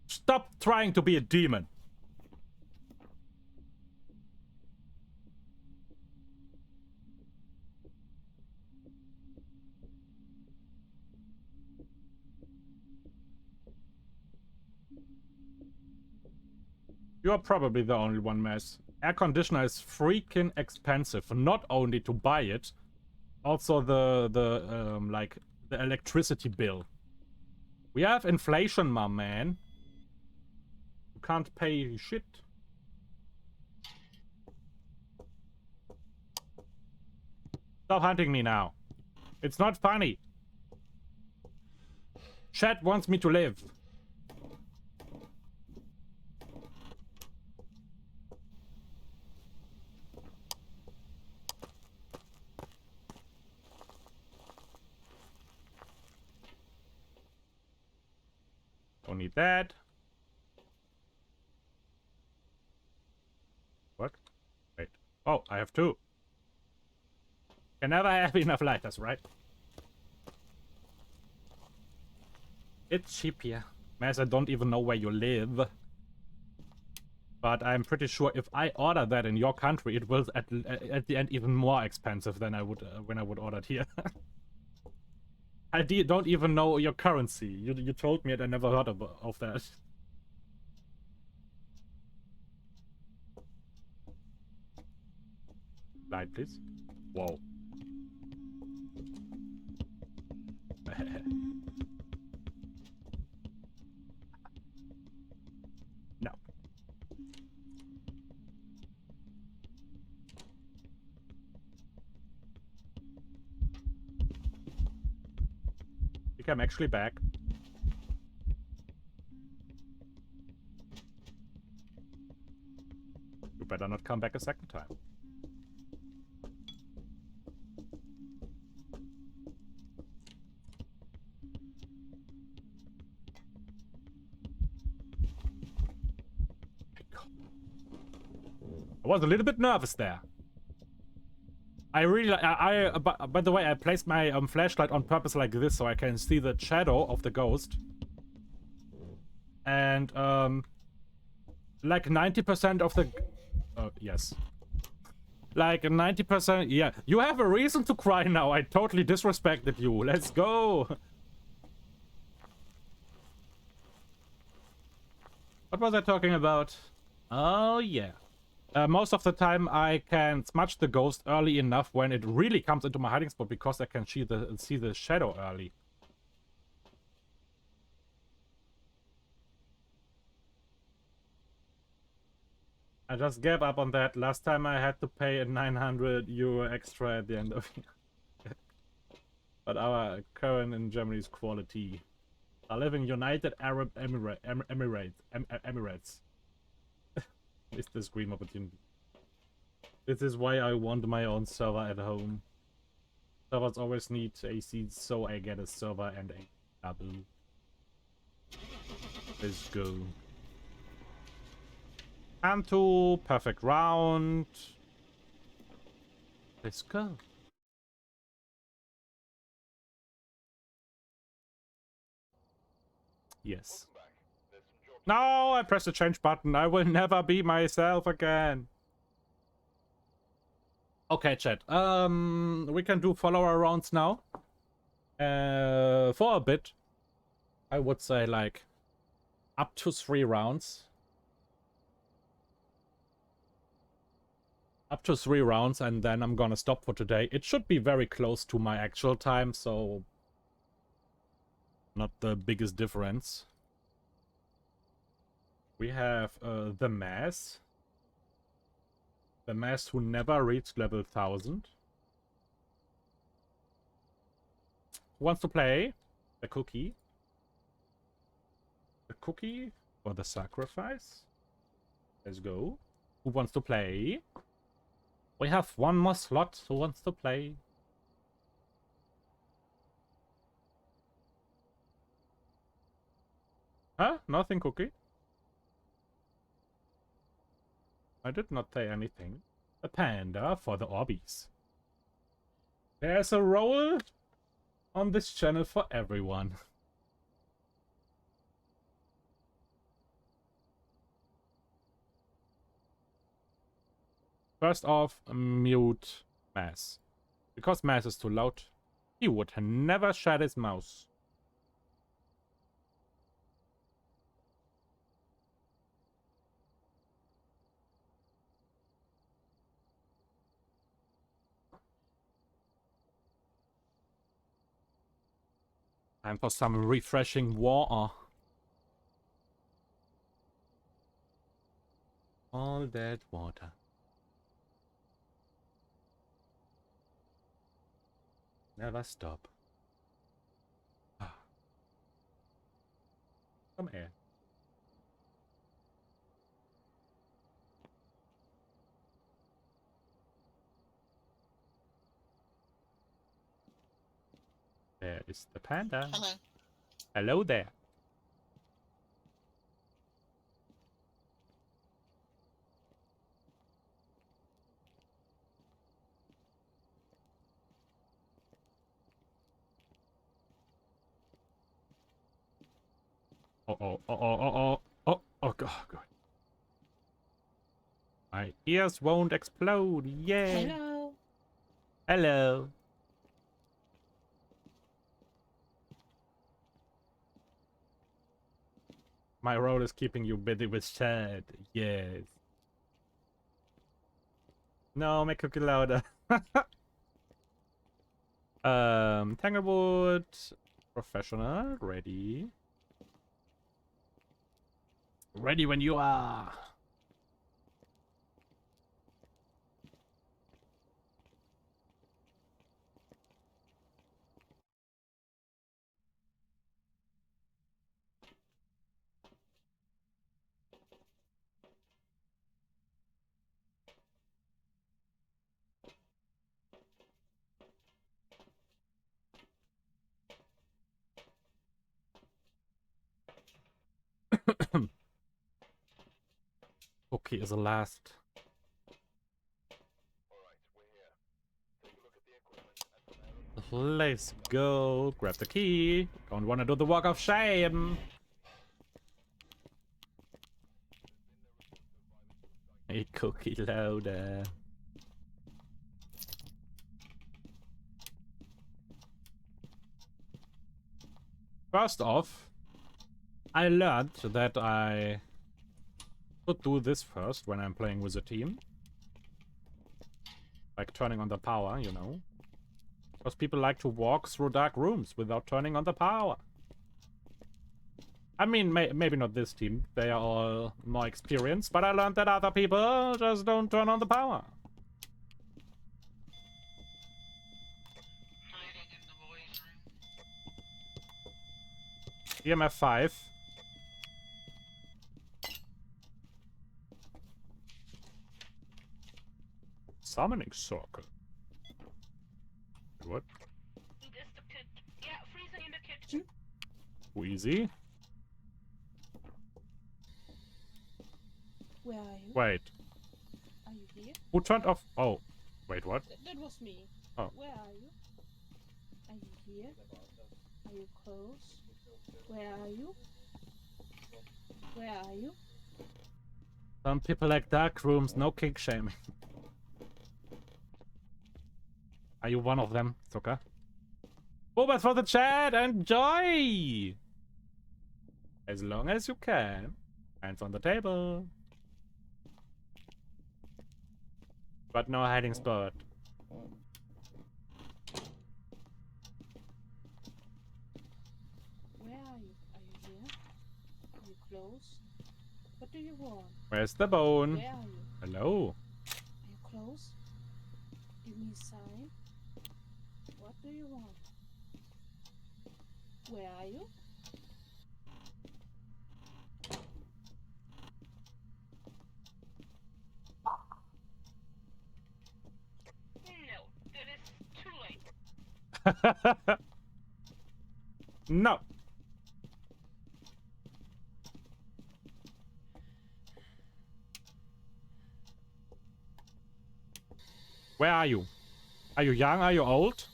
Stop trying to be a demon. You're probably the only one, Mess. Air conditioner is freaking expensive. Not only to buy it, also the like the electricity bill. We have inflation, my man. You can't pay shit. Stop hunting me now. It's not funny. Chat wants me to live. Don't need that. What? Wait. Oh, I have two. Can never have enough lighters, right? It's cheap here. Mas, I don't even know where you live. But I'm pretty sure if I order that in your country, it will at the end even more expensive than I would when I would order it here. I don't even know your currency. You told me it. I never heard of that. Light, please. Whoa. No. I think I'm actually back. You better not come back a second time. I was a little bit nervous there. I really, by the way, I placed my flashlight on purpose like this so I can see the shadow of the ghost. and like 90% of the yes, like 90%. Yeah, you have a reason to cry now. I totally disrespected you. Let's go. What was I talking about? Oh yeah. Most of the time I can smudge the ghost early enough when it really comes into my hiding spot, because I can see the shadow early. I just gave up on that. Last time I had to pay a 900 euro extra at the end of it. But our current in Germany is quality. I live in United Arab Emirates. It's the scream opportunity. This is why I want my own server at home. Servers always need AC, so I get a server and a double. Let's go. And to perfect round. Let's go. Yes. No, I pressed the change button. I will never be myself again. Okay, chat. We can do follower rounds now. For a bit. I would say like up to 3 rounds. Up to 3 rounds, and then I'm gonna stop for today. It should be very close to my actual time, so not the biggest difference. We have the Mass. The Mass who never reached level 1000. Who wants to play? The Cookie. The Cookie or the Sacrifice? Let's go. Who wants to play? We have one more slot. Who wants to play? Huh? Nothing, Cookie? I did not say anything. A panda for the Orbeez. There's a role on this channel for everyone. First off, mute Mass. Because Mass is too loud, he would never shut his mouth. Time for some refreshing water. All that water. Never stop. Come here. There is the panda. Hello. Hello there. Oh, God. My ears won't explode. Yay. Hello. Hello. My role is keeping you busy with chat. Yes. No, make Cookie louder. Tanglewood. Professional. Ready. Ready when you are. Okay, is the last. Let's go. Grab the key. Don't want to do the walk of shame. A cookie loader. First off, I learned that I should do this first when I'm playing with a team. Like turning on the power, you know. Because people like to walk through dark rooms without turning on the power. I mean, maybe not this team. They are all more experienced, but I learned that other people just don't turn on the power. Hiding in the boys' room. EMF 5. Summoning circle. What? Just the kid. Yeah, freezing in the kitchen. Too easy. Where are you? Wait. Are you here? Who turned off? Oh. Wait, what? That was me. Oh. Where are you? Are you here? Are you close? Where are you? Where are you? Some people like dark rooms, no kink shaming. Are you one of them, Zucker? Oh, but for the chat, enjoy! As long as you can. Hands on the table. But no hiding spot. Where are you? Are you here? Are you close? What do you want? Where's the bone? Where are you? Hello? Are you close? Give me a sign. What do you want? Where are you? No, that is too late. No. Where are you? Are you young? Are you old?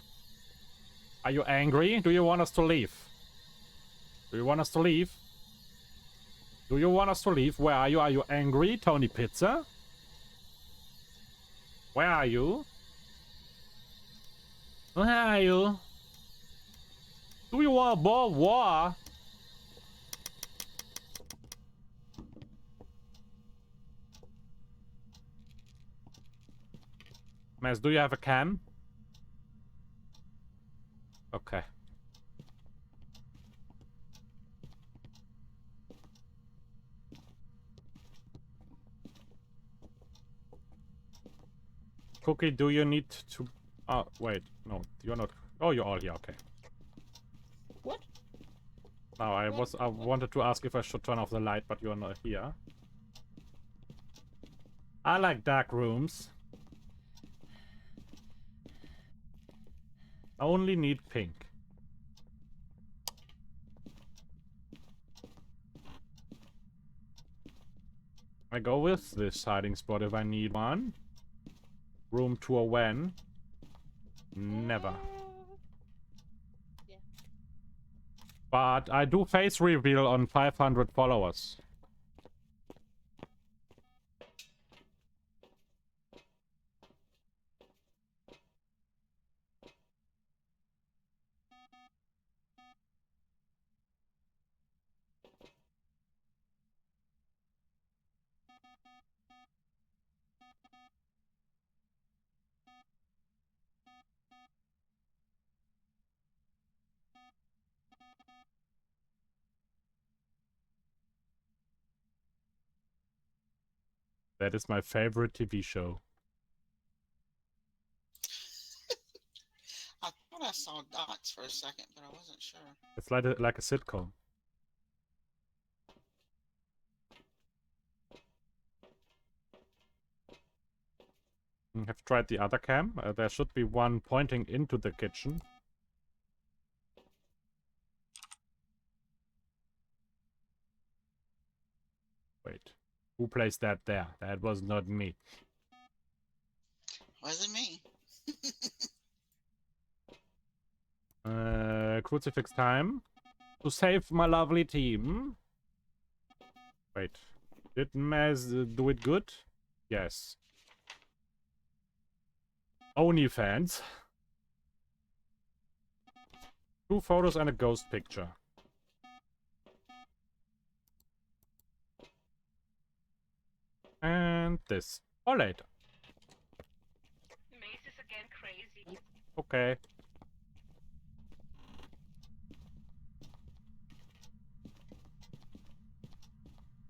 Are you angry? Do you want us to leave? Do you want us to leave? Do you want us to leave? Where are you? Are you angry, Tony Pizza? Where are you? Where are you? Do you want more war? Maz, do you have a cam? Okay. Cookie, do you need to... Oh, wait. No, you're not... Oh, you're all here. Okay. What? No, I wanted to ask if I should turn off the light, but you're not here. I like dark rooms. I only need pink. I go with this hiding spot if I need one. Room tour when? Never. Yeah. But I do face reveal on 500 followers. That is my favorite TV show. I thought I saw dots for a second, but I wasn't sure. It's like a sitcom. Have tried the other cam. There should be one pointing into the kitchen. Wait. Who placed that there? That was not me. Wasn't me. Crucifix time. To save my lovely team. Wait. Did Maz do it good? Yes. OnlyFans. 2 photos and a ghost picture. And this. Or later. Mace is again crazy. Okay.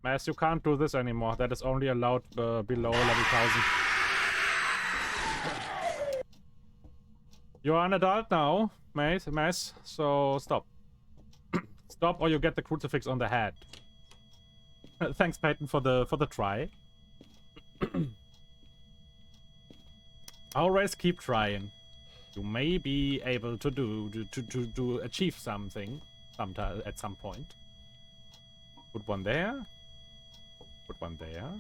Mass, you can't do this anymore. That is only allowed below level 1000. You're an adult now, Mass, so stop. Stop or you get the crucifix on the head. Thanks, Peyton, for the try. Always keep trying. You may be able to achieve something sometime at some point. Put one there. Put one there.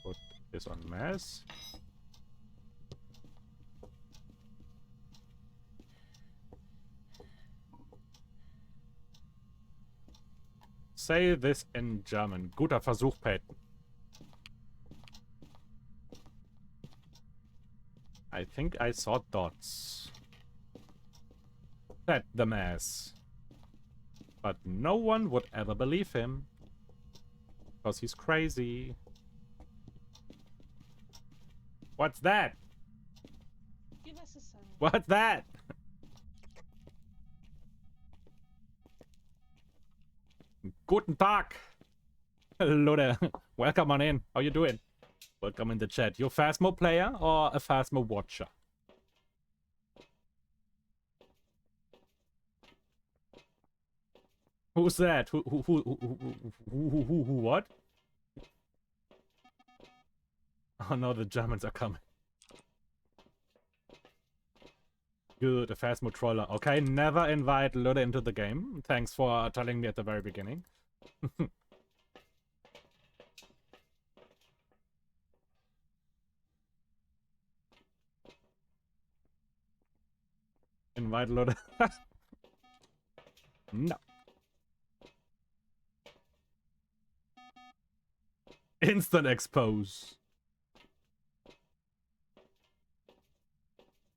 Put this on Mass. Say this in German. Guter Versuch, Peyton. I think I saw dots. Said the Mass. But no one would ever believe him. Because he's crazy. What's that? Give us a sign. What's that? Guten Tag. Hello there. Welcome on in. How you doing? Welcome in the chat. You a Phasmo player or a Phasmo watcher? Who's that? Who what? Oh no, the Germans are coming. Good, a Phasmo troller. Okay, never invite Lude into the game. Thanks for telling me at the very beginning. Invite Lude. No. Instant expose.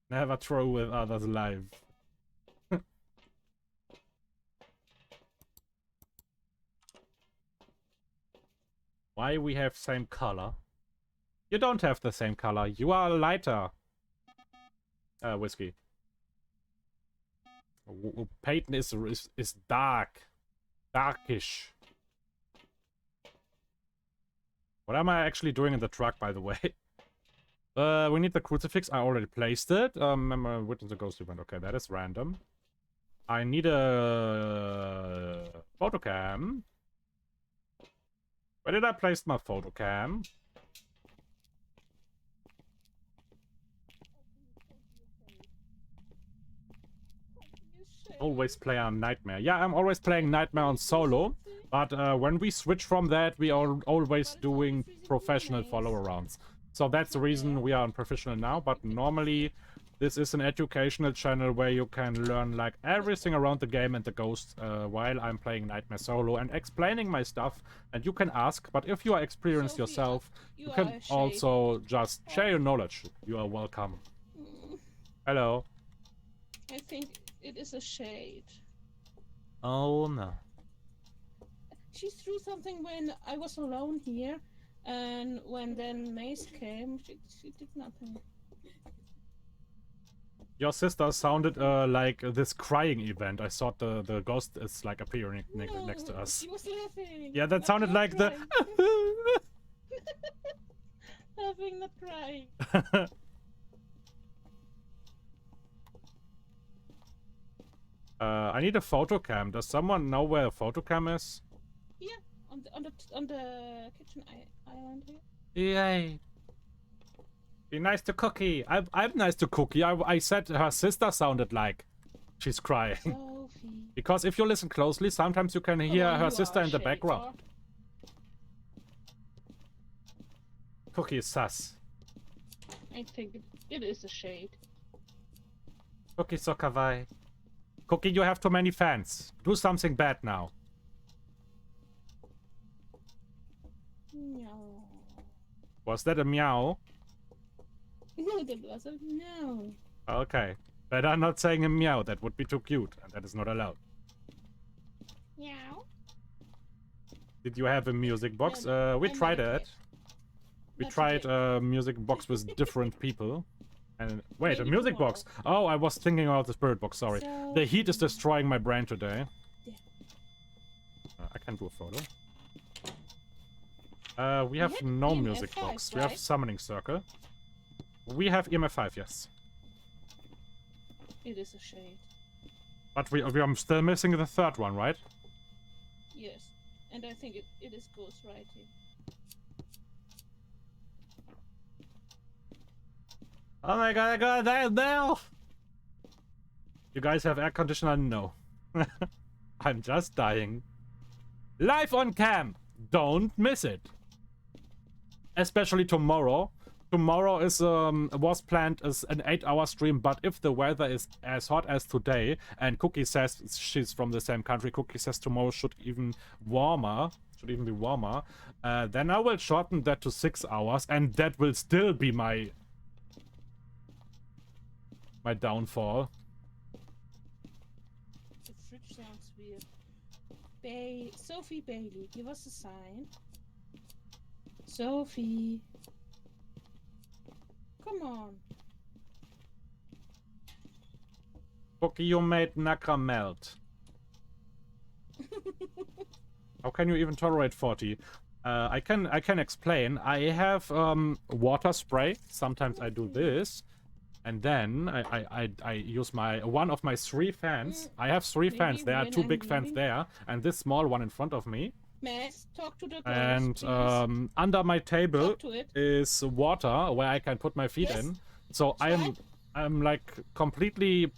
Never throw with others live. Why we have same color? You don't have the same color. You are lighter. Whiskey. Peyton is dark. Darkish. What am I actually doing in the truck, by the way? We need the crucifix. I already placed it. Remember, witness the ghost event. Okay, that is random. I need a photo cam. Where did I place my photo cam? Always play on Nightmare. Yeah, I'm always playing Nightmare on solo. But when we switch from that, we are always doing professional follow-arounds. So that's the reason we are on professional now. But normally, this is an educational channel where you can learn like everything around the game and the ghost while I'm playing Nightmare solo and explaining my stuff. And you can ask, but if you are experienced yourself, you can also just share your knowledge. You are welcome. Hello. I think it is a shade. Oh no. She threw something when I was alone here, and when then Mace came, she did nothing. Your sister sounded like this crying event. I thought the ghost is like appearing next to us. She was laughing. Yeah, that sounded like the... Laughing, not crying. I need a photo cam. Does someone know where a photo cam is? Yeah, on the kitchen island here. Yay. Be nice to Cookie. I'm nice to Cookie. I said her sister sounded like she's crying. Sophie. Because if you listen closely, sometimes you can hear her sister in the background. Cookie is sus. I think it is a shade. Cookie so kawaii. Cookie, you have too many fans. Do something bad now. No. Was that a meow? No, that wasn't. No. Okay. Better not saying a meow. That would be too cute, and that is not allowed. Meow. Did you have a music box? No, We I'm tried not a it. cat. We Not tried today. a music box with different people. And wait, a Maybe music tomorrow. box. Oh, I was thinking about the spirit box. Sorry. So- The heat is destroying my brain today. Yeah. I can do a photo. We have had no EMF music 5, box. We have right? summoning circle. We have EMF 5, yes. It is a shade. But we are still missing the third one, right? Yes. And I think it is ghostwriting. Oh my god, I got that now! You guys have air conditioner? No. I'm just dying. Live on cam! Don't miss it! Especially tomorrow. Tomorrow is was planned as an 8-hour stream, but if the weather is as hot as today, and Cookie says she's from the same country, Cookie says tomorrow should even be warmer, then I will shorten that to 6 hours, and that will still be my downfall. The fridge sounds weird. Sophie Bailey, give us a sign. Sophie. Come on. Cookie, you made Nakra melt. How can you even tolerate 40? I can explain. I have water spray. Sometimes I do this, and then I use one of my 3 fans. I have 3 fans. There are 2 big fans there, and this small one in front of me. Max, talk to the ghost, And please. under my table Talk to it. is water where I can put my feet Yes. in. So Try. I'm like completely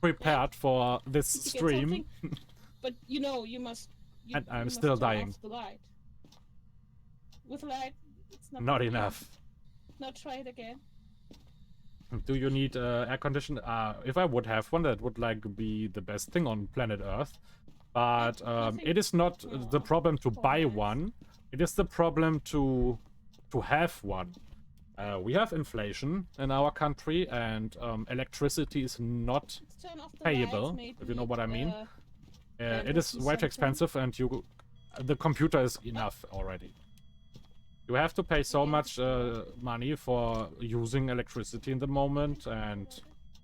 prepared for this Did you get stream. something? But you know, you must. And I'm you must still turn dying. off the light. With light, it's not. Not good. enough. Now try it again. Do you need air condition? If I would have one, that would like be the best thing on planet Earth. But Nothing- it is not the problem to poor buy Max. one. It is the problem to have one. We have inflation in our country, and electricity is not Let's turn off the payable, lights, maybe, if you know what I mean. then It we'll is see way too something. expensive, and the computer is enough already. You have to pay so Yeah. much money for using electricity in the moment and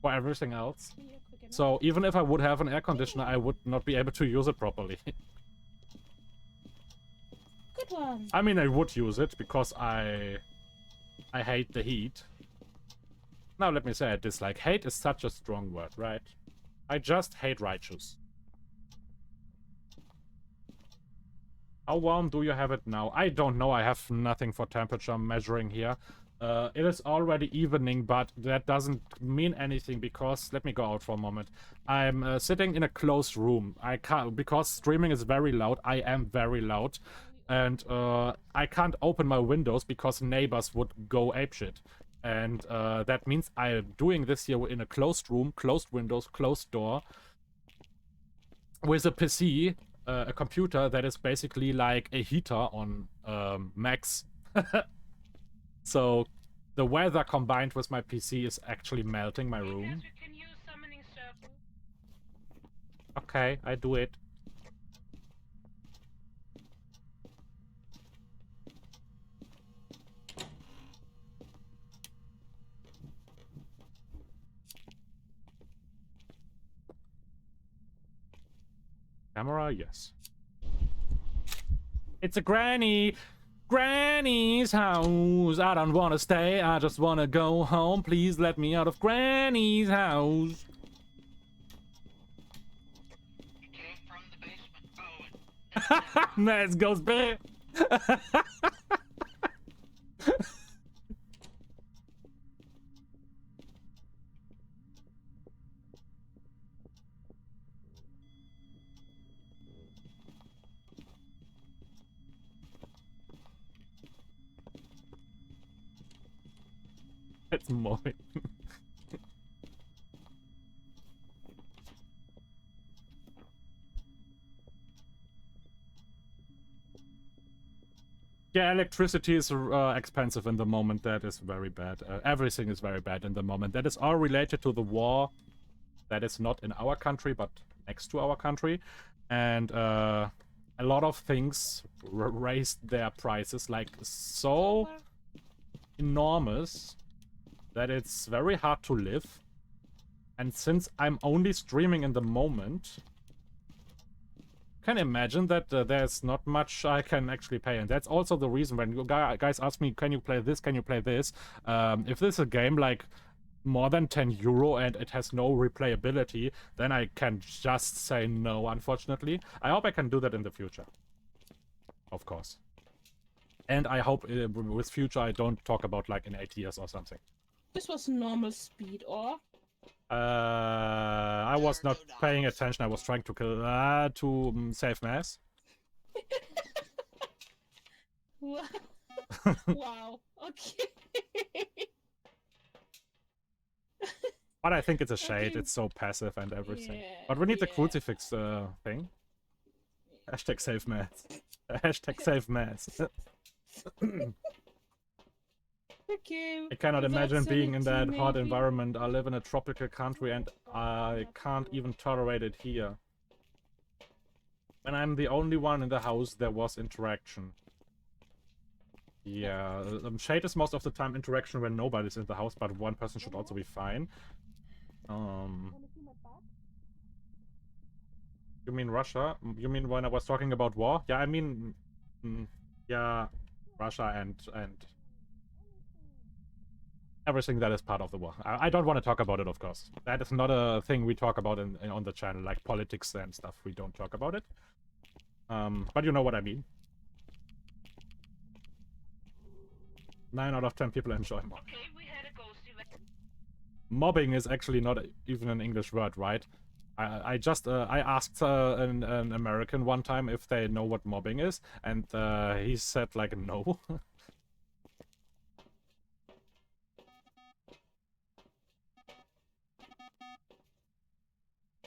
for everything else. Here, quick enough. So even if I would have an air conditioner, I would not be able to use it properly. Good one. I mean, I would use it because I hate the heat. Now let me say I dislike. Hate is such a strong word, right? I just hate righteous. How warm do you have it now? I don't know. I have nothing for temperature measuring here. It is already evening, but that doesn't mean anything because let me go out for a moment. I'm sitting in a closed room. I can't because streaming is very loud. I am very loud, and I can't open my windows because neighbors would go apeshit. And that means I'm doing this here in a closed room, closed windows, closed door, with a PC, a computer that is basically like a heater on max. So the weather combined with my PC is actually melting my Yes, room. we can use summoning circle. Okay, I do it. Camera, yes. It's a granny! Granny's house! I don't wanna stay, I just wanna go home. Please let me out of Granny's house. You came from the basement. Oh, Let's go, spirit! It's mine. Yeah, electricity is expensive in the moment. That is very bad. Everything is very bad in the moment. That is all related to the war. That is not in our country, but next to our country. And a lot of things raised their prices like so enormous that it's very hard to live. And since I'm only streaming in the moment, can imagine that there's not much I can actually pay, and that's also the reason when you guys ask me, can you play this, can you play this, if this is a game like more than 10 euro and it has no replayability, then I can just say no, unfortunately. I hope I can do that in the future, of course, and I hope with future I don't talk about like in 8 years or something. This was normal speed, or? I was not paying attention. I was trying to kill save mass. Wow. Okay. But I think it's a shade. Okay. It's so passive and everything. Yeah, But we need the yeah. crucifix thing. Hashtag save mass. Hashtag save mass. Okay. I cannot imagine being in that 17 hot maybe. environment. I live in a tropical country and I can't even tolerate it here. When I'm the only one in the house, there was interaction. Yeah, shade is most of the time interaction when nobody's in the house, but one person should also be fine. You mean Russia? You mean when I was talking about war? Yeah, I mean, yeah, Russia and everything that is part of the war. I don't want to talk about it, of course. That is not a thing we talk about on the channel, like politics and stuff. We don't talk about it. But you know what I mean. 9 out of 10 people enjoy mobbing. Okay, we had a ghost event. Mobbing is actually not even an English word, right? I just I asked an American one time if they know what mobbing is, and he said like no.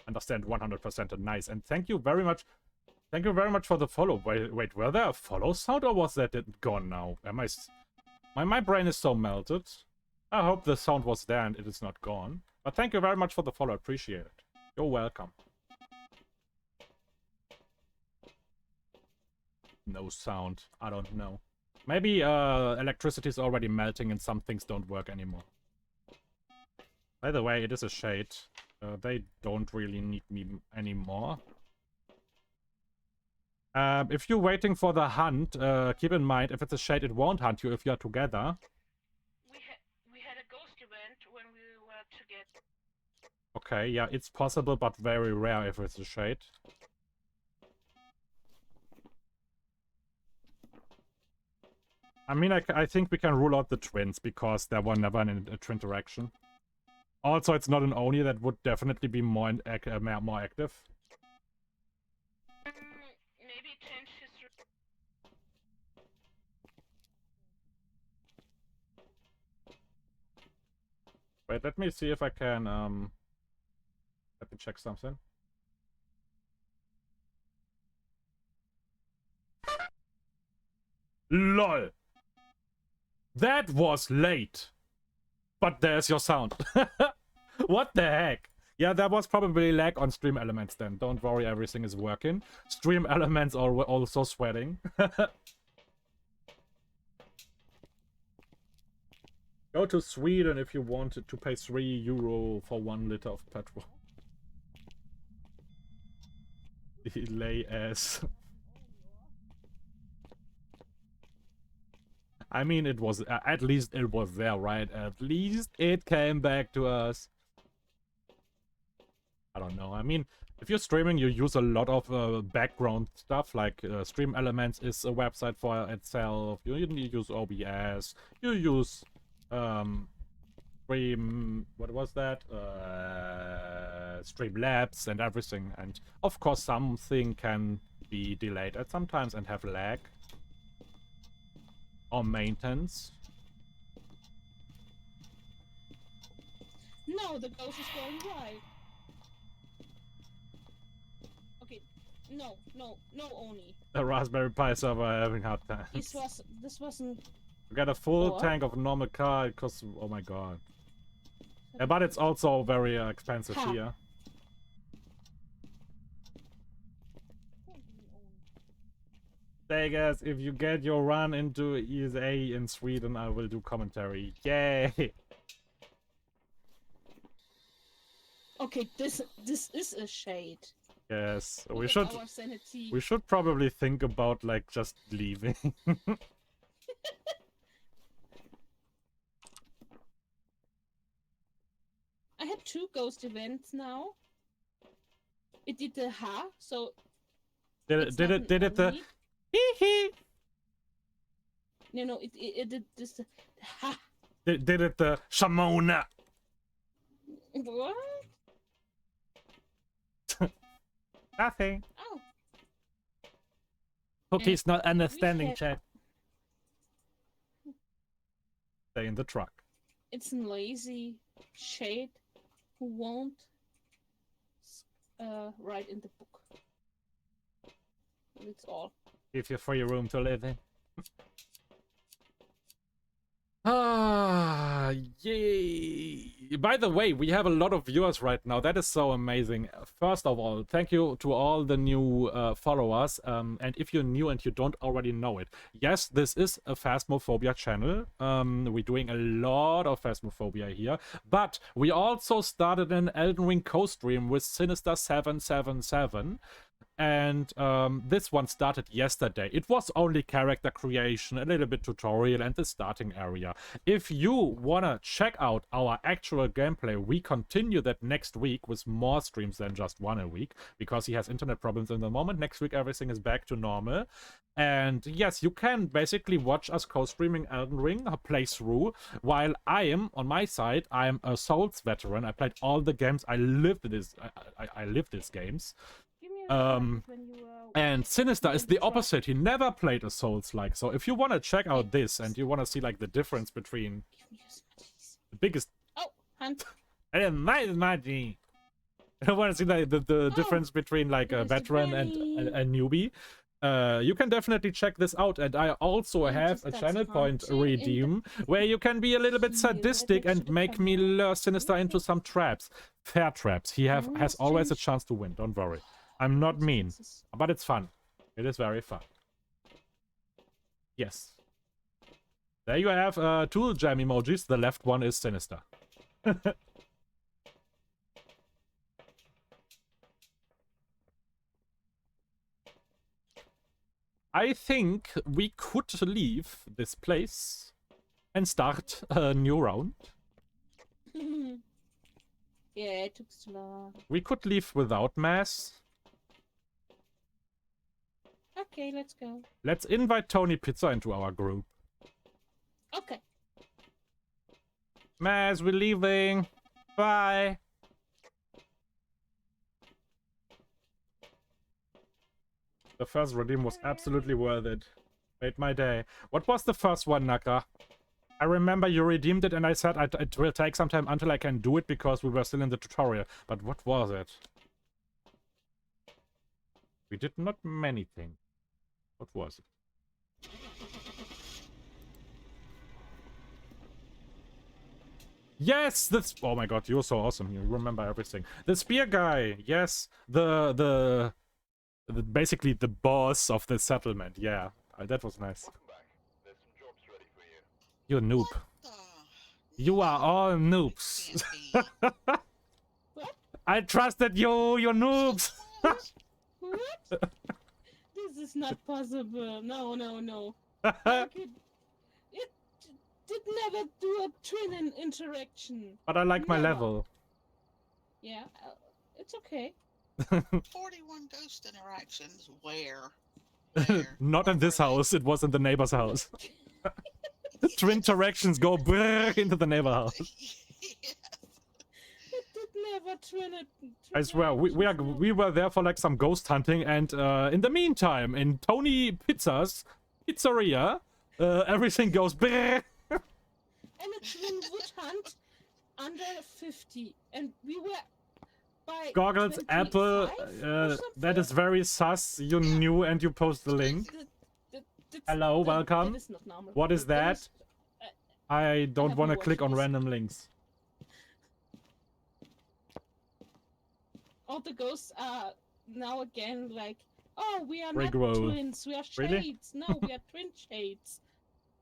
Understand 100% nice, and thank you very much. Thank you very much for the follow. Wait, were there a follow sound or was that gone now? Am I? My brain is so melted. I hope the sound was there and it is not gone. But thank you very much for the follow. I appreciate it. You're welcome. No sound. I don't know. Maybe electricity is already melting and some things don't work anymore. By the way, it is a shade. They don't really need me anymore. If you're waiting for the hunt, keep in mind, if it's a shade, it won't hunt you if you're together. We had a ghost event when we were together. Okay, yeah, it's possible, but very rare if it's a shade. I mean, I think we can rule out the twins, because there were never an interaction. Also, it's not an Oni, that would definitely be more active. Maybe change his... Wait, let me see if I can, let me check something. LOL! That was late! But there's your sound. What the heck? Yeah, there was probably lag on Stream Elements then. Don't worry, everything is working. Stream Elements are also sweating. Go to Sweden if you wanted to pay €3 for 1 liter of petrol. Delay as... I mean, it was... at least it was there, right? At least it came back to us. I don't know. I mean, if you're streaming, you use a lot of background stuff, like Stream Elements is a website for itself. You use OBS. You use Stream... what was that? Streamlabs and everything. And of course, something can be delayed at sometimes and have lag. Or maintenance. No, the ghost is going right. Okay, No, Oni. The Raspberry Pi server are having hard time. This wasn't. We got a full What? tank of normal car. It costs. Oh my god. Yeah, but it's also very expensive Ha. here. Takerst, if you get your run into ESA in Sweden, I will do commentary. Yay! Okay, this is a shade. Yes, Look we at should. Our sanity. We should probably think about like just leaving. I had 2 ghost events now. It did the ha, so did it's it? Did not it? Did an it? The Oni. hee hee. No, it did this ha. Did it? The Shamona. What? Nothing. Oh, Cookie's not understanding, had- chat. Stay in the truck. it's a lazy shade who won't write in the book. That's all. Give you free room to live in. Ah, yay! By the way, we have a lot of viewers right now. That is so amazing. First of all, thank you to all the new followers. And if you're new and you don't already know it, yes, this is a Phasmophobia channel. We're doing a lot of Phasmophobia here, but we also started an Elden Ring co-stream with Sinister777. And this one started yesterday. It was only character creation, a little bit tutorial, and the starting area. If you wanna check out our actual gameplay, we continue that next week with more streams than just one a week, because he has internet problems in the moment. Next week everything is back to normal. And yes, you can basically watch us co-streaming Elden Ring, a playthrough, while I am, on my side, I am a Souls veteran. I played all the games. I lived this. I lived these games. Give me a when you, And Sinister is in the the truck. opposite. He never played a Souls-like. So if you want to check out this and you want to see like the difference between Give me your smarties. the biggest Oh, hand. and nice magic. I want to see like the difference between like a there's a veteran and granny. a newbie. You can definitely check this out, and I also have a Just channel that's point haunting in the- redeem where you can be a little bit Here, sadistic that and should make come me out. lure Sinister into some traps. Fair traps. He has Let's always a change- chance to win, don't worry. I'm not mean, This is- but it's fun. It is very fun. Yes. There you have 2 jam emojis. The left one is Sinister. I think we could leave this place and start a new round. Yeah, it took so long. We could leave without mass. Okay, let's go. Let's invite Tony Pizza into our group. Okay. Mass, we're leaving. Bye. The first redeem was absolutely worth it. Made my day. What was the first one, Naka? I remember you redeemed it and I said it will take some time until I can do it because we were still in the tutorial. But what was it? We did not many things. What was it? Yes, that's... Oh my god, you're so awesome. You remember everything. The spear guy. Yes, the basically the boss of the settlement. Yeah, that was nice. Welcome back. There's some jobs ready for you. You're a noob. You are all noobs. What? I trusted you. You're noobs. What? This is not possible. No. It did never do a twin interaction. But I like my Never. level. Yeah, it's okay. 41 ghost interactions. Where? Not in this house. It was in the neighbor's house. Twin interactions go brrr into the neighbor house. It did never twin it. I swear, we were there for like some ghost hunting, and in the meantime, in Tony Pizza's pizzeria, everything goes brrr. And a twin would hunt under 50, and we were by Goggles, 25 Apple, or that something? is very sus. You knew and you post the link. Hello, welcome. That is not normal. What is that? I don't have want to no click on watches. random links. All the ghosts are now again like, oh, we are Regrow. not twins, we are shades. Really? No, we are twin shades.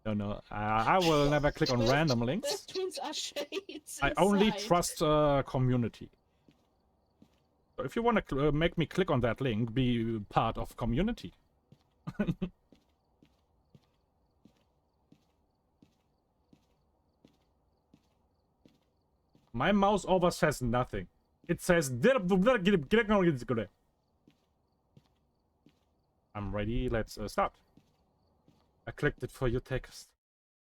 No. I will never click on random The links. twins are shades. I only inside. trust community. So if you want to make me click on that link, be part of community. My mouse over says nothing. It says I'm ready. Let's start. I clicked it for you, Takerst.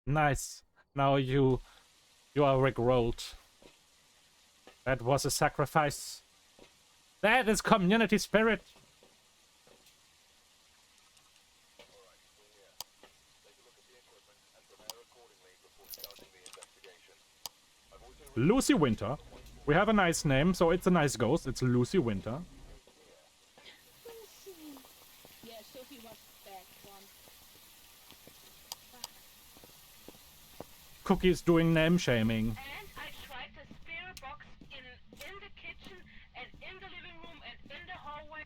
Nice. Now you are rickrolled. That was a sacrifice. That is community spirit. Lucy Winter. We have a nice name, so it's a nice ghost. It's Lucy Winter. Yeah, Sophie was back once. Cookie's doing name shaming. And I tried the spirit box in the kitchen and in the living room and in the hallway.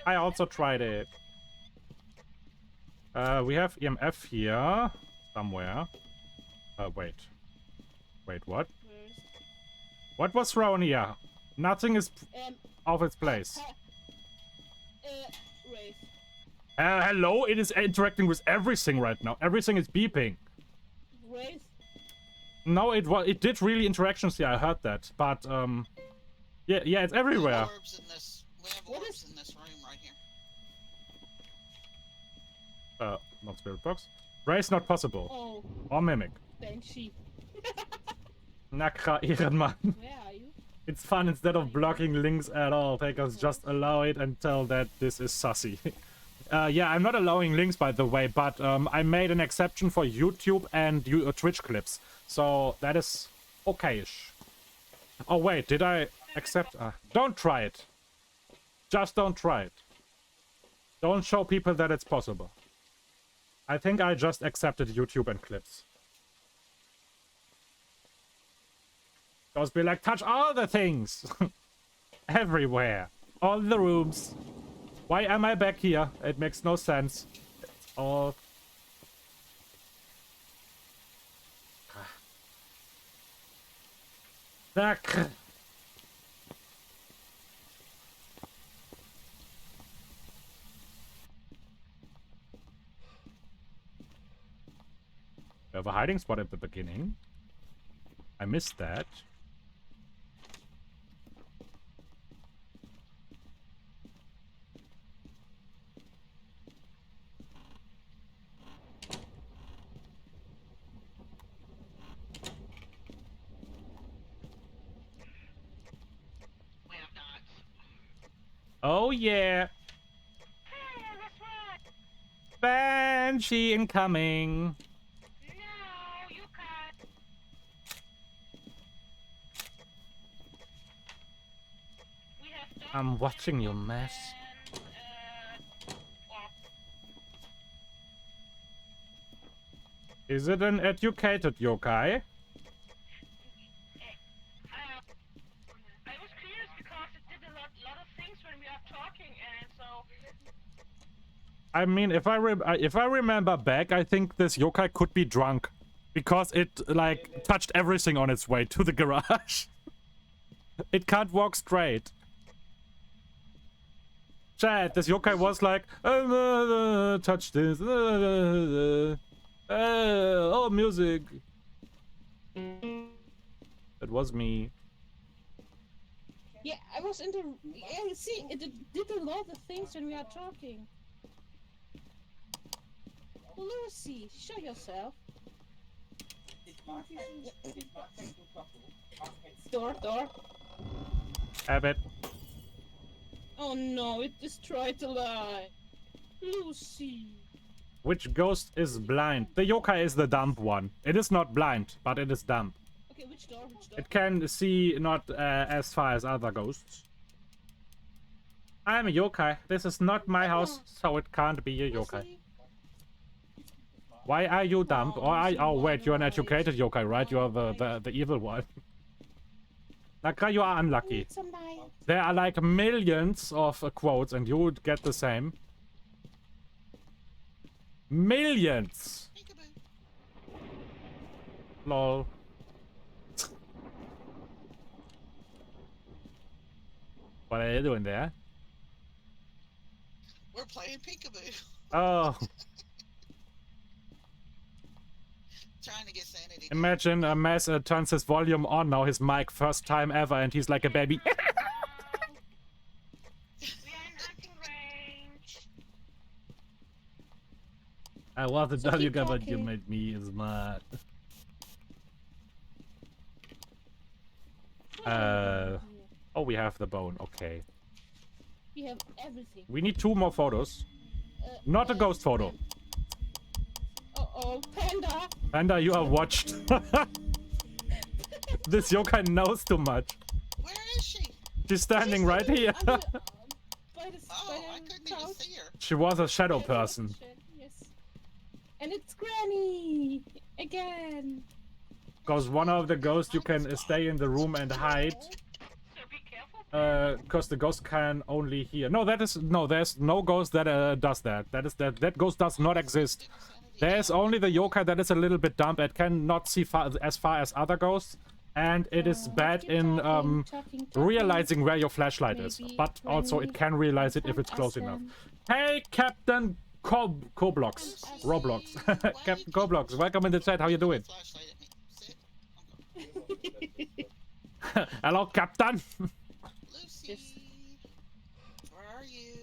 I also tried it. We have EMF here somewhere. Wait. Wait, what? Where's What was thrown here? Nothing is off its place. Wraith. Hello? It is interacting with everything right now. Everything is beeping. Wraith. No, it did really interactions here. I heard that, but yeah, it's We everywhere. have orbs in this. We have What orbs in this room right here. Not spirit box. Race not possible. Oh, Or mimic. Banshee. Nakra Ehrenmann. Where are you? It's fun instead of blocking links at all. Takers, just allow it and tell that this is sussy. Yeah, I'm not allowing links, by the way, but I made an exception for YouTube and Twitch clips. So that is okay-ish. Oh, wait, did I accept? Don't try it. Just don't try it. Don't show people that it's possible. I think I just accepted YouTube and clips. Just be like, touch all the things. Everywhere. All the rooms. Why am I back here? It makes no sense. It's all... Back. We have a hiding spot at the beginning. I missed that. We have not. Oh yeah. Hey, that's right. Banshee incoming. No, you can't. We have done I'm watching your mess. and, well, Is it an educated yokai? I was curious because it did a lot of things when we are talking, and so I mean, if I remember back, I think this yokai could be drunk. Because it, like, touched everything on its way to the garage. It can't walk straight. Chat, this yokai was like, touch this. Oh, music. It was me. Yeah, I was in the. Yeah, see, it did a lot of things when we are talking. Lucy, show yourself. Door. Have it. Oh no, it destroyed the light. Lucy. Which ghost is blind? The yokai is the dumb one. It is not blind, but it is dumb. Okay, which door? Which door? It can see not as far as other ghosts. I'm a yokai. This is not my house, so it can't be a yokai. Lucy? Why are you dumb? Oh, Or I? Lucy, Oh wait, you're an right. educated yokai, right? You're Right. the evil one. Nakra, you are unlucky. Need some light. There are like millions of quotes, and you would get the same. Millions. Peekaboo. Lol. What are you doing there? We're playing peekaboo. Oh, Trying to get sanity. down. imagine a mess turns his volume on now, his mic, first time ever, and he's like a baby. We are in hunting range. I want to So tell you keep guys, but you talking. made me smart. Yeah. Oh, we have the bone. Okay. We have everything. We need 2 more photos. Not a ghost photo. Uh-oh, Panda! Panda, you are watched. This yokai knows too much. Where is she? She's standing right here. By the, Oh, I couldn't even couch. see her. She was a shadow Yes, person. Yes. And it's Granny! Again! Because one of the ghosts you can stay in the room and hide. So be careful. Because the ghost can only hear. No, there's no ghost that does that. That ghost does not exist. Get her sanity There's down. only the yokai that is a little bit dumb. It cannot see as far as other ghosts, and it is bad Keep in talking. realizing where your flashlight is. Maybe But also it Granny can realize it if can it's close ask enough. them. Hey, Captain Coblox, Roblox, Captain Coblox, welcome in the chat. How you doing? Flashlight at me. Sit. Hello, Captain. Lucy. Where are you?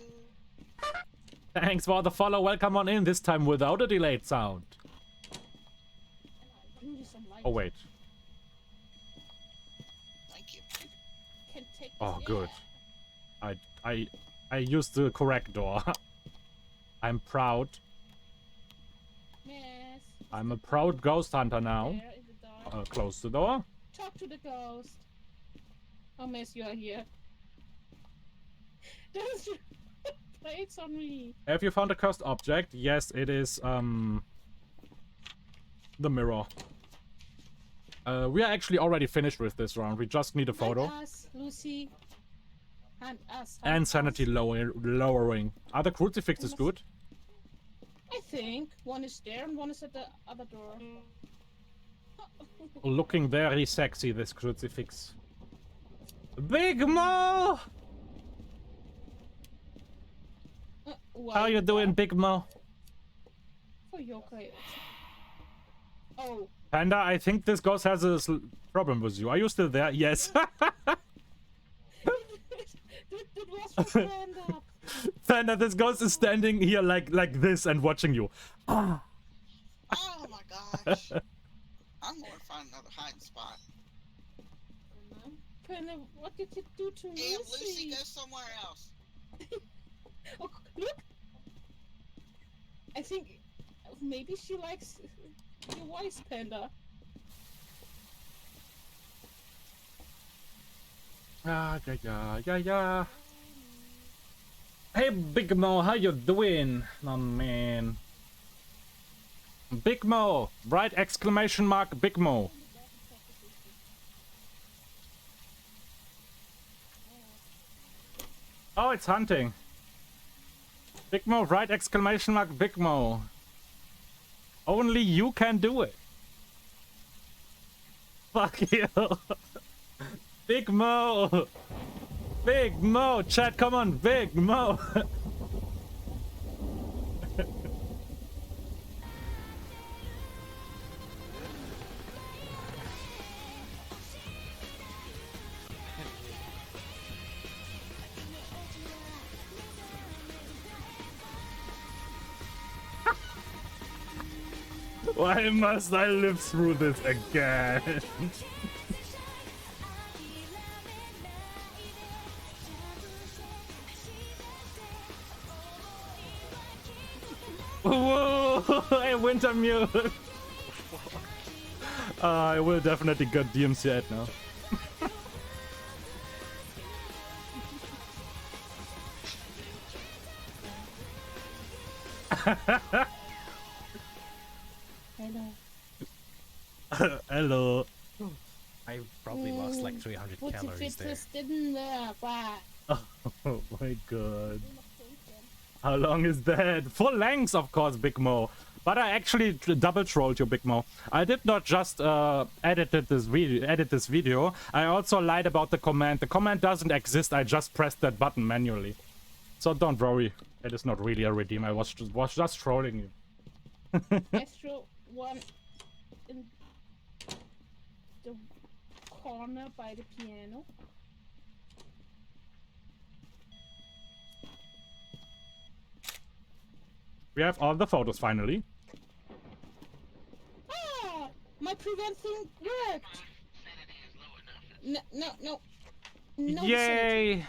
Thanks for the follow. Welcome on in. This time without a delayed sound. Bring you some light. Oh wait. Thank you. Can take Oh this- good. Yeah. I used the correct door. I'm proud. Yes. I'm a proud ghost hunter now. There in the dark. Close the door. Talk to the ghost. Oh, miss, you are here. Don't you plates on me. Have you found a cursed object? Yes, it is the mirror. We are actually already finished with this round. We just need a photo. Hand us, Lucy. Hand us. And hand sanity us. lowering. Are the crucifixes good? I think one is there and one is at the other door. Looking very sexy, this crucifix. Big Mo! How you doing, Big Mo? For yokai. Oh, Panda, I think this ghost has a problem with you. Are you still there? Yes. that was for Panda. Panda, this ghost is standing here like this and watching you. Oh my gosh. I'm going to find another hiding spot. Panda, what did you do to Damn, Lucy, Lucy? go somewhere else. Oh, look! I think maybe she likes your voice, Panda. Yeah. Hey, Big Mo, how you doing? Oh, man. Big Mo, right exclamation mark, Big Mo. Oh, it's hunting. Big Mo, right exclamation mark, Big Mo. Only you can do it. Fuck you. Big Mo. Big Mo, chat, come on, Big Mo. Why must I live through this again? Whoa! Hey, Winter Mule! I will definitely get DMC ad now. Hello. Hello. I probably lost like 300 calories there. Didn't wow. Oh my god. How long is that? Full length, of course, Big Mo. But I actually double trolled you, Big Mo. I did not just edit this video. I also lied about the command. The command doesn't exist. I just pressed that button manually. So don't worry. It is not really a redeem. I was just trolling you. Extra one in the corner by the piano. We have all the photos finally. Ah, my prevent thing worked. No. Yay!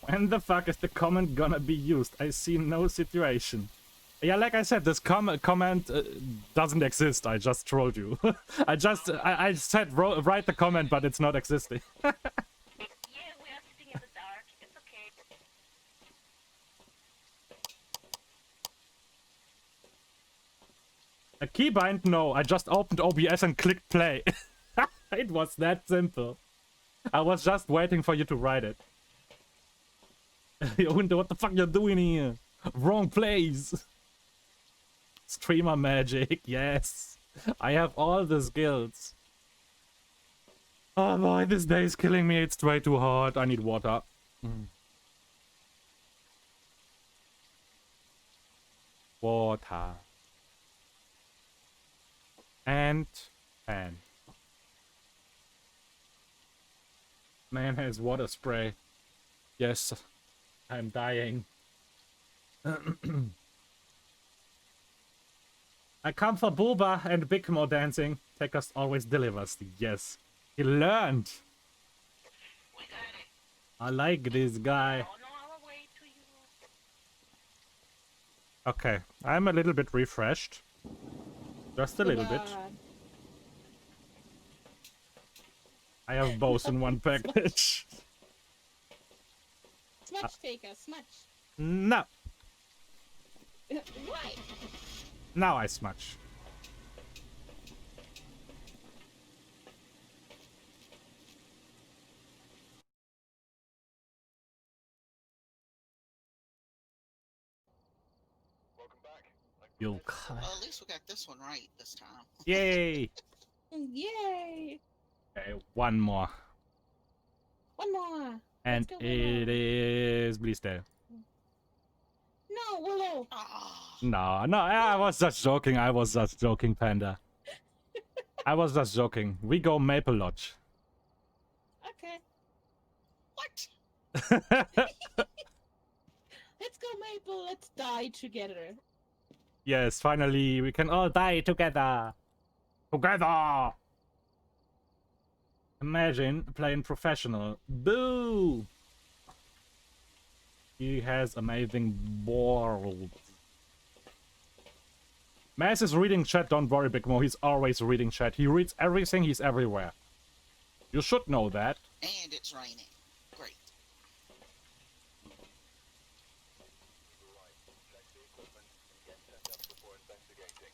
When the fuck is the comment gonna be used? I see no situation. Yeah, like I said, this comment doesn't exist. I just trolled you. I said write the comment, but it's not existing. Yeah, we are sitting in the dark. It's okay. A keybind? No, I just opened OBS and clicked play. It was that simple. I was just waiting for you to write it. What the fuck you doing here? Wrong place. Streamer magic, yes. I have all the skills. Oh boy, this day is killing me. It's way too hot. I need water. Water. And fan. Man has water spray. Yes, I'm dying. I come for Booba and Big Mo dancing. Takerst always delivers. Yes. He learned. We got it. I like this guy. On our way to you. Okay, I'm a little bit refreshed. Just a little bit. I have both in one package. Smudge taker, smudge. No. Why? Now I smudge. Welcome back. You. Well, at least we got this one right this time. Yay! Yay! Okay, one more. One more. And go, it Willow. is Bleasdale. No, Willow. Ah, No, I was just joking. I was just joking, Panda. I was just joking. We go Maple Lodge. Okay. what? Let's go, Maple. Let's die together. Yes, finally, we can all die together. Together! Imagine playing professional. Boo! He has amazing balls. Mass is reading chat, don't worry, Big Mo. He's always reading chat. He reads everything, he's everywhere. You should know that. And it's raining. Great.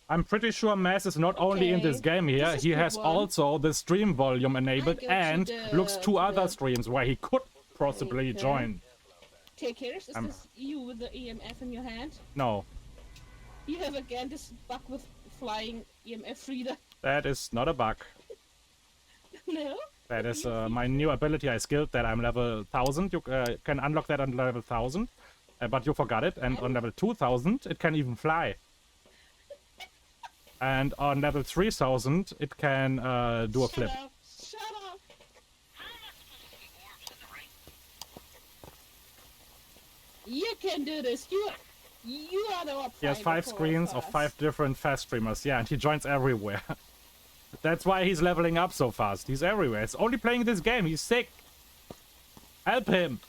I'm pretty sure Mass is not only in this Okay, game here, this is he good has one. also the stream volume enabled go to and the- looks two to other the- streams where he could possibly Okay. join. Takerst, is I'm- this you with the EMF in your hand? No, You have again this bug with flying EMF reader. that is not a bug. No? That is my new ability I skilled that I'm level 1000. You can unlock that on level 1000, but you forgot it. And on level 2000, it can even fly. And on level 3000, it can do a flip. Shut up! Shut up! How am I supposed to see orbs in the ring? You can do this. You are the orb He has 5 finder for screens of us. 5 different fast streamers. Yeah, and he joins everywhere. That's why he's leveling up so fast. He's everywhere. He's only playing this game. He's sick. Help him.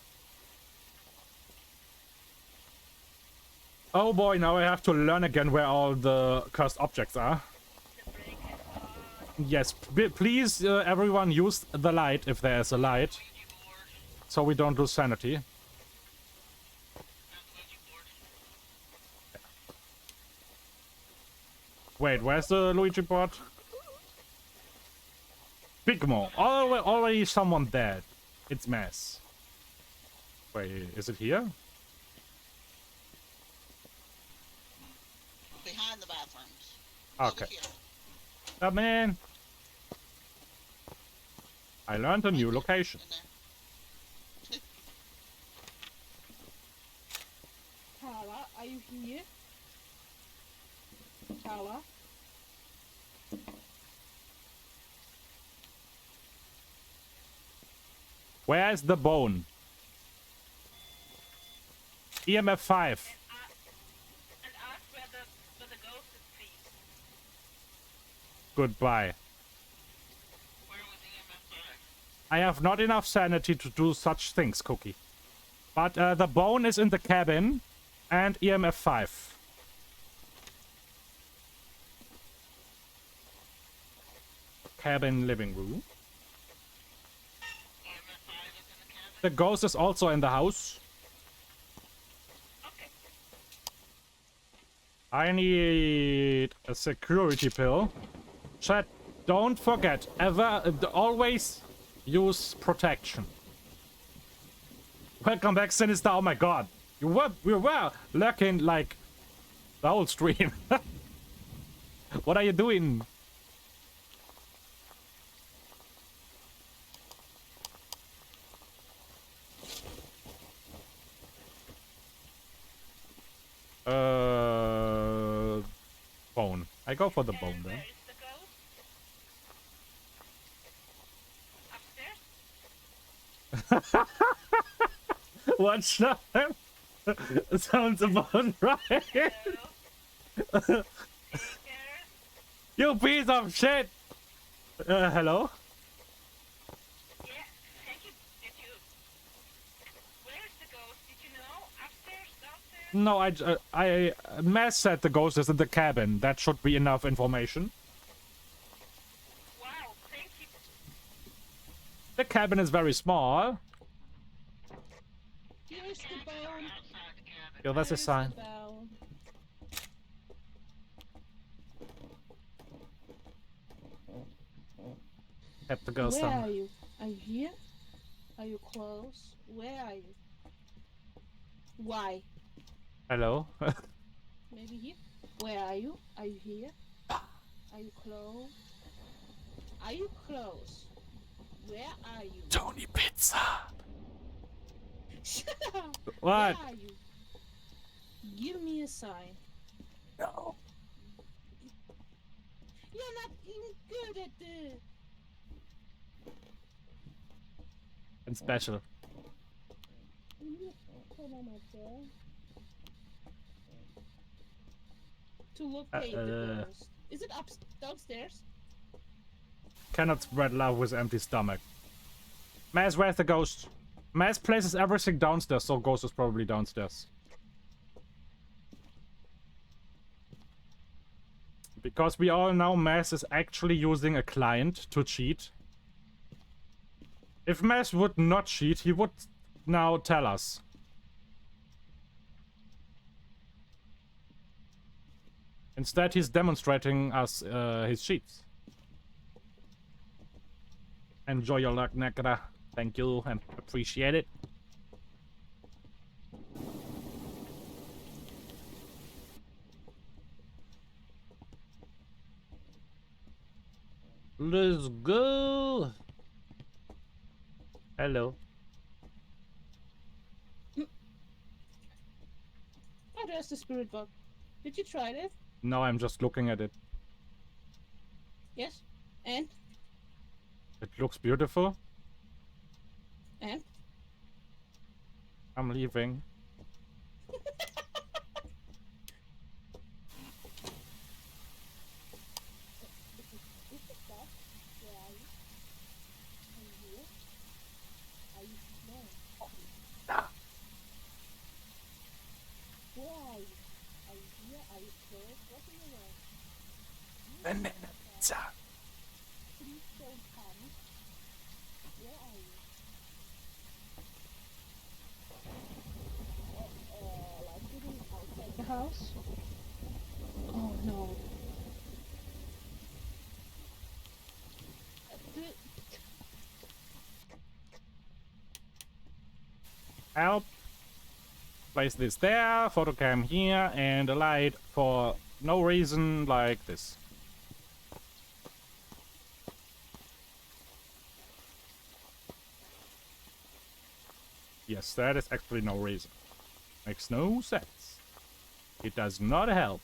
Oh boy, now I have to learn again where all the cursed objects are. The break has on. Yes, please, everyone use the light if there's a light, so we don't lose sanity. Wait, where's the Luigi board? Bigmo. Already someone dead. It's Mess. Wait, is it here? Behind the bathrooms. Okay. Over here. Come in. I learned a new location. In there. Carla, are you here? Carla? Where is the bone? EMF 5. And ask where the ghost is, please. Goodbye. Where was EMF 5? I have not enough sanity to do such things, Cookie. But the bone is in the cabin and EMF 5. Cabin living room. EMF 5 is in the cabin. The ghost is also in the house. Okay. I need a security pill. Chat, don't forget, always use protection. Welcome back, Sinister. Oh my god. We were lurking like the whole stream. What are you doing? Bone. I go for the bone And then. where is the ghost? Upstairs? What's that? Sounds about right. Hello? Takerst? You piece of shit. Hello? Yeah, thank you. Did you... Where is the ghost? Did you know? Upstairs? Downstairs? No, Mass said the ghost is in the cabin. That should be enough information. Wow, thank you. The cabin is very small. Here's the bone. Outside the cabin. Yo, that's a Here's sign. the bone. Kept the ghost Where down. are you? Are you here? Are you close? Where are you? Why? Hello? Maybe here? Where are you? Are you here? Are you close? Are you close? Where are you? Tony Pizza. Shut up! What? Where are you? Give me a sign. No. You're not even good at this. And special. Hold on, my chair. To locate the ghost. Is it downstairs? Cannot spread love with empty stomach. Maz, where's the ghost? Maz places everything downstairs, so ghost is probably downstairs. Because we all know Maz is actually using a client to cheat. If Maz would not cheat, he would now tell us. Instead, he's demonstrating us his cheats. Enjoy your luck, Nekra. Thank you and appreciate it. Let's go. Hello. Oh, there's the spirit box. Did you try it? No, I'm just looking at it. Yes. And? It looks beautiful. And? I'm leaving. Is it that? Where are you? Are you here? Are you no? Where are you? Where are you close? What do you want? Banana pizza. Please don't panic. Where are you? Like sitting outside the house? Oh no. The- Help. Place this there, photocam here, and a light for no reason like this. Yes, that is actually no reason. Makes no sense. It does not help.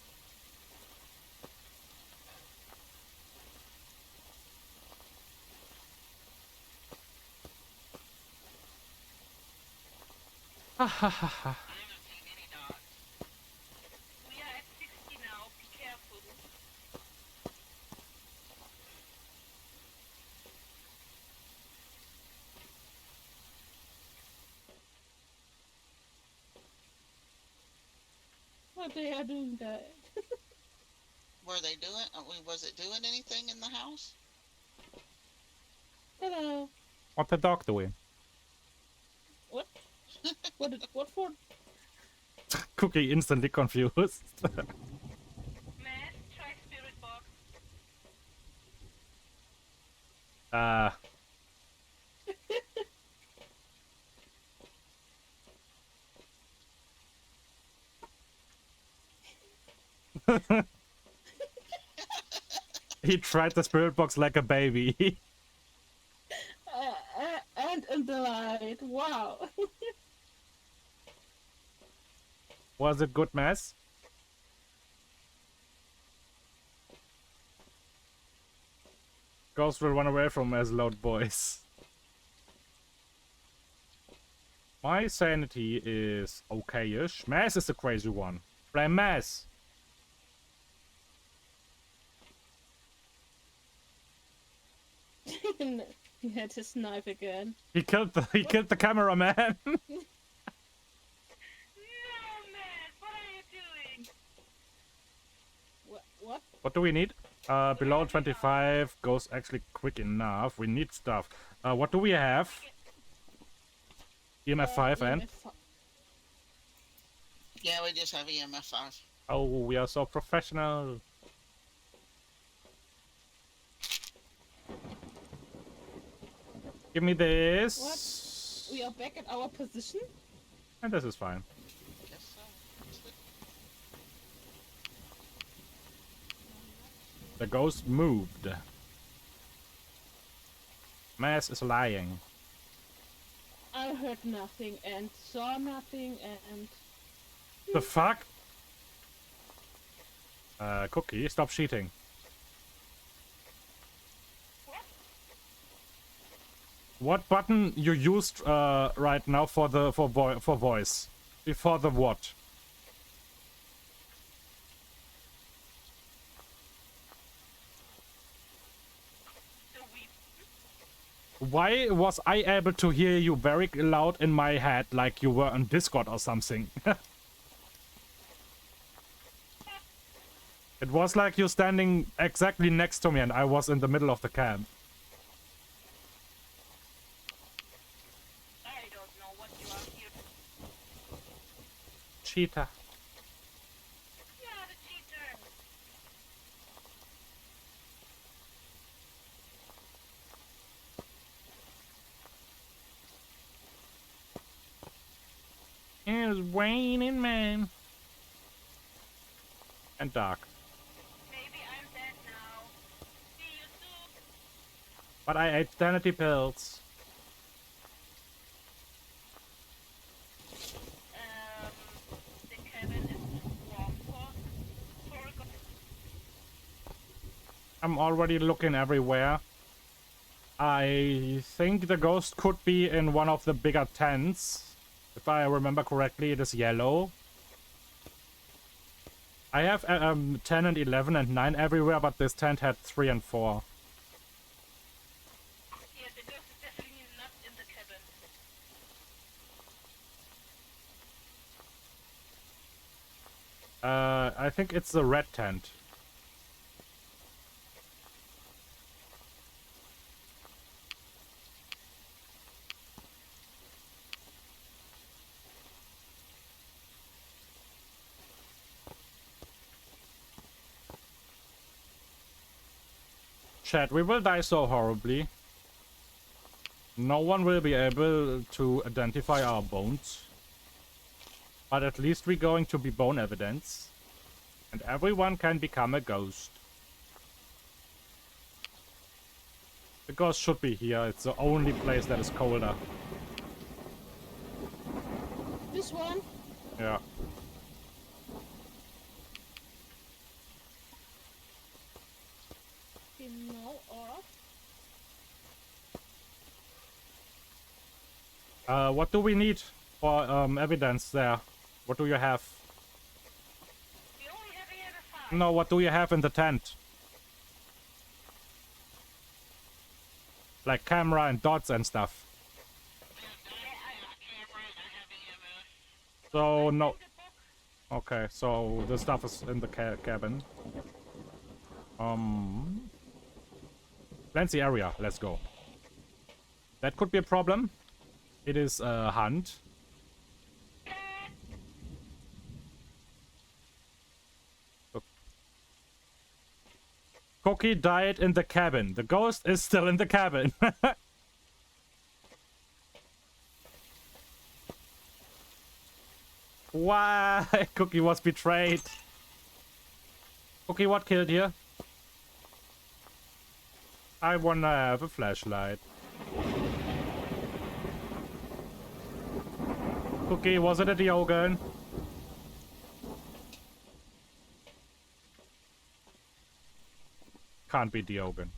Ha ha ha ha. I'm not seeing any dogs. We are at 60 now. Be careful. What they are doing that? Were they doing? Was it doing anything in the house? Hello. What the dog doing? What? What for? Cookie instantly confused. Matt, try spirit box. uh He tried the spirit box like a baby. And in the light. Wow. Was it good, Mass? Ghost will run away from as loud voice. My sanity is okay-ish. Mass is the crazy one. Blame Mass. He had his knife again. He killed the cameraman. No, Matt, what are you doing? What? What do we need? Below 25 goes actually quick enough. We need stuff. What do we have? EMF 5 and? EMF. Yeah, we just have EMF 5. Oh, we are so professional. Give me this. What? We are back at our position? And this is fine. Guess so. The ghost moved. Mass is lying. I heard nothing and saw nothing and... The fuck? Cookie, stop cheating. What button you used right now for voice? Before the what? Why was I able to hear you very loud in my head, like you were on Discord or something? It was like you standing exactly next to me and I was in the middle of the camp. I don't know what you are here. Cheater. You are the cheater. It's raining, man. And dark. Maybe I'm dead now. See you soon. But I ate sanity pills. The cabin is warm for I'm already looking everywhere. I think the ghost could be in one of the bigger tents. If I remember correctly, it is yellow. I have 10 and 11 and 9 everywhere, but this tent had 3 and 4. Yeah, the ghost is definitely not in the cabin. I think it's the red tent. Chat, we will die so horribly. No one will be able to identify our bones. But at least we're going to be bone evidence. And everyone can become a ghost. The ghost should be here. It's the only place that is colder. This one? Yeah. No, or? What do we need for evidence there? What do you have? We only have here the 5. No, what do you have in the tent? Like camera and dots and stuff. So no. Okay, so the stuff is in the cabin. Cleanse the area. Let's go. That could be a problem. It is a hunt. Cookie died in the cabin. The ghost is still in the cabin. Why? Cookie was betrayed. Cookie, what killed you? I wanna have a flashlight. Cookie, was it a Diogen? Can't be Diogen.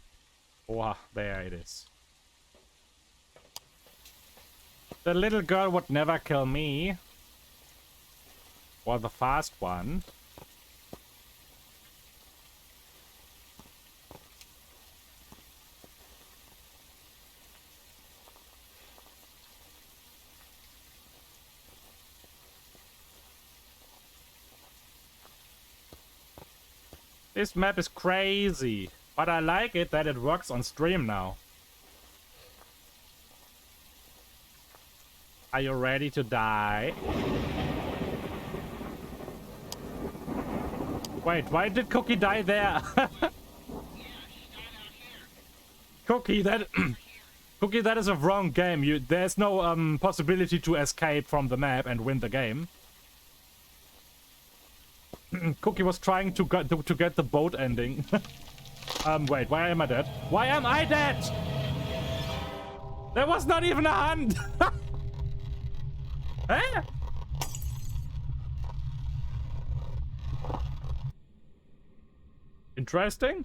Oh, there it is. The little girl would never kill me. Or the fast one. This map is crazy, but I like it that it works on stream now. Are you ready to die? Wait, why did Cookie die there? Cookie, that Cookie, that is a wrong game. There's no possibility to escape from the map and win the game. Cookie was trying to get the boat ending. Wait, why am I dead? Why am I dead? There was not even a hunt. Eh? Interesting.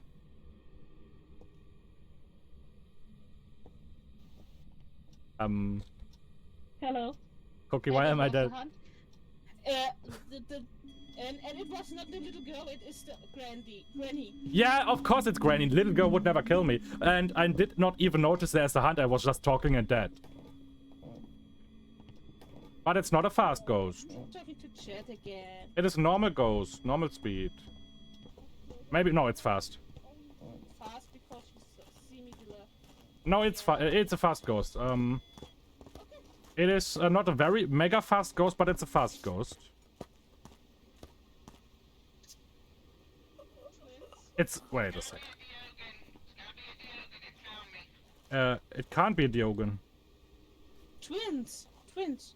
Hello. Cookie, why am I dead? And it was not the little girl, it is the granny. Yeah, of course it's Granny. Little girl would never kill me. And I did not even notice there's a hunt. I was just talking and dead. But it's not a fast ghost. Talking to chat again. It is normal ghost, normal speed. Maybe, no, it's fast. Fast because you see me do No, it's a fast ghost. It is not a very mega fast ghost, but it's a fast ghost. It's, wait a second. It can't be a Diogen. Twins. Wait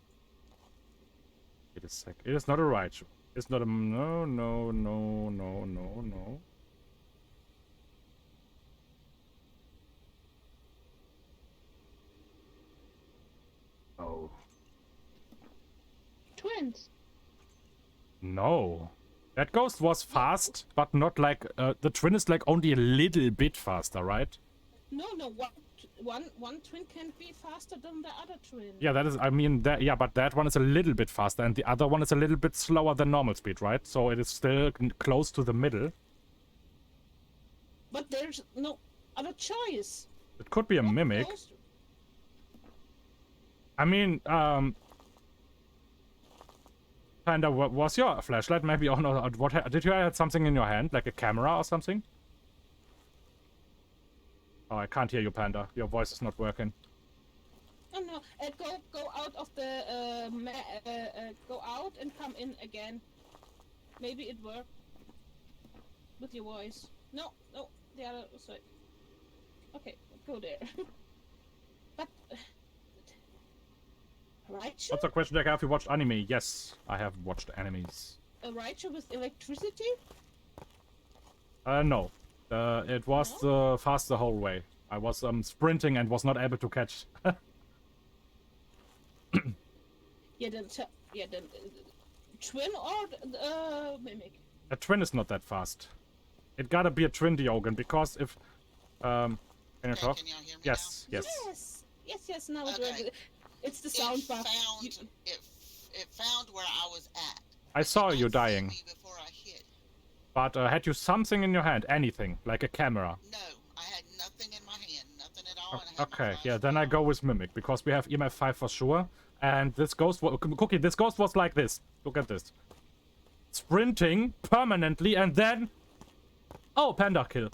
a sec. It is not a Raichu. It's not a, no. Oh. Twins. No. That ghost was fast, but not like, the twin is like only a little bit faster, right? No, one twin can be faster than the other twin. Yeah, that is, I mean, yeah, but that one is a little bit faster, and the other one is a little bit slower than normal speed, right? So it is still close to the middle. But there's no other choice. It could be a mimic. I mean, Panda, what was your flashlight maybe on? Or what? Did you have something in your hand, like a camera or something? Oh, I can't hear you, Panda. Your voice is not working. Oh no, go out of the go out and come in again. Maybe it worked with your voice. No, the other side. Okay, go there. But Raichu? What's the question? Have you watched anime? Yes, I have watched animes. A Raichu with electricity? No. It was fast the whole way. I was sprinting and was not able to catch. Then twin or mimic? A twin is not that fast. It gotta be a twin Diogen, because if can you talk? Can y'all hear me Yes, yes. Yes. Now Okay. it's the now? sound buff. It found where I was at. I saw It you did not see dying. me before I hit. But had you something in your hand? Anything, like a camera? No, I had nothing in my hand, nothing at all. And I had my Okay, yeah, then I flashlight. go with Mimic, because we have EMF 5 for sure. And this ghost, Cookie, this ghost was like this. Look at this. Sprinting permanently, and then... Oh, Panda kill.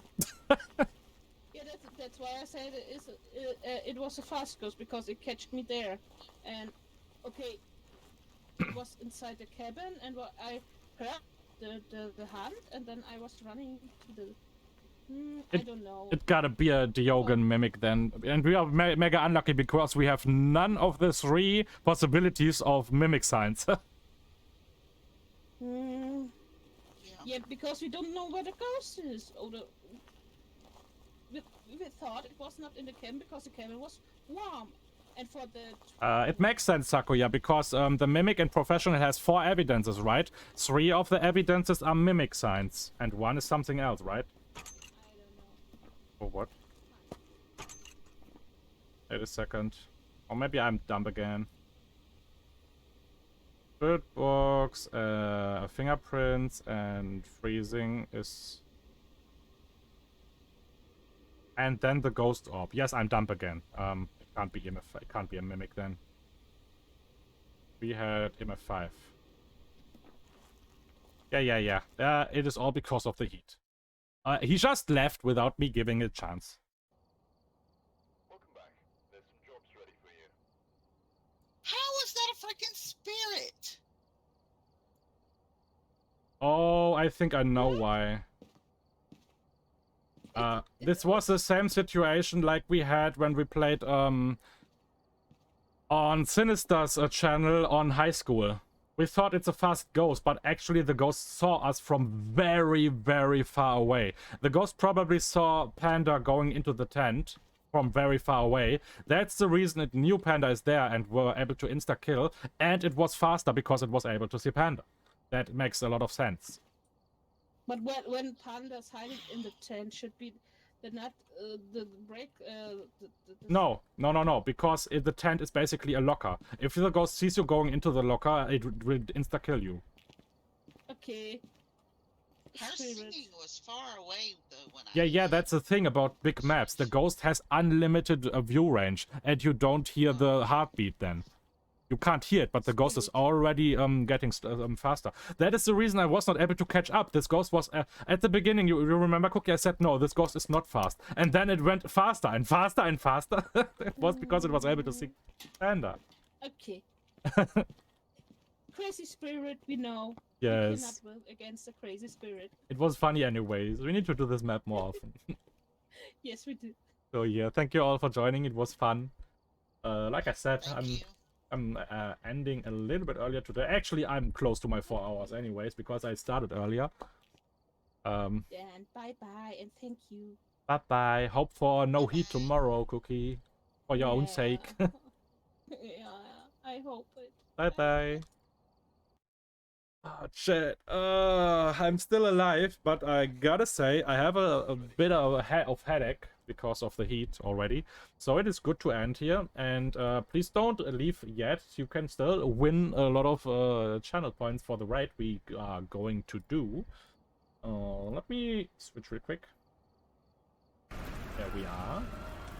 Yeah, that's why I said it was a fast ghost, because it catched me there. And, okay, it was inside the cabin, and I heard the hunt, and then I was running to the... I don't know. It gotta be a Diogen Mimic then. And we are mega unlucky because we have none of the 3 possibilities of Mimic signs. Yeah, because we don't know where the ghost is. Or we thought it was not in the cabin because the cabin was warm. And for the... It makes sense, Sakuya, because the Mimic in Professional has 4 evidences, right? 3 of the evidences are Mimic signs, and 1 is something else, right? I don't know. Or what? Wait a second. Or maybe I'm dumb again. Bird box, fingerprints, and freezing is... And then the ghost orb. Yes, I'm dumb again. It can't be EMF. It can't be a Mimic then. We had EMF 5. Yeah. It is all because of the heat. He just left without me giving it a chance. Welcome back. There's some jobs ready for you. How is that a freaking spirit? Oh, I think I know why. This was the same situation like we had when we played on Sinister's channel on high school. We thought it's a fast ghost, but actually the ghost saw us from very, very far away. The ghost probably saw Panda going into the tent from very far away. That's the reason it knew Panda is there and were able to insta-kill, and it was faster because it was able to see Panda. That makes a lot of sense. But when Panda's hiding in the tent, should be the break... No, because the tent is basically a locker. If the ghost sees you going into the locker, it will insta-kill you. Okay. Her Spirit. singing was far away though when I Yeah, hit. that's the thing about big maps. The ghost has unlimited view range, and you don't hear the heartbeat then. You can't hear it, but the ghost is already getting faster. That is the reason I was not able to catch up. This ghost was... at the beginning, you remember, Cookie? I said, no, this ghost is not fast. And then it went faster and faster and faster. It was because it was able to see Panda. Okay. Crazy spirit, we know. Yes. We cannot win against a crazy spirit. It was funny anyways. We need to do this map more often. Yes, we do. So yeah, thank you all for joining. It was fun. Like I said, Thank you. I'm ending a little bit earlier today. Actually, I'm close to my 4 hours anyways, because I started earlier. And bye-bye, and thank you. Bye-bye. Hope for no heat Bye-bye. tomorrow, Cookie. For your own sake. Yeah, I hope it. Bye-bye. Oh, shit. I'm still alive, but I gotta say, I have a bit of a headache because of the heat already. So it is good to end here. And please don't leave yet. You can still win a lot of channel points for the raid we are going to do. Let me switch real quick. There we are.